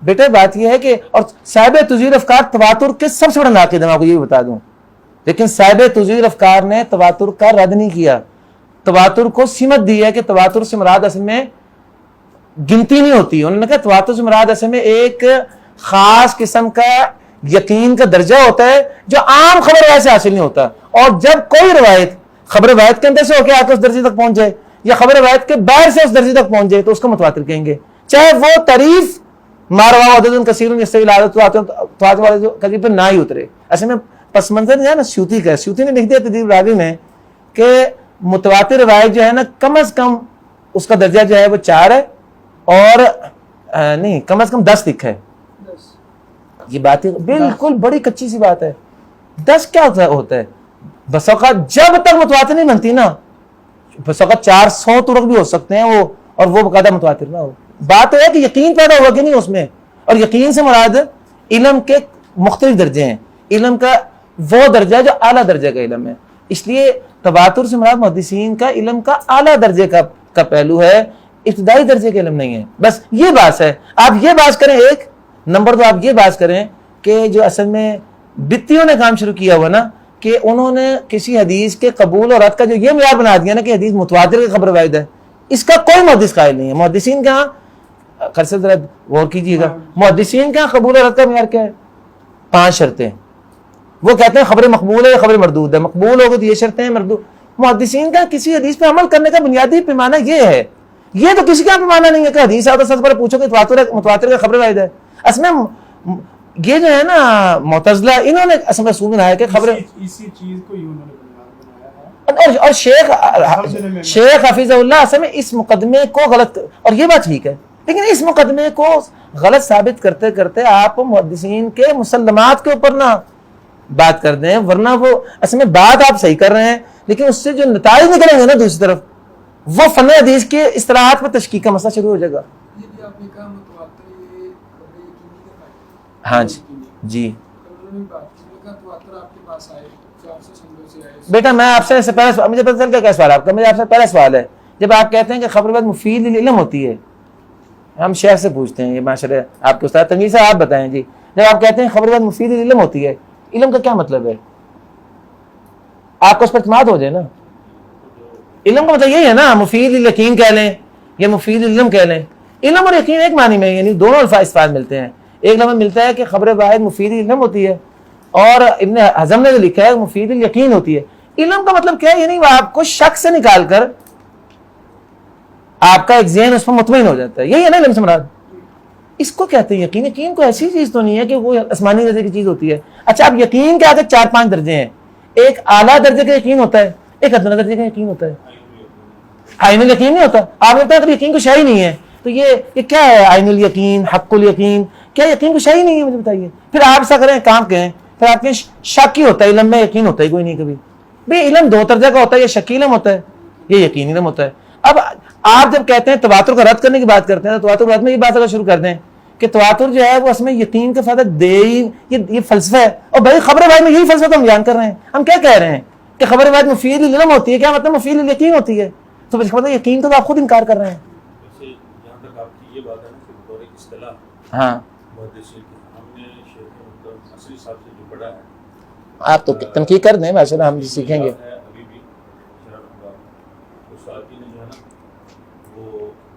S1: بیٹے بات یہ ہے کہ, اور صاحب توضیح الافکار تواتر کے سب سے بڑا ناقد ہے, میں آپ کو یہ بھی بتا دوں. لیکن صاحب توضیح الافکار نے تواتر کا رد نہیں کیا, تواتر کو سمت دی ہے کہ تواتر سے مراد اصل میں گنتی نہیں ہوتی. انہوں نے کہا تواتر سے مراد اصل میں ایک خاص قسم کا یقین کا درجہ ہوتا ہے جو عام خبر روایت سے حاصل نہیں ہوتا. اور جب کوئی روایت خبر روایت کے اندر سے ہو کے آ کے اس درجے تک پہنچ جائے یا خبر روایت کے باہر سے اس درجے تک پہنچ جائے تو اس کو متواتر کہیں گے, چاہے وہ تعریف ماروا عدد کثیر یستوی العدد کبھی پہ نہ ہی اترے. اصل میں پس منظر جو ہے نا سیوطی کا, سیوطی نے لکھ دیا تدریب راوی میں کہ متواتر روایت جو ہے نا کم از کم اس کا درجہ جو ہے وہ 4 ہے, اور نہیں کم از کم 10 لکھا ہے. یہ بات بالکل بڑی کچی سی بات ہے. 10 کیا ہوتا ہے؟ بس اوقات جب تک متواتر نہیں بنتی نا, بس اوقات 400 طرق بھی ہو سکتے ہیں وہ, اور وہ باقاعدہ متواتر نہ ہو. بات ہے کہ یقین پیدا ہوا کہ نہیں اس میں, اور یقین سے مراد علم کے مختلف درجے ہیں. علم کا وہ درجہ جو اعلیٰ درجے کا علم ہے, اس لیے تواتر سے مراد محدثین کا علم کا اعلیٰ درجے کا پہلو ہے, ابتدائی درجے کا علم نہیں ہے. بس یہ بات ہے. آپ یہ بات کریں, ایک نمبر 2 آپ یہ بات کریں کہ جو اصل میں بتیوں نے کام شروع کیا ہوا نا, کہ انہوں نے کسی حدیث کے قبول اور رد کا جو یہ معیار بنا دیا نا کہ حدیث متواتر کی خبر واحد ہے, اس کا کوئی محدث قائل نہیں ہے. محدثین کا خرص ذرا غور کیجیے گا, محدثین کا قبول اور رد کا معیار کیا ہے؟ 5 شرطیں. وہ کہتے ہیں خبر مقبول ہے یا خبر مردود ہے, مقبول ہوگی تو یہ شرطیں ہیں, مردود. محدثین کا کسی حدیث پہ عمل کرنے کا بنیادی پیمانہ یہ ہے. یہ تو کسی کا پیمانہ نہیں ہے کہ حدیث آتا سب پر پوچھو کہ متواتر کا خبر واحد ہے. اصل میں یہ جو ہے نا معتزلہ, انہوں نے اصل میں اصول بنایا کہ خبر
S2: اسی چیز کو انہوں نے بنایا ہے.
S1: اور شیخ حفیظ اللہ اصل میں اس مقدمے کو غلط, اور یہ بات ٹھیک ہے, لیکن اس مقدمے کو غلط ثابت کرتے کرتے آپ محدثین کے مسلمات کے اوپر نہ بات کر دیں, ورنہ وہ اصل میں بات آپ صحیح کر رہے ہیں, لیکن اس سے جو نتائج نکلیں گے نا دوسری طرف, وہ فن حدیث کے اصطلاحات پر تشکیک کا مسئلہ شروع ہو جائے گا. ہاں جی بیٹا, میں آپ سے پہلے مجھے پتہ چل گیا کیا سوال آپ کا. مجھے آپ سے پہلا سوال ہے, جب آپ کہتے ہیں کہ خبر بعد مفید علم ہوتی ہے, ہم شیخ سے پوچھتے ہیں, یہ ماشاءاللہ آپ کے استاد تنویر صاحب آپ بتائیں جی, جب آپ کہتے ہیں خبر بعد مفید علم ہوتی ہے, علم کا کیا مطلب ہے؟ آپ کو اس پر اعتماد ہو جائے نا. علم کا مطلب یہی ہے نا, مفید یقین کہہ لیں یا مفید علم کہہ لیں. علم اور یقین ایک معنی میں, یعنی دونوں الفاظ ملتے ہیں. ایک لفظ ملتا ہے کہ خبر واحد مفید علم ہوتی ہے, اور ابن حزم نے جو لکھا ہے مفید یقین ہوتی ہے. علم کا مطلب کیا ہے؟ یعنی وہ آپ کو شک سے نکال کر آپ کا ایک ذہن اس پر مطمئن ہو جاتا ہے, یہی ہے نا علم سے مراد. اس کو کہتے ہیں یقین. یقین کو ایسی چیز تو نہیں ہے کہ وہ آسمانی درجے کی چیز ہوتی ہے. اچھا, اب یقین کے آگے 4-5 درجے ہیں. ایک اعلیٰ درجے کا یقین ہوتا ہے, ایک ادنیٰ درجے کا یقین ہوتا ہے. عین الیقین نہیں ہوتا. آپ نے بتایا کہ یقین کو شاہی نہیں ہے, تو یہ کیا ہے؟ عین الیقین, حق الیقین, کیا یقین کو شاہی نہیں ہے؟ مجھے بتائیے. پھر آپ ایسا کریں, کام کہیں, پھر آپ کے شک ہی ہوتا ہے, علم میں یقین ہوتا ہے کوئی نہیں کبھی. بھئی علم 2 درجہ کا ہوتا ہے, یہ شکی علم ہوتا ہے, یہ یقین علم ہوتا ہے. اب آپ جب کہتے ہیں تواتر کا رد کرنے کی بات کرتے ہیں, تو تواتر رد میں یہ بات اگر شروع کر دیں کہ تواتر جو ہے وہ اس میں یقین کا فائدہ دے ہی, یہ فلسفہ ہے. اور بھائی خبر واحد میں یہی فلسفہ تو ہم بیان کر رہے ہیں. ہم کیا کہہ رہے ہیں کہ خبر واحد مفید علم ہوتی ہے, کیا مطلب مفید یقین ہوتی ہے. تو اس کا مطلب یقین تو آپ خود انکار کر رہے ہیں.
S3: جہاں تک آپ کی یہ بات ہے نا کہ بطور اصطلاح,
S1: ہاں
S3: ہم نے شیخ اصلی صاحب سے جو پڑھا ہے,
S1: آپ تو تنقید کر دیں, ماشاءاللہ ہم سیکھیں گے.
S3: ابھی بھی استاد جی نے جو ہے نا وہ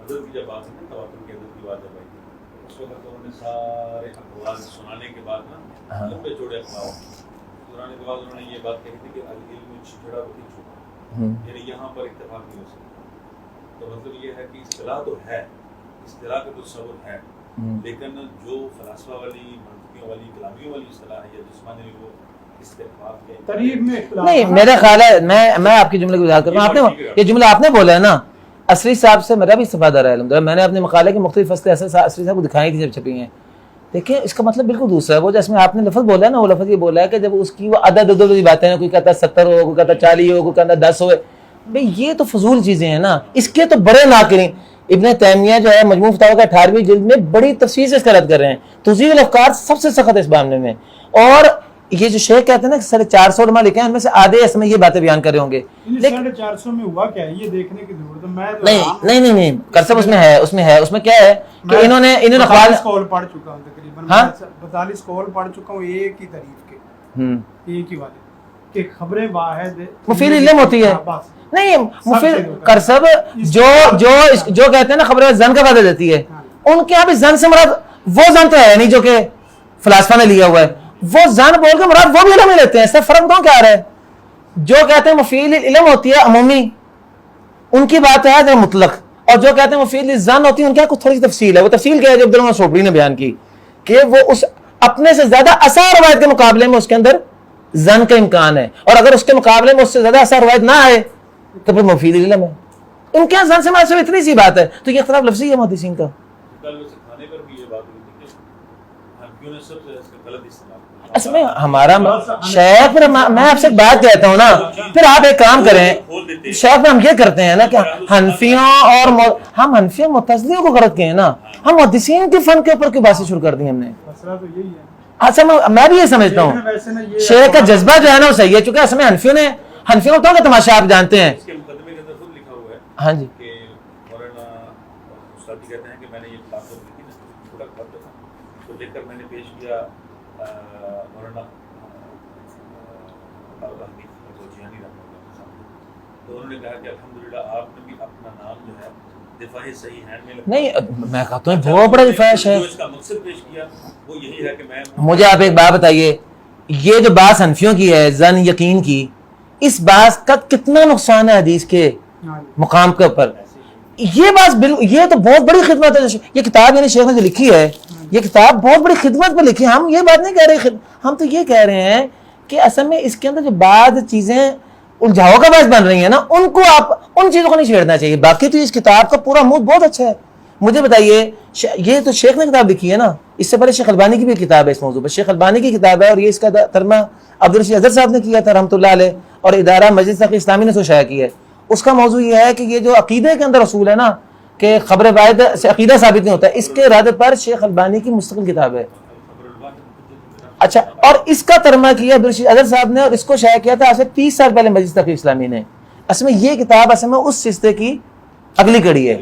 S3: حضرت کی جب بات ہے نا تواتر کی حضرت کی بات ہے بھائی, اس وقت انہوں نے سارے اقوال سنانے کے بعد نا لمبے چوڑے اقوال سنانے کے بعد انہوں نے یہ بات کہی تھی کہ العلم چھڑا وہی چھوڑا, یعنی یہاں پر اتفاق نہیں ہو سکتا. تو مطلب یہ ہے کہ اصطلاح تو ہے, اصطلاح کا تصور ہے, لیکن جو فلاسفہ والی, منطقیوں والی, کلامیوں والی اصطلاح ہے یا جسمانی وہ استحقاق کے
S2: تاریخ میں اختلاف
S1: نہیں میرا خیال ہے میں آپ کی جملے کو یاد کرتا ہوں. آپ نے یہ جملہ آپ نے بولا ہے نا, اسری صاحب سے میرا بھی استفادہ رہا ہے الحمدللہ. میں نے اپنے مقالے کی مختلف فصلیں اسری صاحب کو دکھائی تھی جب چھپی ہیں. دیکھیں اس کا مطلب بالکل دوسرا ہے. وہ جس میں آپ نے لفظ بولا ہے نا, وہ لفظ یہ بولا ہے کہ جب اس کی وہ عدد والی باتیں ہیں, کوئی کہتا ہے 70 ہو, کوئی کہتا ہے 40 ہو, کوئی کہتا ہے 10 ہو, بھئی یہ تو فضول چیزیں ہیں نا. اس کے تو بڑے ناقرین ابن تیمیہ جو ہے مجموع فتاوی کا 18ویں جلد میں بڑی تفصیل سے اس کا رد کر رہے ہیں. تذیل الافکار سب سے سخت ہے اس معاملے میں. اور یہ جو شیخ کہتے ہیں نا کہ 450 علماء لکھے ہیں, ان میں سے آدھے اس میں یہ باتیں بیان کر رہے ہوں گے.
S2: 450 میں ہوا کیا ہے یہ دیکھنے کی ضرورت ہے.
S1: نہیں کرسب اس میں ہے اس میں کیا ہے کہ انہوں نے
S2: قول پڑھ چکا ہوں تقریباً 42 قول پڑھ چکا ہوں ایک ہی طریق کے, ایک ہی والے کہ خبریں واحد
S1: مفید علم ہوتی ہے. نہیں مفید کرسب جو کہتے ہیں نا خبریں زن کا فائدہ دیتی ہے, ان کے یہاں بھی زن سے مراد وہ زن تو ہے نہیں جو کہ فلاسفہ نے لیا ہوا ہے. وہ زن بول کے مراد وہ بھی علم لیتے ہیں. اس سے فرق تو کیا آ رہا ہے؟ جو کہتے ہیں مفید علم ہوتی ہے عمومی, ان کی بات ہے مطلق, اور جو کہتے ہیں مفید زن ہوتی ہے ان کے کچھ تھوڑی سی تفصیل ہے. وہ تفصیل کیا ہے جو عبدالرحمن صوبری نے بیان کی کہ وہ اس اپنے سے زیادہ اثر روایت کے مقابلے میں اس کے اندر زن کا امکان ہے, اور اگر اس کے مقابلے میں اس سے زیادہ اثر روایت نہ آئے تو پھر مفید علم ہے. ان کے یہاں زن سے مراد صرف اتنی سی بات ہے. تو یہ اختلاف لفظی ہے محدثین کا.
S3: کھانے پر بھی یہ بات ہوئی تھی کہ ہنفیوں نے سب سے اس کا غلط استعمال کیا.
S1: اصل میں ہمارا شیخ, پھر میں آپ سے بات کہتا ہوں نا, پھر آپ ایک کام کریں, شیخ میں ہم یہ کرتے ہیں نا کہ حنفیوں اور ہم حنفیوں معتزلیوں کو غلط کہیں نا, ہم محدثین کے فن کے اوپر کی باتیں شروع کر دی ہم نے.
S2: مسئلہ تو یہی ہے.
S1: اچھا میں بھی یہ سمجھتا ہوں شیخ کا جذبہ جو ہے نا وہ صحیح ہے, چونکہ اصل میں حنفیوں کا تماشا آپ جانتے ہیں.
S3: اس کے مقدمے کے اندر خود لکھا ہوا ہے
S1: ہاں جی
S3: کہ مولانا استاد جی کہتے ہیں کہ میں نے یہ کتاب جو لکھی نا تھوڑا خط تھا تو لکھ کر میں نے پیش کیا مولانا جیانی رحمۃ اللہ کے سامنے. تو انہوں نے کہا کہ الحمدللہ آپ نے بھی اپنا نام جو ہے دفاع صحیح ہینڈ میں
S1: نہیں, میں کہتا ہوں بہت بڑا دفاع ہے.
S3: جو اس کا مقصد پیش کیا وہ یہی ہے کہ میں
S1: مجھے آپ ایک بات بتائیے, یہ جو بات حنفیوں کی ہے زن یقین کی, اس بات کا کتنا نقصان ہے حدیث کے مقام کے اوپر. یہ بات یہ تو بہت بڑی خدمت ہے. یہ کتاب یعنی شیخ نے جو لکھی ہے یہ کتاب بہت بڑی خدمت پہ لکھی ہے. ہم یہ بات نہیں کہہ رہے, ہم تو یہ کہہ رہے ہیں کہ اصل میں اس کے اندر جو بعض چیزیں الجھاؤ کا باعث بن رہی ہیں نا, ان کو آپ ان چیزوں کو نہیں چھیڑنا چاہیے. باقی تو اس کتاب کا پورا موڈ بہت اچھا ہے. مجھے بتائیے, یہ تو شیخ نے کتاب لکھی ہے نا, اس سے پہلے شیخ البانی کی بھی کتاب ہے اس موضوع پر. شیخ البانی کی کتاب ہے اور یہ اس کا ترجمہ عبدالرشید اظہر صاحب نے کیا تھا رحمۃ اللہ علیہ, اور ادارہ مجلس تحقیق اسلامی نے اس کو شائع کیا ہے. اس کا موضوع یہ ہے کہ یہ جو عقیدے کے اندر اصول ہے نا کہ خبر واحد سے عقیدہ ثابت نہیں ہوتا ہے, اس کے ارادے پر شیخ البانی کی مستقل کتاب ہے. اچھا, اور اس کا ترجمہ کیا عبدالرشید اظہر صاحب نے, اور اس کو شائع کیا تھا آج سے 30 سال پہلے مجلس تحقیق اسلامی نے. اصل میں یہ کتاب اصل میں اس سلسلے کی اگلی کڑی ہے.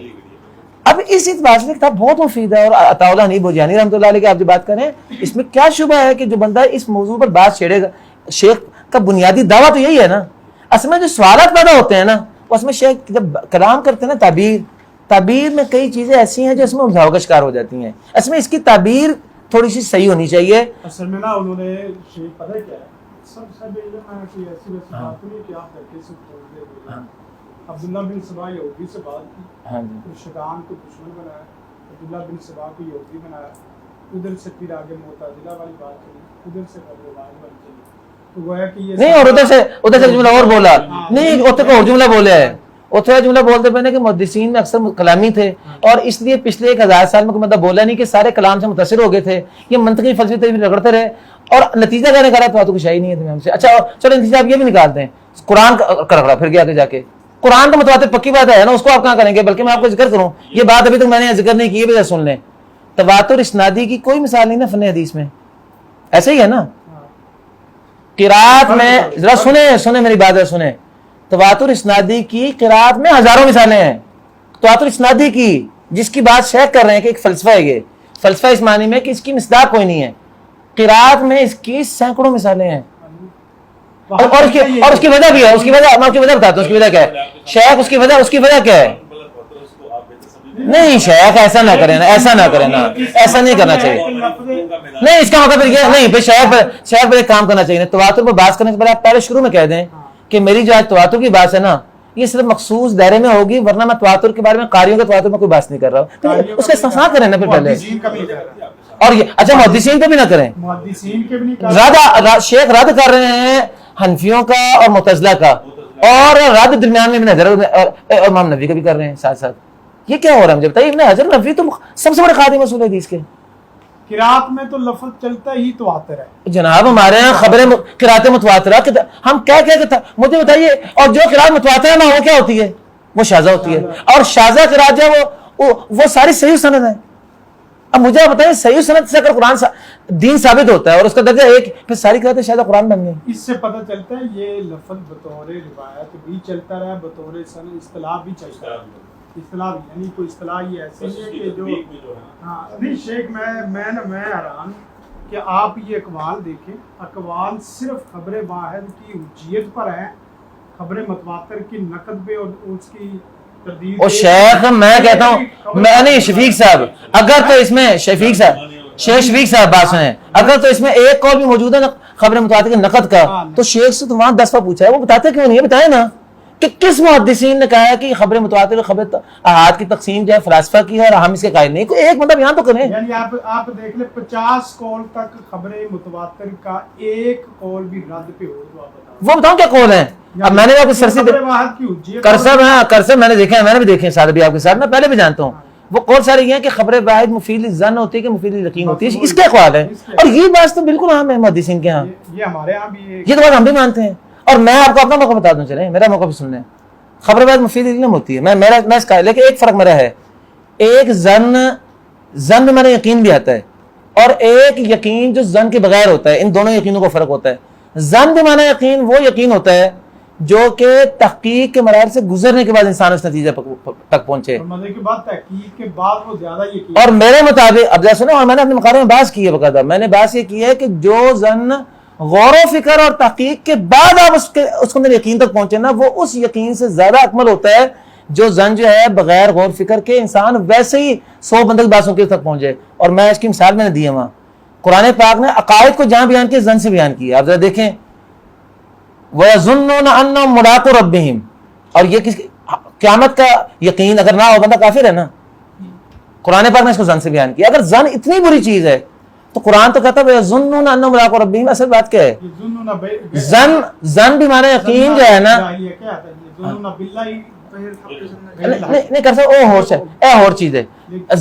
S1: اب اس اعتبار سے کتاب بہت مفید ہے. اور عطا اللہ حنیف بوجانی رحمۃ اللہ علیہ کی آپ جو بات کریں, اس میں کیا شبہ ہے کہ جو بندہ اس موضوع پر بات چھیڑے گا, شیخ کا بنیادی دعویٰ تو یہی ہے نا. اصل میں جو سوالات پیدا ہوتے ہیں نا, اس میں شیخ جب کلام کرتے ہیں نا تعبیر میں کئی چیزیں ایسی ہیں جو اس میں الجھاؤ کا شکار ہو جاتی ہیں. اصل میں اس کی تعبیر تھوڑی سی صحیح ہونی چاہیے.
S2: اصل میں نا انہوں نے شیخ پتہ کیا ہے, سب علم ہے کہ ایسی ویسی بات نہیں کہ آپ لڑکے سے توڑ دے. عبداللہ بن سبا یہودی سے بات کی, شیطان کو دشمن بنایا, عبداللہ بن سبا کو یہودی بنایا, ادھر سے پھر آگے معتزلہ والی بات کری, ادھر سے قبر والی بات کری. تو وہ ہے کہ یہ
S1: نہیں, اور ادھر سے جملہ اور بولا نہیں, ادھر کو اور جملہ بولا ہے. اتنا جملہ بولتے پہنے کہ محدثین میں اکثر کلامی تھے, اور اس لیے پچھلے 1000 سال میں کوئی مطلب بولا نہیں کہ سارے کلام سے متاثر ہو گئے تھے. یہ منطقی فلسفی رگڑتے رہے, اور نتیجہ کیا نکالا تو کچھ ہے ہی نہیں ہے ہم سے. اچھا چلو نتیجہ آپ یہ بھی نکالتے ہیں, قرآن کا رگڑا پھر گیا کہ جا کے قرآن کا متواتر پکی بات ہے نا, اس کو آپ کہاں کریں گے. بلکہ میں آپ کو ذکر کروں, یہ بات ابھی تک میں نے ذکر نہیں کی, یہ بھی سن لیں. تواتر اسنادی کی کوئی مثال نہیں نا فن حدیث میں, ایسے ہی ہے نا. قرات میں ذرا سنیں میری بات ہے, سنیں. تواتر اسنادی کی قرات میں ہزاروں مثالیں ہیں. تواتر اسنادی کی جس کی بات شیخ کر رہے ہیں کہ ایک فلسفہ ہے, یہ فلسفہ اس معنی میں کہ اس کی مصداق کوئی نہیں ہے. قرات میں اس کی سینکڑوں مثالیں ہیں, اور اس کی وجہ بھی ہے. اس کی وجہ میں آپ کی وجہ بتاتا ہوں, اس کی وجہ کیا ہے شیخ, اس کی وجہ کیا ہے. نہیں شیخ ایسا نہ کریں نا, ایسا نہ کریں نا, ایسا نہیں کرنا چاہیے. نہیں, اس کا مطلب یہ نہیں, پھر شیخ پر ایک کام کرنا چاہیے. تواتر پر بات کرنے سے پہلے آپ پہلے شروع میں کہہ دیں کہ میری جو آج تواتر کی بات ہے نا, یہ صرف مخصوص دائرے میں ہوگی, ورنہ میں تواتر کے بارے میں قاریوں کے تواتر میں کوئی بات نہیں کر رہا ہوں. اس کا استثناء کریں نا پھر پہلے. اور یہ اچھا محدثین پہ بھی نہ کریں,
S2: محدثین کے بھی نہیں
S1: رد شیخ رد کر رہے ہیں حنفیوں کا اور معتزلہ کا, اور رد درمیان میں ابن حجر اور امام نبوی کا بھی کر رہے ہیں ساتھ ساتھ. یہ کیا ہو رہا ہے مجھے بتائیے. ابن حجر نبوی تو سب سے بڑے خادم اصول حدیث کے.
S2: قرات میں تو لفظ چلتا ہی تواتر ہے
S1: جناب, ہمارے یہاں خبریں قرات متواترہ ہم کیا مجھے بتائیے. اور جو قرات متواترہ نہ ہو کیا ہوتی ہے, وہ شاذہ ہوتی ہے. اور شاذہ قرات جو ہے وہ ساری صحیح سند ہیں. اب مجھے بتائیے صحیح سند سے اگر قرآن دین ثابت ہوتا ہے اور اس کا درجہ ایک, پھر ساری قراتیں شاذہ قرآن بن گئی.
S2: اس سے پتہ چلتا ہے یہ لفظ بطور روایت بھی چلتا رہا, بطور سند اصطلاح بھی چلتا رہا. اصطلاح یعنی کوئی اصطلاح یہ ایسی ہے کہ جو ہاں نہیں شیخ میں حیران کہ آپ یہ اقوال دیکھیں, اقوال صرف خبر واحد کی حجیت پر ہیں, خبر متواتر کی نقد پہ اور اس کی تردید.
S1: اور شیخ میں کہتا ہوں, میں نہیں شفیق صاحب, اگر تو اس میں شفیق صاحب بات سنیں, اگر تو اس میں ایک قول بھی موجود ہے نا خبر متواتر کی نقد کا, تو شیخ سے تو وہاں 10 دفعہ پوچھا ہے, وہ بتاتے کیوں نہیں ہے, بتائیں نا کہ کس محدثین نے کہا ہے کہ خبر متواتر خبر احاد کی تقسیم جو ہے فلاسفہ کی ہے اور ہم اس کے قائل نہیں. کوئی ایک مطلب یہاں تو کریں.
S2: یعنی آپ دیکھ لیں 50 قول تک خبر متواتر کا ایک قول بھی رد پہ ہو تو آپ بتاؤ,
S1: وہ بتاؤں کیا قول ہیں. اب میں نے آپ کی سرسی کرسب میں نے دیکھے ہیں, میں نے بھی دیکھے ہیں سارے بھی آپ کے ساتھ, میں پہلے بھی جانتا ہوں. وہ قول سارے یہ ہیں کہ خبر واحد مفید ظن ہوتی ہے کہ مفید یقین ہوتی ہے, اس کے اقوال ہے. اور یہ بات تو بالکل عام ہے محدثین کے ہاں,
S2: یہ ہمارے ہاں بھی
S1: یہ تو بات ہم بھی مانتے ہیں. اور میں آپ کو اپنا موقع بتا دوں, چلیں میرا موقع بھی سن لیں. خبر واحد مفید علم ہوتی ہے, میں اس کا, لیکن ایک فرق میرا ہے, ایک ظن میں میرا یقین بھی آتا ہے, اور ایک یقین جو ظن کے بغیر ہوتا ہے. ان دونوں یقینوں کو فرق ہوتا ہے. ظن بھی معنی یقین وہ یقین ہوتا ہے جو کہ تحقیق کے مراحل سے گزرنے کے بعد انسان اس نتیجے تک پہنچے,
S2: تحقیق کے بعد وہ زیادہ یقین. اور
S1: میرے مطابق اب جیسے سنو, اور میں نے اپنے مقالے میں بحث کی ہے باقاعدہ, میں نے بحث یہ کی ہے کہ جو ظن غور و فکر اور تحقیق کے بعد آپ اس کے اندر یقین تک پہنچے نا, وہ اس یقین سے زیادہ اکمل ہوتا ہے جو ظن جو ہے بغیر غور فکر کے انسان ویسے ہی 100 بندے کی باتوں کے تک پہنچے. اور میں اس کی مثال میں نے دی ہے وہاں. قرآن پاک نے عقائد کو جہاں بیان کیا ظن سے بیان کیا. آپ ذرا دیکھیں, وَيَظُنُّونَ أَنَّهُمْ مُلَاقُو رَبِّهِمْ, اور یہ قیامت کا یقین اگر نہ ہو بندہ کافر ہے نا. قرآن پاک نے اس کو ظن سے بیان کیا. اگر ظن اتنی بری چیز ہے تو قرآن تو کہتا ہے وَيَظُنُّونَ أَنَّهُمْ مُلَاقُو رَبِّهِمْ. اصل بات کیا ہے, ظن بھی معنی یقین جو ہے نا, نہیں کر سکتا, اور چیز ہے.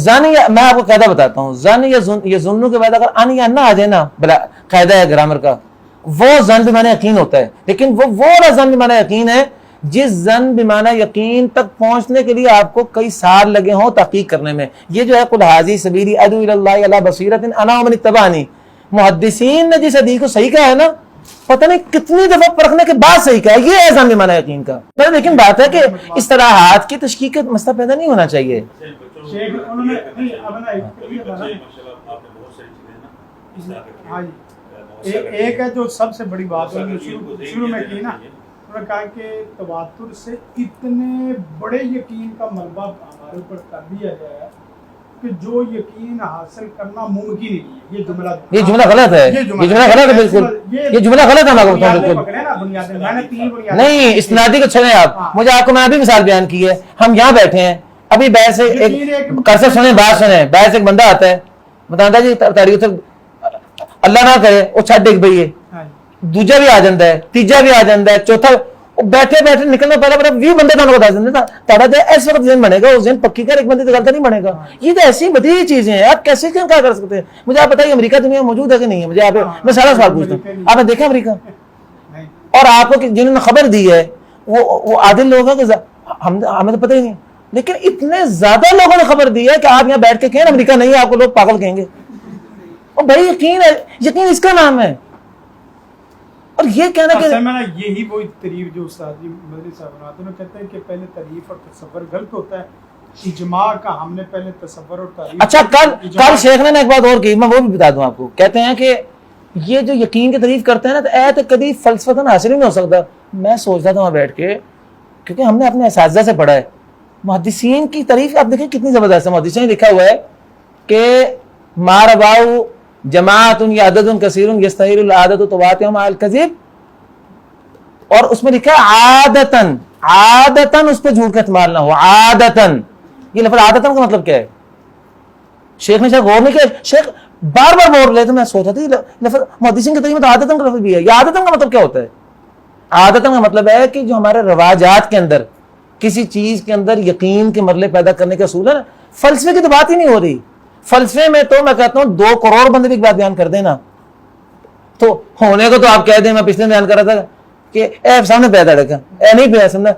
S1: ظن میں آپ کو قاعدہ بتاتا ہوں, ظن یا ظنو کے بعد اگر ان یا نہ آ جائے نا, قاعدہ ہے گرامر کا, وہ ظن بمعنی یقین ہوتا ہے. لیکن وہ والا ظن بمعنی یقین ہے جس ظن بمعنی یقین تک پہنچنے کے لیے آپ کو کئی سال لگے ہوں تحقیق کرنے میں. یہ جو ہے قل ھذی سبیلی ادعو الی اللہ علی بصیرۃ انا ومن اتبعنی, محدثین نے جس حدیث کو صحیح کہا ہے نا, پتہ نہیں کتنی دفعہ پرکھنے کے بعد صحیح کہا ہے. یہ ہے ظن بمعنی یقین کا. لیکن بات ہے کہ اصطلاحات کی تشکیک کا مسئلہ پیدا نہیں ہونا چاہیے.
S2: ایک ہے جو سب سے بڑی بات ہے شروع میں کی نا, انہوں نے کہا کہ تواتر سے اتنے بڑے یقین کا ملبہ ہمارے اوپر کر دیا گیا ہے کہ جو یقین حاصل کرنا ممکن ہی نہیں ہے. یہ جملہ غلط ہے,
S1: یہ جملہ غلط ہے بالکل, یہ جملہ غلط ہے. نہیں اسنادی کو چھوڑیں آپ, مجھے آپ کو میں ابھی مثال بیان کی ہے. ہم یہاں بیٹھے ہیں ابھی, بحث ایک کرسر سنیں, بات سنیں, بحث ایک بندہ آتا ہے بتاتا جی تاریخ اللہ نہ کرے وہ چھٹ ڈگ پئی ہے, دوجا بھی آ جاتا ہے, تیجا بھی آ جاتا ہے, چوتھا بیٹھے بیٹھے نکلنا پہلا بڑا 20 بندے تمہیں بتا دیتے ہیں تاڑا دے اس وقت ذہن بنے گا, وہ ذہن پکی کر ایک بندے سے غلط نہیں بنے گا. یہ تو ایسی بدی چیزیں ہیں, آپ کیسے کیا کر سکتے ہیں. مجھے آپ بتائیے امریکہ دنیا میں موجود ہے کہ نہیں ہے. مجھے آپ میں سارا سوال پوچھتا ہوں, آپ نے دیکھا امریکہ؟ اور آپ کو جنہوں نے خبر دی ہے وہ عادل لوگ ہیں کہ ہمیں تو پتہ ہی نہیں, لیکن اتنے زیادہ لوگوں نے خبر دی ہے کہ آپ یہاں بیٹھ کے کہیں امریکہ نہیں ہے, آپ کو لوگ پاگل کہیں گے. اور بھائی یقین ہے, یقین اس کا نام ہے. اور یہ کہنا کہ
S2: یہی وہی تعریف جو استاد جی مدنی صاحب بناتے ہیں, کہتے ہیں کہ پہلے تعریف اور تصور غلط ہوتا ہے. اجماع کا ہم نے پہلے تصور اور تعریف.
S1: اچھا کل شیخ نے ایک بات اور کی, میں وہ بھی بتا دوں آپ کو. کہتے ہیں کہ یہ جو یقین کی تعریف کرتے ہیں نا, تو ایت کبھی فلسفتاً حاصل ہی نہیں ہو سکتا. میں سوچتا تھا وہاں بیٹھ کے, کیونکہ ہم نے اپنے اساتذہ سے پڑھا ہے محدثین کی تعریف. آپ دیکھیں کتنی زبردست ہے. محدثین نے لکھا ہوا ہے کہ ما رواؤ جماعت یا عدد کثیر یستحیل العادۃ تواتع مع الکذب, اور اس میں لکھا ہے عادتاً, عادتاً اس پہ جھوٹ کا استعمال نہ ہو. عادتاً, یہ لفظ عادتاً کا مطلب کیا ہے؟ شیخ نے شاید غور نہیں کیا, شیخ بار بار بول رہے تھے, میں سوچا تھا لفظ محدثین کے طریقے میں تو عادتاً کا لفظ بھی ہے. یہ عادتاً کا مطلب کیا ہوتا ہے؟ عادتاً کا مطلب ہے کہ جو ہمارے رواجات کے اندر کسی چیز کے اندر یقین کے مرلے پیدا کرنے کا اصول ہے نا, فلسفے کی تو بات ہی نہیں ہو رہی. فلسفے میں تو میں کہتا ہوں 2 کروڑ بندے بھی ایک بات بیان کر دیں نا, تو ہونے کو تو آپ کہہ دیں, میں پچھلے بیان کر رہا تھا کہ اے سامنے پہ دڑکا اے نہیں پہ سامنے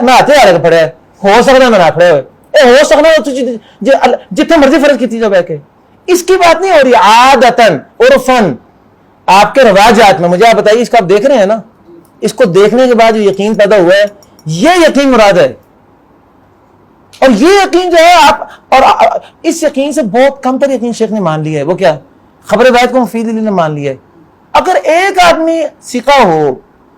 S1: نہاتے آ رہے پڑے ہو سکتا میں نہ کھڑے ہوئے اے ہو سکتا جتنے مرضی فرض کی جو بہ کے, اس کی بات نہیں ہو رہی. عادتاً عرفاً آپ کے رواجات میں, مجھے آپ بتائیے اس کو آپ دیکھ رہے ہیں نا, اس کو دیکھنے کے بعد جو یقین پیدا ہوا ہے یہ یقین مراد ہے. اور یہ یقین جو ہے آپ, اور اس یقین سے بہت کم تر یقین شیخ نے مان لیا ہے. وہ کیا؟ خبر بات کو مفید علی نے مان لیا ہے. اگر ایک آدمی سکھا ہو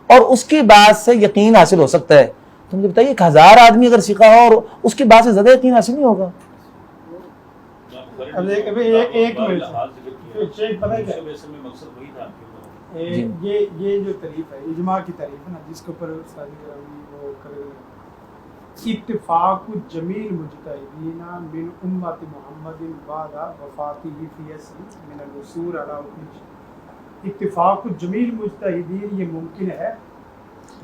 S1: اور اس کی بات سے یقین حاصل ہو سکتا ہے, تو مجھے بتائیے 1000 آدمی اگر سکھا ہو اور اس کی بات سے زیادہ یقین حاصل نہیں ہوگا.
S2: یہ جو تعریف ہے اجماع کی تعریف ہے نا, جس کے اوپر اتفاق جمیل مجتہدین من امت محمد بعد وفاتہ فی اصل من الوصول علی حکم. اتفاق جمیل مجتہدین یہ ممکن ہے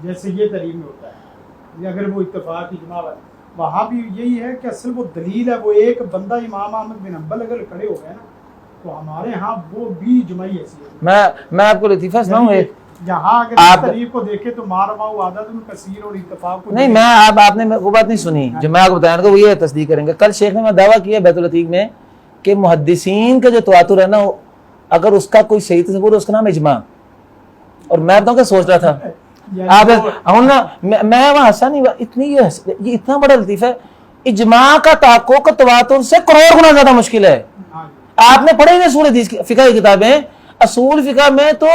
S2: جیسے یہ تعریف میں ہوتا ہے, اگر وہ اتفاق اجماع ہے. وہاں بھی یہی ہے کہ اصل وہ دلیل ہے, وہ ایک بندہ امام احمد بن حنبل اگر کھڑے ہو گئے نا تو ہمارے ہاں وہ بھی جمعی حیثیت.
S1: میں آپ کو لطیفہ سناؤں ایک,
S2: یہاں اگر اس تعریف کو دیکھیں تو ماروا عادت کثیر اور اتفاق کو
S1: نہیں, میں آپ نے وہ بات نہیں سنی جو میں آپ کو بتایا, وہ یہ تصدیق کریں گے. کل شیخ نے میں دعویٰ کیا بیت العتیق میں کہ محدثین کا جو تواتر ہے نا, اگر اس کا کوئی صحیح تصور ہے اس کا نام اجماع. اور میں بتاؤں کہ سوچ رہا تھا آپ میں وہاں ہنسا نہیں, اتنی یہ اتنا بڑا لطیفہ ہے. اجماع کا تحقق تواتر سے کروڑ گنا زیادہ مشکل ہے. آپ نے پڑھے نہیں اصول حدیث فقہ کی کتابیں, اصول فقہ میں تو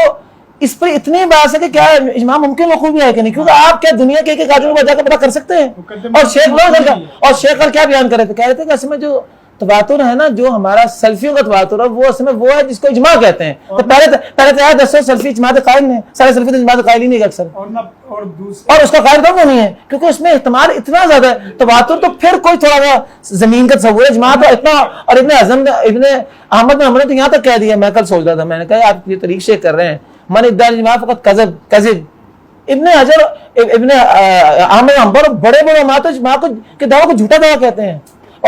S1: اس پر اتنی بات ہے کہ کیا اجماع ممکن وقوع بھی ہے کہ نہیں, کیونکہ آپ کیا دنیا کے ایک آدمی کو جا کے پتہ کر سکتے ہیں. اور شیخ کیا بیان کر رہے تھے, کہہ رہے تھے کہ اصل میں جو تواتر ہے نا, جو ہمارا سلفیوں کا تواتر ہے, وہ اصل میں وہ ہے جس کو اجماع کہتے ہیں. تو پہلے تو یاد دسو سلفی اجماع قائل ہیں, سارے سلفی تو اجماع قائل ہی نہیں اکثر, اور اس کا قائل تو نہیں ہے کیونکہ اس میں احتمال اتنا زیادہ ہے. تواتر تو پھر کوئی تھوڑا سا زمین کا تصور ہے, اجماع تو اتنا. اور ابن اعظم ابن احمد بن حنبل نے تو یہاں تک کہہ دیا, میں کل سوچ رہا تھا, میں نے کہا آپ یہ طریق شیخ کر رہے ہیں, من ادعا الاجماع فقط کذب. ابن حجر ابن احمد بن حنبل بڑے بڑے علماء تو اجماع کے دعویٰ کو جھوٹا دعویٰ کہتے ہیں.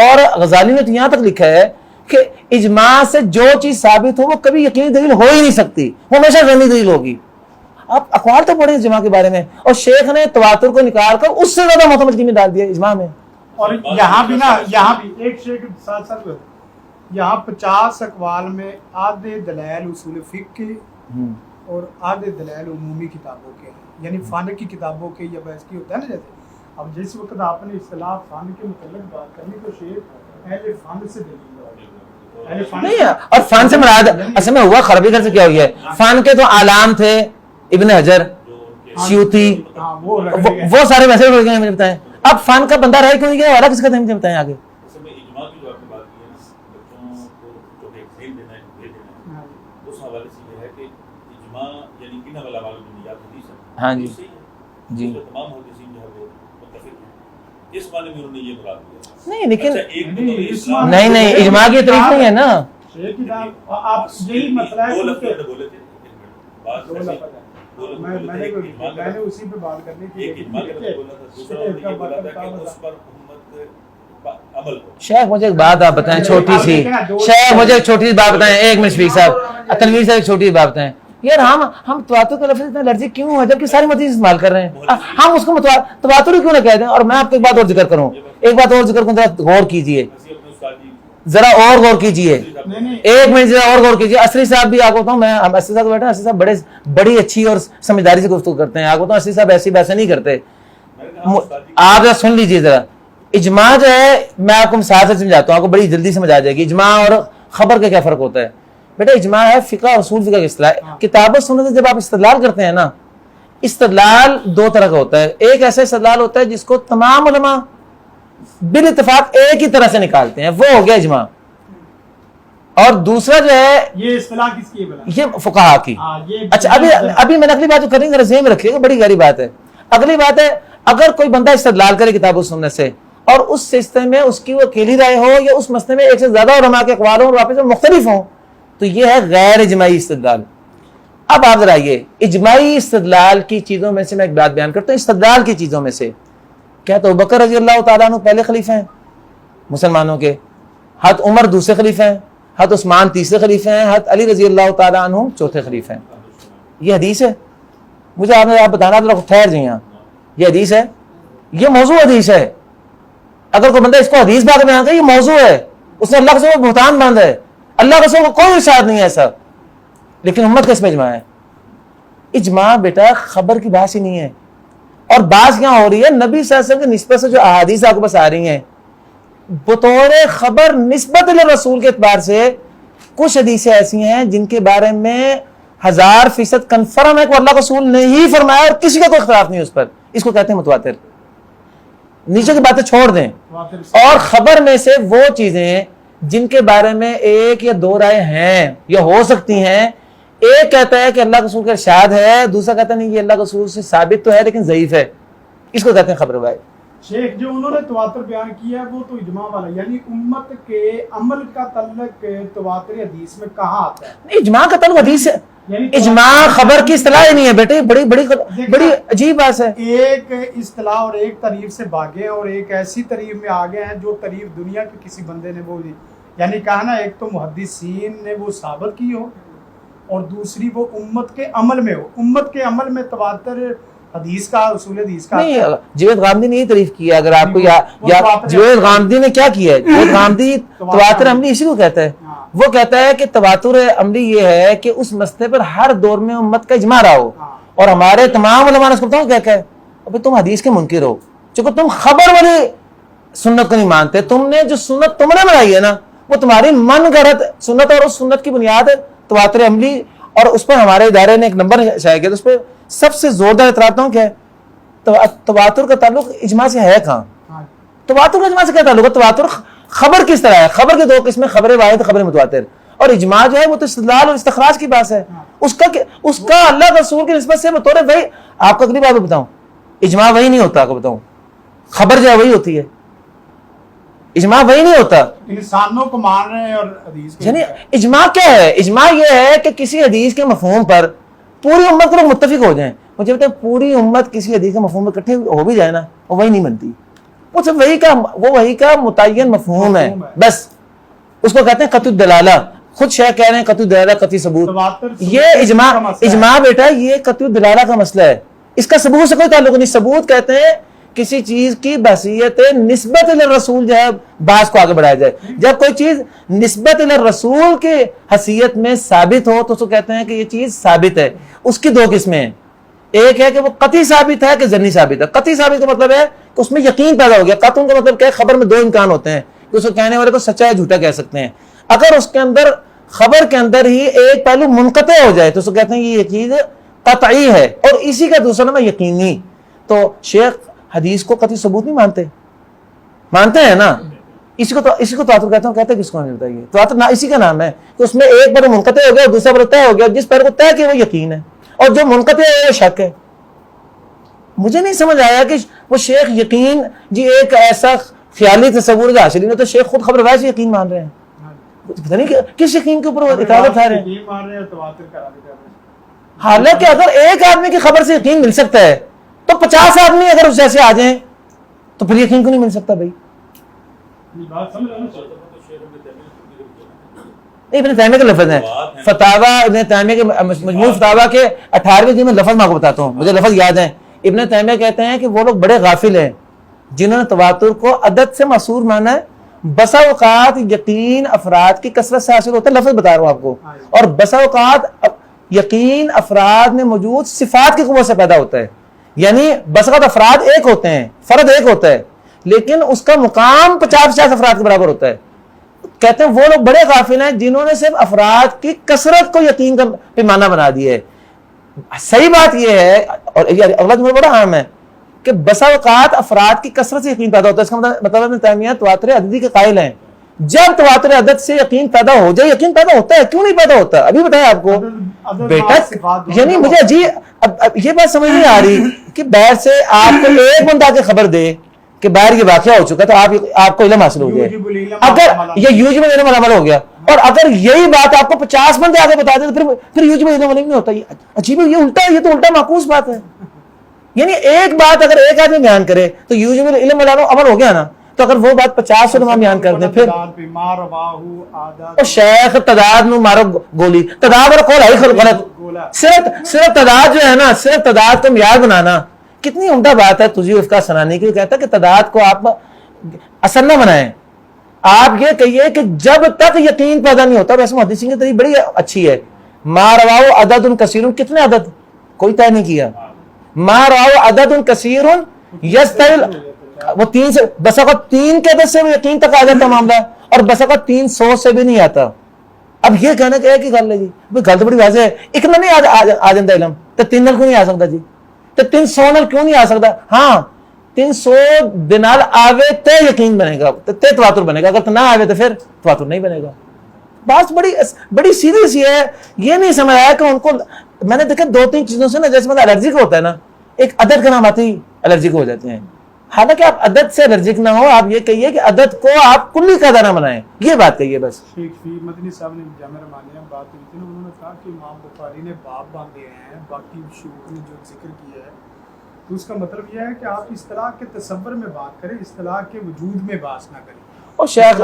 S1: اور غزالی نے تو یہاں تک لکھا ہے کہ اجماع سے جو چیز ثابت ہو وہ کبھی یقینی دلیل ہو ہی نہیں سکتی, وہ ہمیشہ ظنی دلیل ہوگی. آپ اخبار تو پڑھیں اجماع کے بارے میں, اور شیخ نے تواتر کو نکال کر اس سے زیادہ معتمدی میں ڈال دیا اجماع میں.
S2: اور یہاں بھی نا, یہاں بھی ایک شیخ ساتھ ساتھ یہاں 50 اقوال میں آدھے دلائل اصول فقہ کے اور آدھے دلائل عمومی کتابوں کے, یعنی فن کی کتابوں کے یا بحث کی ہوتا ہے نا. جیسے اب جس وقت آپ نے اصطلاح فن کے متعلق بات کرنی تو شیخ اہل فن سے دلیل
S1: نہیں, اور فن سے مراد اصل میں ہوا خرابی گھر سے کیا ہوئی ہے. فن کے تو اعلام تھے, ابن حجر, سیوطی, وہ سارے ویسے ہو گئے, مجھے بتائیں. اب فن کا بندہ رہ کیوں نہیں گیا, والا کس کا تھا, مجھے بتائیں آگے. ہاں جی جی نہیں, لیکن نہیں اجماع کی طریق نہیں ہے نا. شیخ مجھے ایک بات آپ بتائیں چھوٹی سی, شیخ مجھے ایک چھوٹی سی بات بتائیں, ایک منٹ شفیق صاحب, تنویر صاحب ایک چھوٹی سی بات بتائیں. یار ہم تواتر کا لفظ اتنا الرجی کیوں ہے جبکہ ساری مدیث استعمال کر رہے ہیں, ہم اس کو تواتر ہی کیوں نہ کہہ دیں. اور میں آپ کو ایک بات اور ذکر کروں, ذرا غور کیجئے, ذرا اور غور کیجئے, ایک منٹ ذرا اور غور کیجئے. اسری صاحب بھی آپ کو بتاؤں, میں اسری صاحب بیٹھا, اسری صاحب بڑی اچھی اور سمجھداری سے گفتگو کرتے ہیں. آپ کو بتاؤں اسری صاحب ایسی باتیں نہیں کرتے. آپ ذرا سن لیجئے ذرا. اجماع جو ہے, میں آپ کو مثال سے سمجھاتا ہوں, آپ کو بڑی جلدی سمجھ آ جائے گی اجماع اور خبر کا کیا فرق ہوتا ہے. بیٹا اجماع ہے فقہ اصول فقہ کی اصطلاح, کتاب و سنت سے جب آپ استدلال کرتے ہیں نا, استدلال 2 طرح کا ہوتا ہے. ایک ایسا استدلال ہوتا ہے جس کو تمام علماء بالاتفاق ایک ہی طرح سے نکالتے ہیں, وہ ہو گیا اجماع. اور دوسرا جو ہے
S2: یہ اصطلاح کس کی ہے,
S1: یہ فقہا کی. اچھا ابھی میں نے اگلی بات کریں گے, ذہن میں رکھیے گا, بڑی گہری بات ہے. اگلی بات ہے, اگر کوئی بندہ استدلال کرے کتاب و سنت سے اور اس سلسلے میں اس کی وہ اکیلی رائے ہو یا اس مسئلے میں ایک سے زیادہ علماء کے اقوال ہوں اور واپس مختلف ہوں، تو یہ ہے غیر اجماعی استدلال۔ اب آپ ذرا یہ اجماعی استدلال کی چیزوں میں سے میں ایک بات بیان کرتا ہوں، استدلال کی چیزوں میں سے کیا تو ابوبکر رضی اللہ تعالیٰ عنہ پہلے خلیفہ ہیں مسلمانوں کے، حضرت عمر دوسرے خلیفہ ہیں، حضرت عثمان تیسرے خلیفہ ہیں، حضرت علی رضی اللہ تعالیٰ عنہ چوتھے خلیفہ ہیں؟ یہ حدیث ہے؟ مجھے آپ بتانا تو ٹھہر جائیں یہاں، یہ حدیث ہے، یہ موضوع حدیث ہے۔ اگر کوئی بندہ اس کو حدیث بات میں آتا ہے یہ موضوع ہے، اس نے اللہ کے ساتھ بہتان باندھا ہے، اللہ کے ساتھ کوئی ارشاد نہیں ہے ایسا۔ لیکن امت کا اس میں اجماع ہے۔ اجماع بیٹا خبر کی بات ہی نہیں ہے، اور بات یہاں ہو رہی ہے نبی صلی اللہ علیہ وسلم کی نسبت سے جو احادیث آپ کو پاس آ رہی ہیں بطور خبر نسبت رسول کے اعتبار سے کچھ حدیثیں ایسی ہیں جن کے بارے میں 1000% کنفرم ہے کہ اللہ کا رسول نے ہی فرمایا اور کسی کا کوئی اختلاف نہیں اس پر، اس کو کہتے ہیں متواتر۔ نیچے کی باتیں چھوڑ دیں، اور خبر میں سے وہ چیزیں جن کے بارے میں ایک یا دو رائے ہیں یا ہو سکتی ہیں، ایک کہتا ہے کہ اللہ کے رسول کا ارشاد ہے، دوسرا کہتا ہے نہیں یہ اللہ کے رسول سے ثابت تو ہے لیکن ضعیف ہے، اس کو کہتے ہیں خبر بھائی۔
S2: شیخ جو انہوں نے تواتر بیان کیا ہے وہ تو اجماع والا، یعنی امت کے عمل کا تعلق تواتر حدیث میں کہاں آتا ہے؟
S1: اجماع کا تعلق حدیث ہے، اجماع خبر کی اصطلاح ہی نہیں ہے بیٹے، بڑی عجیب بات ہے۔
S2: ایک اصطلاح اور ایک تعریف سے بھاگے اور ایک ایسی تعریف میں آگے ہیں جو تعریف دنیا کے کسی بندے نے وہ یعنی کہا نا، ایک تو محدثین نے وہ ثابت کی ہو اور دوسری وہ امت کے عمل میں ہو۔ امت کے عمل میں تواتر حدیث کا، اصول حدیث کا
S1: نہیں، جوید غامدی نے یہ تعریف کیا، اگر آپ کو یا جوید غامدی نے کیا کیا ہے، جوید غامدی تواتر عملی اسی کو کہتا ہے۔ وہ کہتا ہے کہ تواتر عملی یہ ہے کہ اس مسئلے پر ہر دور میں امت کا اجماع رہا ہو، اور ہمارے تمام علماء نے اس کو بتاؤں کیا کہ ابھی تم حدیث کے منکر ہو، چونکہ تم خبر والی سنت کو نہیں مانتے، تم نے جو سنت تم نے بنائی ہے نا وہ تمہاری من گھڑت سنت، اور اس سنت کی بنیاد ہے تواتر عملی، اور اس پر ہمارے ادارے نے ایک نمبر شائع کیا، اس پہ سب سے زوردار اعتراض ہوں کیا ہے، تواتر کا تعلق اجماع سے ہے کہاں؟ تواتر کا اجماع سے کیا تعلق ہے؟ تواتر خبر کس طرح ہے؟ خبر کے دو قسمیں، خبر واحد، خبر متواتر، اور اجماع جو ہے وہ تو استدلال اور استخراج کی بات ہے، اس کا اللہ کے رسول کی نسبت سے بطور وہی۔ آپ کو اگلی بات بتاؤں، اجماع وہی نہیں ہوتا، آپ کو بتاؤں خبر جو ہے وہی ہوتی ہے، اجماع وہی نہیں ہوتا۔
S2: انسانوں کو مان رہے ہیں اور حدیث کے
S1: یعنی اجماع کیا ہے؟ اجماع یہ ہے کہ کسی حدیث کے مفہوم پر پوری امت کے لوگ متفق ہو جائیں۔ مجھے بتائیں پوری امت کسی حدیث کے مفہوم پر اکٹھے ہو بھی جائے نا، وہ وہی نہیں بنتی، وہ صرف وہی کا متعین مفہوم ہے، بس اس کو کہتے ہیں قطعی دلالہ۔ خود شیخ کہہ رہے ہیں قطعی دلالہ، قطعی ثبوت۔ یہ اجماع بیٹا یہ قطعی دلالہ کا مسئلہ ہے، اس کا ثبوت سے کوئی تعلق نہیں۔ ثبوت کہتے ہیں کسی چیز کی بحثیت نسبت رسول جو ہے بحث کو آگے بڑھایا جائے۔ جب کوئی چیز نسبت رسول کے حیثیت میں ثابت ہو تو اس کو کہتے ہیں کہ یہ چیز ثابت ہے۔ اس کی دو قسمیں ہیں، ایک ہے کہ وہ قطعی ثابت ہے کہ ظنی ثابت ہے۔ قطعی ثابت کا مطلب ہے کہ اس میں یقین پیدا ہو گیا۔ قطع کا مطلب کیا ہے؟ خبر میں دو امکان ہوتے ہیں کہ اس کو کہنے والے کو سچا یا جھوٹا کہہ سکتے ہیں۔ اگر اس کے اندر خبر کے اندر ہی ایک پہلو منقطع ہو جائے تو اس کو کہتے ہیں یہ چیز قطعی ہے، اور اسی کا دوسرا نام ہے یقینی۔ تو شیخ حدیث کو قطعی ثبوت نہیں مانتے ہیں نا، اسی کو تواتر کہتا ہوں۔ کہتے ہیں کس کو نہیں بتائیے؟ تواتر نہ اسی کا نام ہے کہ اس میں ایک پر منقطع ہو گیا اور دوسرا پر طے ہو گیا، جس پر کو طے کیا وہ یقین ہے، اور جو منقطع ہے وہ شک ہے۔ مجھے نہیں سمجھ آیا کہ وہ شیخ یقین جی ایک ایسا خیالی تصور کا حاصل نہیں ہوتا، شیخ خود خبر ویسے یقین مان رہے ہیں، پتہ نہیں کس یقین کے اوپر وہ اعتراض اٹھا رہے ہیں۔ حالانکہ اگر ایک آدمی کی خبر سے یقین مل سکتا ہے تو 50 آدمی اگر اس جیسے آ جائیں تو پھر یقین کو نہیں مل سکتا بھائی۔ ابن تیمیہ کے لفظ ہیں، فتاوی ابن تیمیہ کے مجموع فتاوی کے 18ویں جلد میں لفظ میں آپ کو بتاتا ہوں، مجھے لفظ یاد ہیں۔ ابن تیمیہ کہتے ہیں کہ وہ لوگ بڑے غافل ہیں جنہوں نے تواتر کو عدد سے محصور مانا ہے۔ بسا اوقات یقین افراد کی کثرت سے حاصل ہوتا ہے، لفظ بتا رہا ہوں آپ کو، اور بسا اوقات یقین افراد میں موجود صفات کی قوت سے پیدا ہوتا ہے۔ یعنی بس اوقات افراد ایک ہوتے ہیں، فرد ایک ہوتا ہے، لیکن اس کا مقام 50 افراد کے برابر ہوتا ہے۔ کہتے ہیں وہ لوگ بڑے غافل ہیں جنہوں نے صرف افراد کی کثرت کو یقین کا پیمانہ بنا دیا ہے۔ صحیح بات یہ ہے، اور اگلا جملہ بڑا اہم ہے، کہ بسا اوقات افراد کی کثرت سے یقین پیدا ہوتا ہے۔ اس کا مطلب ابن تیمیہ تواتر عددی کے قائل ہیں۔ جب تواتر عدد سے یقین پیدا ہو جائے، یقین پیدا ہوتا ہے، کیوں نہیں پیدا ہوتا؟ ابھی بتایا آپ کو بیٹا، یعنی مجھے عجیب اب یہ بات سمجھ نہیں آ رہی کہ باہر سے آپ کو ایک بندہ کے خبر دے کہ باہر یہ واقعہ ہو چکا تو آپ کو علم حاصل ہو گیا. اگر یہ یوجب علم العمل ہو گیا, اور اگر یہی بات آپ کو 50 بندے آگے بتا دیں تو پھر یوجب علم العمل نہیں ہوتا. یہ عجیب ہے, یہ الٹا ہے, یہ تو الٹا معکوس بات ہے. یعنی ایک بات اگر ایک آدمی بیان کرے تو یوجب علم العمل ہو گیا نا, تو اگر وہ بات 50 علماء بیان کر دیں پھر شیخ تداد نو مارو گولی, تداد اور قول ہے غلط. صرف تداد جو ہے نا, صرف تداد کو معیار بنانا کتنی عمدہ بات ہے تجھے اس کا سنانے کی. کہتا ہے کہ تداد کو آپ اثر نہ بنائیں, آپ یہ کہیے کہ جب تک یقین پیدا نہیں ہوتا. ویسے محدثین کی طریق بڑی اچھی ہے, ما رواو عدد کثیر, کتنے عدد کوئی طے نہیں کیا. ما رواو عدد کثیر یستل, وہ 3 سے بس اوقات 3 کے عدد سے بھی یقین تک آ جاتا معاملہ, اور بس اوقات 300 سے بھی نہیں آتا. اب یہ کہنا کہ ایک ہی گل ہے جی, گل تو بڑی واضح ہے. ایک نہ نہیں آ جاتا علم تو 3 نال کیوں نہیں آ سکتا جی, تو 300 نال کیوں نہیں آ سکتا. ہاں 300 دنال آوے تے یقین بنے گا, تے تواتر بنے گا, اگر نہ آوے تو پھر تواتر نہیں بنے گا. بات بڑی سیدھی سی ہے. یہ نہیں سمجھ آیا کہ ان کو, میں نے دیکھا 2-3 چیزوں سے نا, جیسے مطلب الرجک ہوتا ہے نا, ایک عدد کا نام آتے ہی الرجک ہو جاتے ہیں. حالانکہ آپ عدد سے الرجک نہ ہو, آپ یہ کہیے کہ عدد کو آپ کلی قاعدہ نہ بنائیں, یہ بات کہیے بس.
S2: شیخ فی مدنی صاحب نے جامع رحمانیہ میں بات کی تھی, انہوں نے کہا کہ امام بخاری نے باب باندھے ہیں, باقی شیوخ نے جو ذکر کیا ہے, تو اس کا مطلب یہ ہے کہ آپ اصطلاح کے تصور میں بات کریں, اصطلاح کے وجود میں بحث نہ کریں.
S1: اور شیخ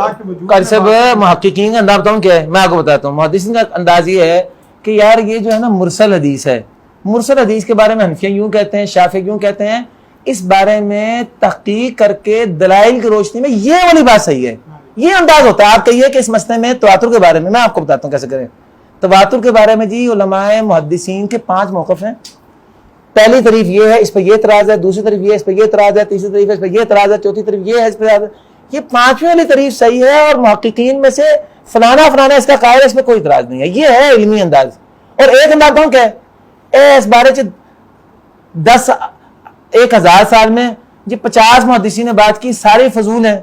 S1: قرصب محققین کا انداز بتاؤں کیا ہے, میں آپ کو بتاتا ہوں. محدثین کا انداز یہ ہے کہ یار یہ جو ہے نا مرسل حدیث ہے, مرسل حدیث کے بارے میں حنفیہ یوں کہتے ہیں, شافعی یوں کہتے ہیں, اس بارے میں تحقیق کر کے دلائل کی روشنی میں یہ والی بات صحیح ہے. یہ انداز ہوتا ہے. آپ کہیے کہ اس مسئلے میں تواتر کے بارے میں آپ کو بتاتا ہوں کیسے کریں. تواتر کے بارے میں جی علماء محدثین کے 5 موقف ہیں. پہلی طریق یہ ہے, اس پہ یہ اعتراض ہے, دوسری طریق یہ ہے, اس پہ یہ اعتراض ہے, تیسری طریق اس پہ یہ اعتراض ہے, چوتھی طریق یہ ہے, اس پہ یہ 5ویں والی طریق صحیح ہے, اور محققین میں سے فلانا اس کا قائل ہے, اس پہ کوئی اعتراض نہیں ہے. یہ ہے علمی انداز. اور ایک انداز کون کہ اس بارے 1000 سال میں جی 50 محدثین نے بات کی, ساری فضول ہیں,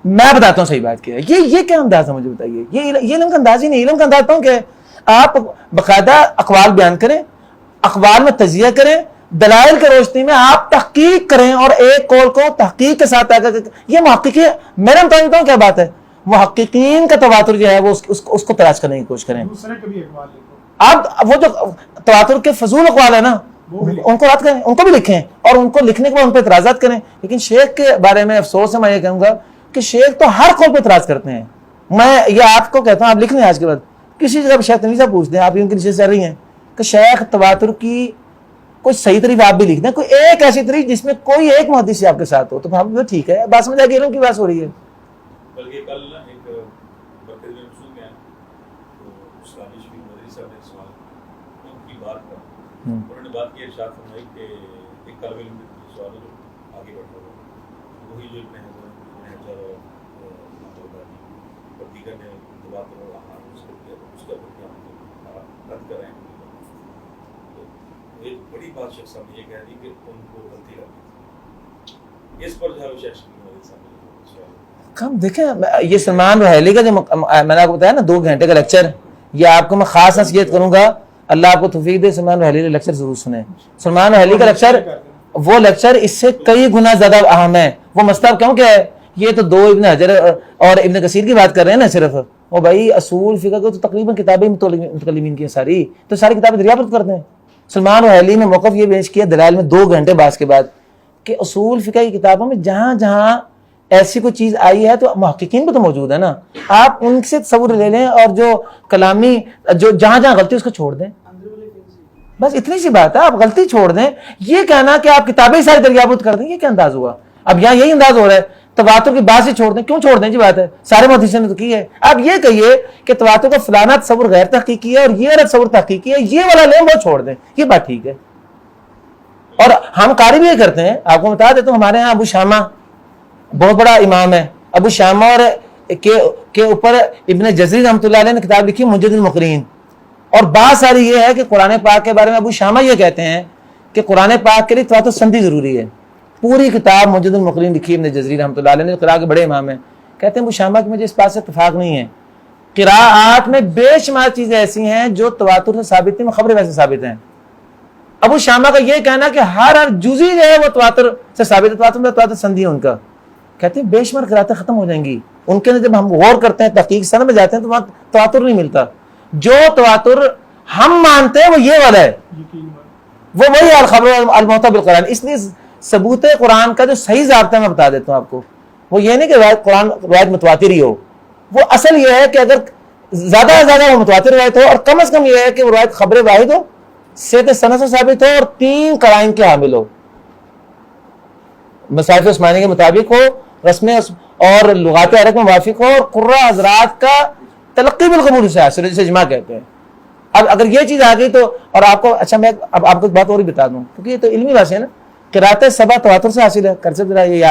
S1: میں بتاتا ہوں صحیح بات کیا ہے. یہ کیا انداز ہے مجھے بتائیے. یہ علم کا انداز ہی نہیں. علم کا انداز کون کہ آپ باقاعدہ اقوال بیان کریں, اقوال میں تجزیہ کریں, دلائل کی روشنی میں آپ تحقیق کریں, اور ایک قول کو تحقیق کے ساتھ یہ محققین, میرا بتاؤں کیا بات ہے, محققین کا تواتر جو ہے وہ اس کو تلاش کرنے کی کوشش کریں. آپ وہ جو تواتر کے فضول اقوال ہے نا, ان کو رد کریں, ان کو بھی لکھیں, اور ان کو لکھنے کے بعد ان پہ اعتراضات کریں. لیکن شیخ کے بارے میں افسوس ہے, میں یہ کہوں گا کہ شیخ تو ہر قول پہ اعتراض کرتے ہیں. میں یہ آپ کو کہتا ہوں, آپ لکھ لیں آج کے بعد, کسی جگہ شیخ تنویر صاحب پوچھتے ہیں, آپ ان کے نیچے چل رہی ہیں کہ شیخ تواتر کی کوئی صحیح طریق آپ بھی لکھ دیں, کوئی ایک ایسی طریق جس میں کوئی ایک محدث آپ کے ساتھ ہو, تو ہم ٹھیک ہے, بات سمجھ آ گئی, علم کی بات ہو رہی ہے.
S3: بلکہ کل ایک وقت میں سن گیا تو اسلامی شفیع مدری صاحب نے سوال ان کی بات کا, انہوں نے بات کی ارشاد فرمائی کہ ایک طالب علم کے سوال ہے جو آگے بڑھ رہا ہے, وہی جو ابن حجر اور دیگر نے بات اس کا رد کر رہے ہیں. ایک بڑی بات شیخ صاحب نے یہ کہہ دی کہ ان کو غلطی لگی, اس پر جو ہے شیخ صاحب
S1: کم دیکھیں, یہ سلمان رحیلی کا جو میں نے آپ کو بتایا نا 2 گھنٹے کا لیکچر, یہ آپ کو میں خاص نصیحت کروں گا, اللہ آپ کو توفیق دے, سلمان رحیلی کا لیکچر ضرور سنیں. سلمان رحیلی کا لیکچر, وہ لیکچر اس سے کئی گنا زیادہ اہم ہے. وہ مسئلہ کیوں کہ یہ تو 2 ابن حجر اور ابن کثیر کی بات کر رہے ہیں نا صرف, وہ بھائی اصول فقہ کو تو تقریباً کتابیں متکلمین کی ساری, تو ساری کتابیں دریافت کرتے ہیں. سلمان رحیلی نے موقف یہ پیش کیا دلائل میں 2 گھنٹے بعد کے بعد کہ اصول فقہ کی کتابوں میں جہاں جہاں ایسی کوئی چیز آئی ہے تو محققین بھی تو موجود ہے نا, آپ ان سے تصور لے لیں, اور جو کلامی جو جہاں جہاں غلطی اس کو چھوڑ دیں, بس اتنی سی بات ہے, آپ غلطی چھوڑ دیں. یہ کہنا کہ آپ کتابیں ساری دریافت کر دیں, یہ کیا انداز ہوا. اب یہاں یہی انداز ہو رہا ہے, تواتر کی بات سے چھوڑ دیں, کیوں چھوڑ دیں جی, بات ہے سارے محدثین نے تو کی ہے. آپ یہ کہیے کہ تواتر کا فلانا تصور غیر تحقیقی ہے اور یہ والا تصور تحقیقی ہے, یہ والا لیں وہ چھوڑ دیں, یہ بات ٹھیک ہے. اور ہم قاری بھی یہ کرتے ہیں, آپ کو بتا دیتا ہوں, ہمارے ہاں ابو شامہ بہت بڑا امام ہے. ابو شامہ اور کے اوپر ابن جزری رحمۃ اللہ علیہ نے کتاب لکھی منجد المقرین, اور بات ساری یہ ہے کہ قرآن پاک کے بارے میں ابو شامہ یہ کہتے ہیں کہ قرآن پاک کے لیے تواتر سندی ضروری ہے. پوری کتاب منجد المقرین لکھی ابن جزری رحمۃ اللہ علیہ نے, قراء کے بڑے امام ہیں. کہتے ہیں ابو شامہ کہ مجھے اس بات سے اتفاق نہیں ہے, قراءات میں بے شمار چیزیں ایسی ہیں جو تواتر سے ثابت ہیں, خبر ویسے ثابت ہیں. ابو شامہ کا یہ کہنا کہ ہر جزی جو ہے وہ تواتر سے ثابت ہے، تواتر سندھی ہے ان کا، کہتے ہیں بے شمار قراتیں ختم ہو جائیں گی ان کے، جب ہم غور کرتے ہیں تحقیق سند میں جاتے ہیں تو وہاں تواتر نہیں ملتا، جو تواتر ہم مانتے ہیں وہ یہ والا ہے، وہ وہی الخبر المعتبر بالقرآن۔ اس لیے ثبوت قرآن کا جو صحیح ضابطہ میں بتا دیتا ہوں آپ کو، وہ یہ نہیں کہ قرآن روایت متواتر ہی ہو، وہ اصل یہ ہے کہ اگر زیادہ سے زیادہ وہ متواتر روایت ہو، اور کم از کم یہ ہے کہ وہ روایت خبر واحد ہو، صحت سند سے ثابت ہو، اور 3 قرائن کے حامل ہو، مصاحف عثمانی کے مطابق ہو، رسم اور لغات عرب میں موافق ہو، اور قراء حضرات کا تلقی بالقبول سے حاصل ہو، جسے اجماع کہتے ہیں۔ اب اگر یہ چیز آ گئی تو، اور آپ کو اچھا میں اب آپ کو ایک بات اور ہی بتا دوں، کیونکہ یہ تو علمی بات ہے نا، قرات 7 تواتر سے حاصل ہے، کرتے ذرا یہ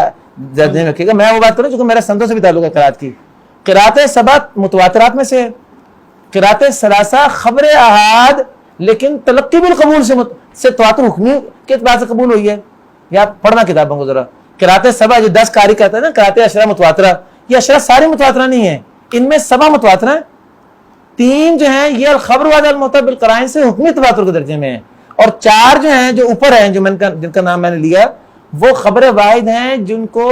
S1: ذہن میں رکھیے گا، میں وہ بات کروں چونکہ میرا سندوں سے بھی تعلق ہے قرات کی، قرات 7 متواترات میں سے ہے، قرات 3 خبر احاد لیکن تلقی بالقبول سے تواتر حکمی کے اعتبار سے قبول ہوئی ہے، یا پڑھنا کتابوں کو ذرا، قرات 7 جو 10 قاری کہتا ہے نا قرات 10 متواترہ، یہ 10 ساری متواترہ نہیں ہے، ان میں 7 متواترہ ہیں، 3 جو ہیں یہ الخبر واضح المعتبر بالقرائن سے حکمی تواتر کے درجے میں ہیں، اور 4 جو ہیں جو اوپر ہیں، جو جن کا نام میں نے لیا، وہ خبر واحد ہیں جن کو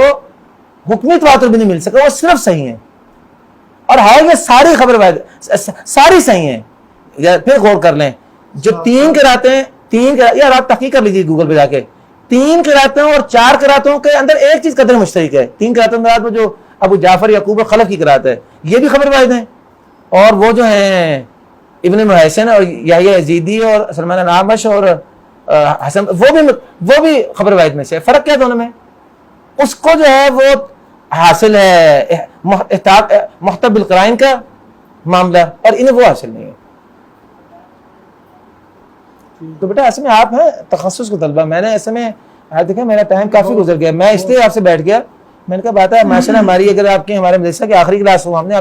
S1: حکمی تواتر بھی نہیں مل سکا، وہ صرف صحیح ہیں، اور ہے یہ ساری خبر واحد ساری صحیح ہیں۔ یا پھر غور کر لیں، جو 3 قراتیں، یار آپ تحقیق کر لیجیے گوگل پہ جا کے، 3 قراتیں اور 4 قراتوں کے اندر ایک چیز قدر مشترک ہے، 3 قراتوں میں جو ابو جعفر یعقوب اور خلف کی قرات ہے یہ بھی خبر واحد ہیں، اور وہ جو ہیں ابن محسن اور یحییٰ یزیدی اور سلمان الاعمش اور حسن وہ بھی خبر واحد میں سے، فرق کیا دونوں میں؟ اس کو جو ہے وہ حاصل ہے محتب بالقرائن کا معاملہ، اور انہیں وہ حاصل نہیں ہے۔ تو بیٹا ایسے میں آپ ہیں تخصص کو طلبہ، میں نے ایسے میں دیکھا میرا ٹائم کافی گزر گیا، میں اس لیے آپ سے بیٹھ گیا، میں نے کہا بات ہے ماشاءاللہ ہماری اگر آپ کے ہمارے مدرسہ کی آخری کلاس ہو، ہم نے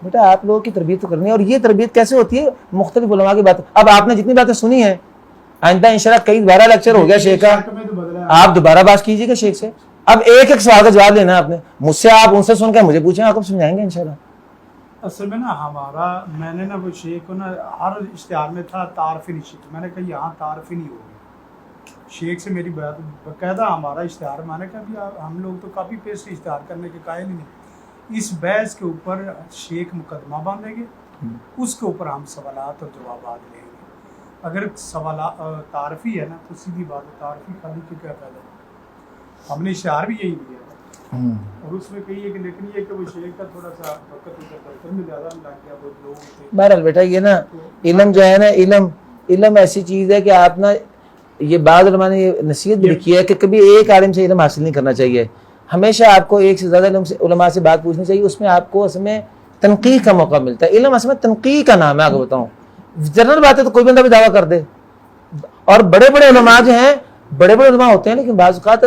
S1: بیٹا آپ لوگوں کی تربیت تو کرنی ہے، اور یہ تربیت کیسے ہوتی ہے؟ مختلف علماء کی بات، اب آپ نے جتنی باتیں سنی ہیں آئندہ انشاءاللہ کئی 12 لیکچر ہو گیا شیخ کا، آپ دوبارہ بات کیجیے گا شیخ سے، اب ایک سوال کا جواب لینا آپ نے مجھ سے، آپ ان سے سن کے مجھے پوچھیں، آپ کو سمجھائیں گے انشاءاللہ۔
S2: اصل میں نا ہمارا میں نے نا وہ شیخ کو نا ہر اشتہار میں تھا تعارفی نشید، میں نے کہا یہاں تعارفی نہیں ہوگی، شیخ سے میری بات باقاعدہ ہمارا اشتہار، میں نے کہا بھی ہم لوگ تو کافی پیسٹ اشتہار کرنے کے قائل ہی نہیں، اس بحث کے اوپر شیخ مقدمہ باندھیں گے، اس کے اوپر ہم سوالات اور جوابات لیں گے، اگر سوالات تعارفی ہے نا تو سیدھی بات ہے، تعارفی خالی کے کیا فائدہ ہے، ہم نے اشتہار بھی یہی دیا اور اس میں کہی ہے کہ لیکن یہ کہ وہ شیخ کا تھوڑا سا وقت دفتر میں زیادہ لگ گیا، وہ لوگ تھے۔
S1: بہرحال بیٹا یہ نا علم جو ہے نا، علم ایسی چیز ہے کہ آپ نا، یہ بعض علماء نے یہ نصیحت بھی لکھی ہے کہ کبھی ایک عالم سے علم حاصل نہیں کرنا چاہیے، ہمیشہ آپ کو ایک سے زیادہ علماء سے بات پوچھنی چاہیے، اس میں آپ کو اصل میں تنقیح کا موقع ملتا ہے، علم اصل میں تنقیح کا نام ہے، آپ کو بتاؤں جنرل بات ہے تو کوئی بندہ بھی دعویٰ کر دے، اور بڑے بڑے علماء جو ہیں بڑے بڑے علماء ہوتے ہیں، لیکن بعض اوقات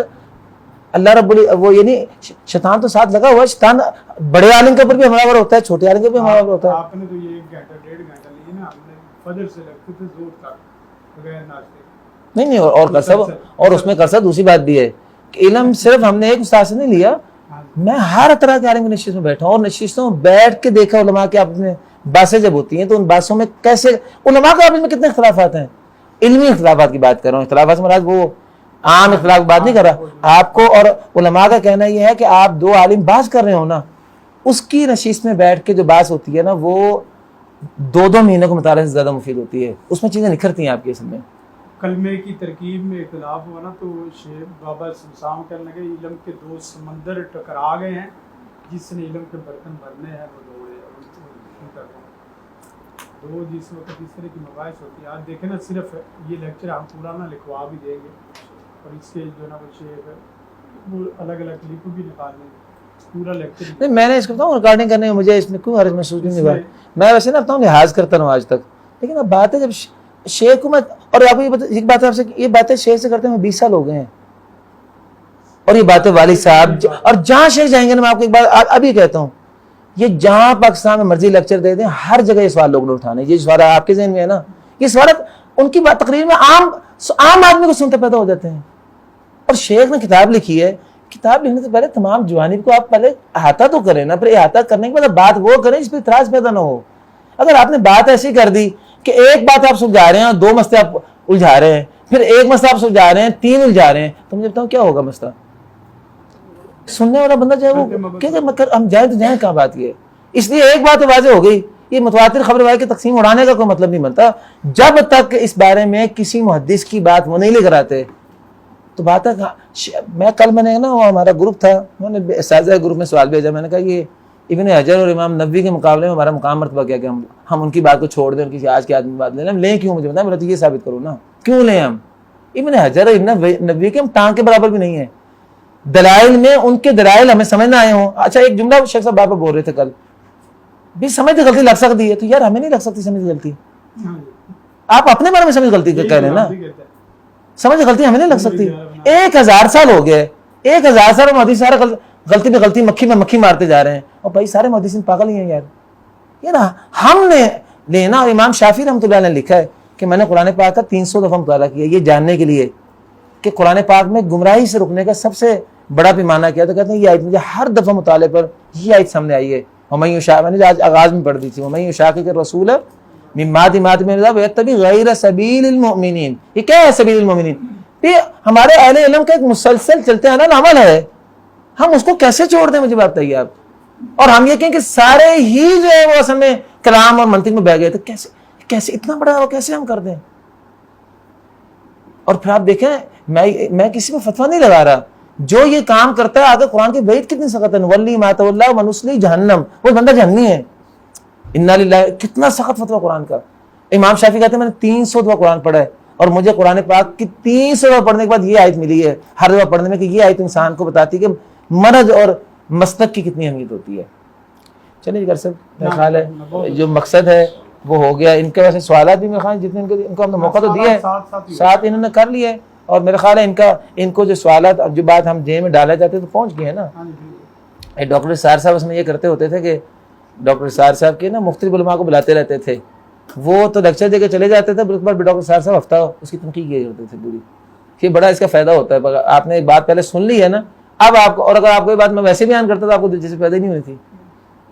S1: اللہ رب وہ یعنی شیطان تو ساتھ لگا ہوا ہے، شیطان بڑے عالم کے اوپر بھی حملہ ور ہوتا ہے، چھوٹے عالم کے اوپر بھی حملہ ور ہوتا ہے۔
S2: آپ نے تو یہ 1 گھنٹہ 1.5 گھنٹہ لی نا، ہم نے فجر سے لگتے تھے زور تک بغیر ناشتے،
S1: نہیں اور کر سب، اور اس میں کر سب دوسری بات بھی ہے کہ علم صرف ہم نے ایک استاد سے نہیں لیا، میں ہر طرح کے عالم کی نشست میں بیٹھا ہوں، اور نشستوں میں بیٹھ کے دیکھا علماء کے اپنے باتیں جب ہوتی ہیں تو ان باتوں میں کیسے علماء کے آپس میں کتنے اختلافات ہیں، علمی اختلافات کی بات کر رہا ہوں، اختلافات سے مراد وہ عام اختلاف کی بات نہیں کر رہا آپ کو، اور علماء کا کہنا یہ ہے کہ آپ 2 عالم بحث کر رہے ہو نا، اس کی نشست میں بیٹھ کے جو بحث ہوتی ہے نا وہ 2 مہینے کو مطالعے سے زیادہ مفید ہوتی ہے، اس میں چیزیں نکھرتی ہیں آپ کے اصل میں۔
S2: کلمے کی ترکیب میں اختلاف ہوا نا تو شیخ بابا سمسام کہنے لگے علم کے 2 سمندر ٹکرا گئے ہیں، جس نے علم کے برتن بھرنے ہیں وہ دوڑے، اور 2 جس وقت اس طرح کی مباحث ہوتی ہے، آپ دیکھیں نا صرف یہ لیکچر ہم پورا نہ لکھوا بھی دیں گے، اور اس کے جو نا وہ شیخ وہ الگ الگ کلپ بھی نکال لیں گے، پورا لیکچر
S1: نہیں میں نے اس کو بتاؤں ریکارڈنگ کرنے میں مجھے اس میں کوئی حرج محسوس نہیں ہوا، میں ویسے نا بتاؤں لحاظ کرتا ہوں آج تک، لیکن اب بات ہے جب شیخ کو میں، اور آپ کو ایک بات ہے آپ سے، یہ باتیں شیخ سے کرتے ہیں 20 سال ہو گئے ہیں، اور یہ باتیں والد صاحب، اور جہاں شیخ جائیں گے نا، میں آپ کو ایک بات ابھی کہتا ہوں، یہ جہاں پاکستان میں مرضی لیکچر دے دیں ہر جگہ یہ سوال لوگ نے اٹھانے، یہ سوال آپ کے ذہن میں ہے نا، یہ سوال ان کی بات تقریر میں عام آدمی کو سنتے پیدا ہو جاتے ہیں، اور شیخ نے کتاب لکھی ہے، کتاب لکھنے سے پہلے تمام جوانب کو آپ پہلے احاطہ تو کریں نا، پھر احاطہ کرنے کے بعد بات وہ کریں جس پہ اعتراض پیدا نہ ہو۔ اگر آپ نے بات ایسی کر دی کہ ایک بات آپ سلجھا رہے ہیں اور 2 مسئلے آپ الجھا رہے ہیں، پھر ایک مسئلہ آپ سمجھا رہے ہیں 3 الجھا رہے ہیں، تو مجھے بتاؤ کیا ہوگا مسئلہ؟ سننے والا بندہ جو ہے وہ کہ ہم جائیں تو جائیں کہاں بات یہ. اس لیے ایک بات واضح ہو گئی، یہ متواتر خبر واحد کی تقسیم اڑانے کا کوئی مطلب نہیں بنتا جب تک اس بارے میں کسی محدث کی بات وہ نہیں لے کر آتے. تو بات ہے میں نے نا وہ ہمارا گروپ تھا، میں نے اساتذہ گروپ میں سوال بھیجا، میں نے کہا یہ ابن حجر اور امام نووی کے مقابلے میں ہمارا مقام مرتبہ کیا کہ ہم ان کی بات کو چھوڑ دیں، کسی آج کے آدمی بات لیں. ہم لیں کیوں؟ مجھے بتائیں، میرا تو یہ ثابت کرو نا کیوں لیں ہم ابن حجر اور ابن نووی کے؟ ہم ٹانگ کے برابر بھی نہیں ہیں دلائل میں، ان کے دلائل ہمیں سمجھ نہ آئے ہوں. اچھا ایک جملہ شیخ صاحب بار بار بول رہے تھے کل، بھی سمجھ تو غلطی لگ سکتی ہے، تو یار ہمیں نہیں لگ سکتی سمجھ غلطی. آپ اپنے بارے میں سمجھ غلطی کہہ رہے ہیں نا، سمجھ غلطی ہمیں نہیں لگ سکتی. 1000 سال ہو گئے، 1000 سال محدث سارا غلطی پہ غلطی، مکھی میں مکھی مارتے جا رہے ہیں. اور بھائی سارے محدثین پاگل ہی ہیں یار. یہ نا ہم نے لینا. امام شافعی رحمۃ اللہ نے لکھا ہے کہ میں نے قرآن پاک کا 300 دفعہ مطالعہ کیا یہ جاننے کے لیے کہ قرآن پاک میں گمراہی سے رکنے کا سب سے بڑا پیمانہ کیا. تو کہتے ہیں یہ آیت مجھے ہر دفعہ مطالعے پر یہ آیت سامنے آئی ہے. میں نے آج آغاز میں پڑھ دی تھی، وَمَن يُشَاقِقِ الرَّسُولَ مِن بَعْدِ مَا تَبَيَّنَ لَهُ وَيَتَّبِعْ غَيْرَ سَبِيلِ الْمُؤْمِنِينَ. یہ کیا ہے سبیل المؤمنین؟ یہ ہمارے اہل علم کا ایک مسلسل چلتے آنا عمل ہے، ہم اس کو کیسے چھوڑ دیں؟ مجھے بات بتائیے آپ. اور ہم یہ کہیں کہ سارے ہی جو ہے وہ اصل میں کلام اور منطق میں بہ گئے، تو کیسے اتنا بڑا وہ کیسے ہم کر دیں؟ اور پھر آپ دیکھیں میں کسی پہ فتویٰ نہیں لگا رہا، جو یہ کام کرتا ہے آگے قرآن کی وعید کتنی سخت ہے، نولی ما تولی ونصلی جہنم، وہ بندہ جہنمی ہے. انا للہ، کتنا سخت فتویٰ قرآن کا. امام شافعی کہتے ہیں میں نے 300 دفعہ قرآن پڑھا ہے اور مجھے قرآن پاک کی 300 دفعہ پڑھنے کے بعد یہ آیت ملی ہے ہر دفعہ پڑھنے میں کہ یہ آیت انسان کو بتاتی ہے کہ مرض اور مسلک کی کتنی اہمیت ہوتی ہے. چلیے جی سب میرا خیال ہے جو مقصد ہے وہ ہو گیا. ان کے ویسے سوالات بھی میرے خیال جتنے ان کو ہم نے موقع تو دیا ہے، ساتھ انہوں نے کر لیا ہے. اور میرا خیال ہے ان کو جو سوالات جو بات ہم جے میں ڈالا جاتے تو پہنچ گئے ہیں نا. ڈاکٹر سار صاحب اس میں یہ کرتے ہوتے تھے کہ ڈاکٹر سار صاحب کے نا مختلف علماء کو بلاتے رہتے تھے، وہ تو لیکچر دے کے چلے جاتے تھے، ڈاکٹر سار صاحب ہفتہ اس کی تنقید کیا کرتے تھے پوری. یہ بڑا اس کا فائدہ ہوتا ہے. آپ نے ایک بات پہلے سن لی ہے نا، اب آپ کو، اور اگر آپ کو یہ بات میں ویسے بیان کرتا تو آپ کو دلچسپی پیدا نہیں ہوئی تھی.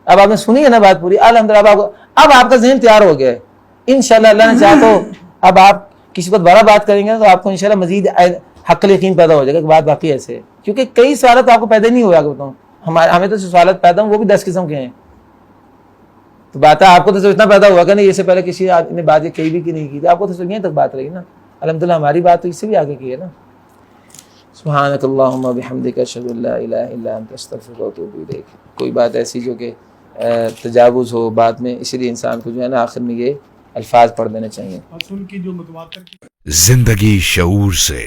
S1: اب آپ نے سنی ہے نا بات پوری الحمدللہ، اب آپ کا ذہن تیار ہو گیا ہے. انشاءاللہ اللہ نے چاہا تو اب آپ کسی کو دوبارہ بات کریں گے تو آپ کو انشاءاللہ مزید حق یقین پیدا ہو جائے گا کہ بات باقی ایسے ہے. کیونکہ کئی سوالات آپ کو پیدا نہیں ہوا، بتاؤں ہمیں تو سوالات پیدا ہوں وہ بھی 10 قسم کے ہیں. تو بات ہے آپ کو تو اتنا پیدا ہوا کہ نہیں، اس سے پہلے کسی نے بات یہ کہی بھی کہ نہیں کی تھی، آپ کو تو یہیں تک بات رہی نا. الحمدللہ ہماری بات تو اس سے بھی آگے کی ہے نا. سبحانک اللہم وبحمدک اشہد ان لا الہ الا انت استغفرک واتوب الیک. کوئی بات ایسی جو کہ تجاوز ہو بات میں، اسی لیے انسان کو جو ہے نا آخر میں یہ الفاظ پڑھ دینے چاہیے.
S4: زندگی شعور سے،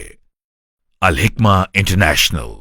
S4: الحکمہ انٹرنیشنل.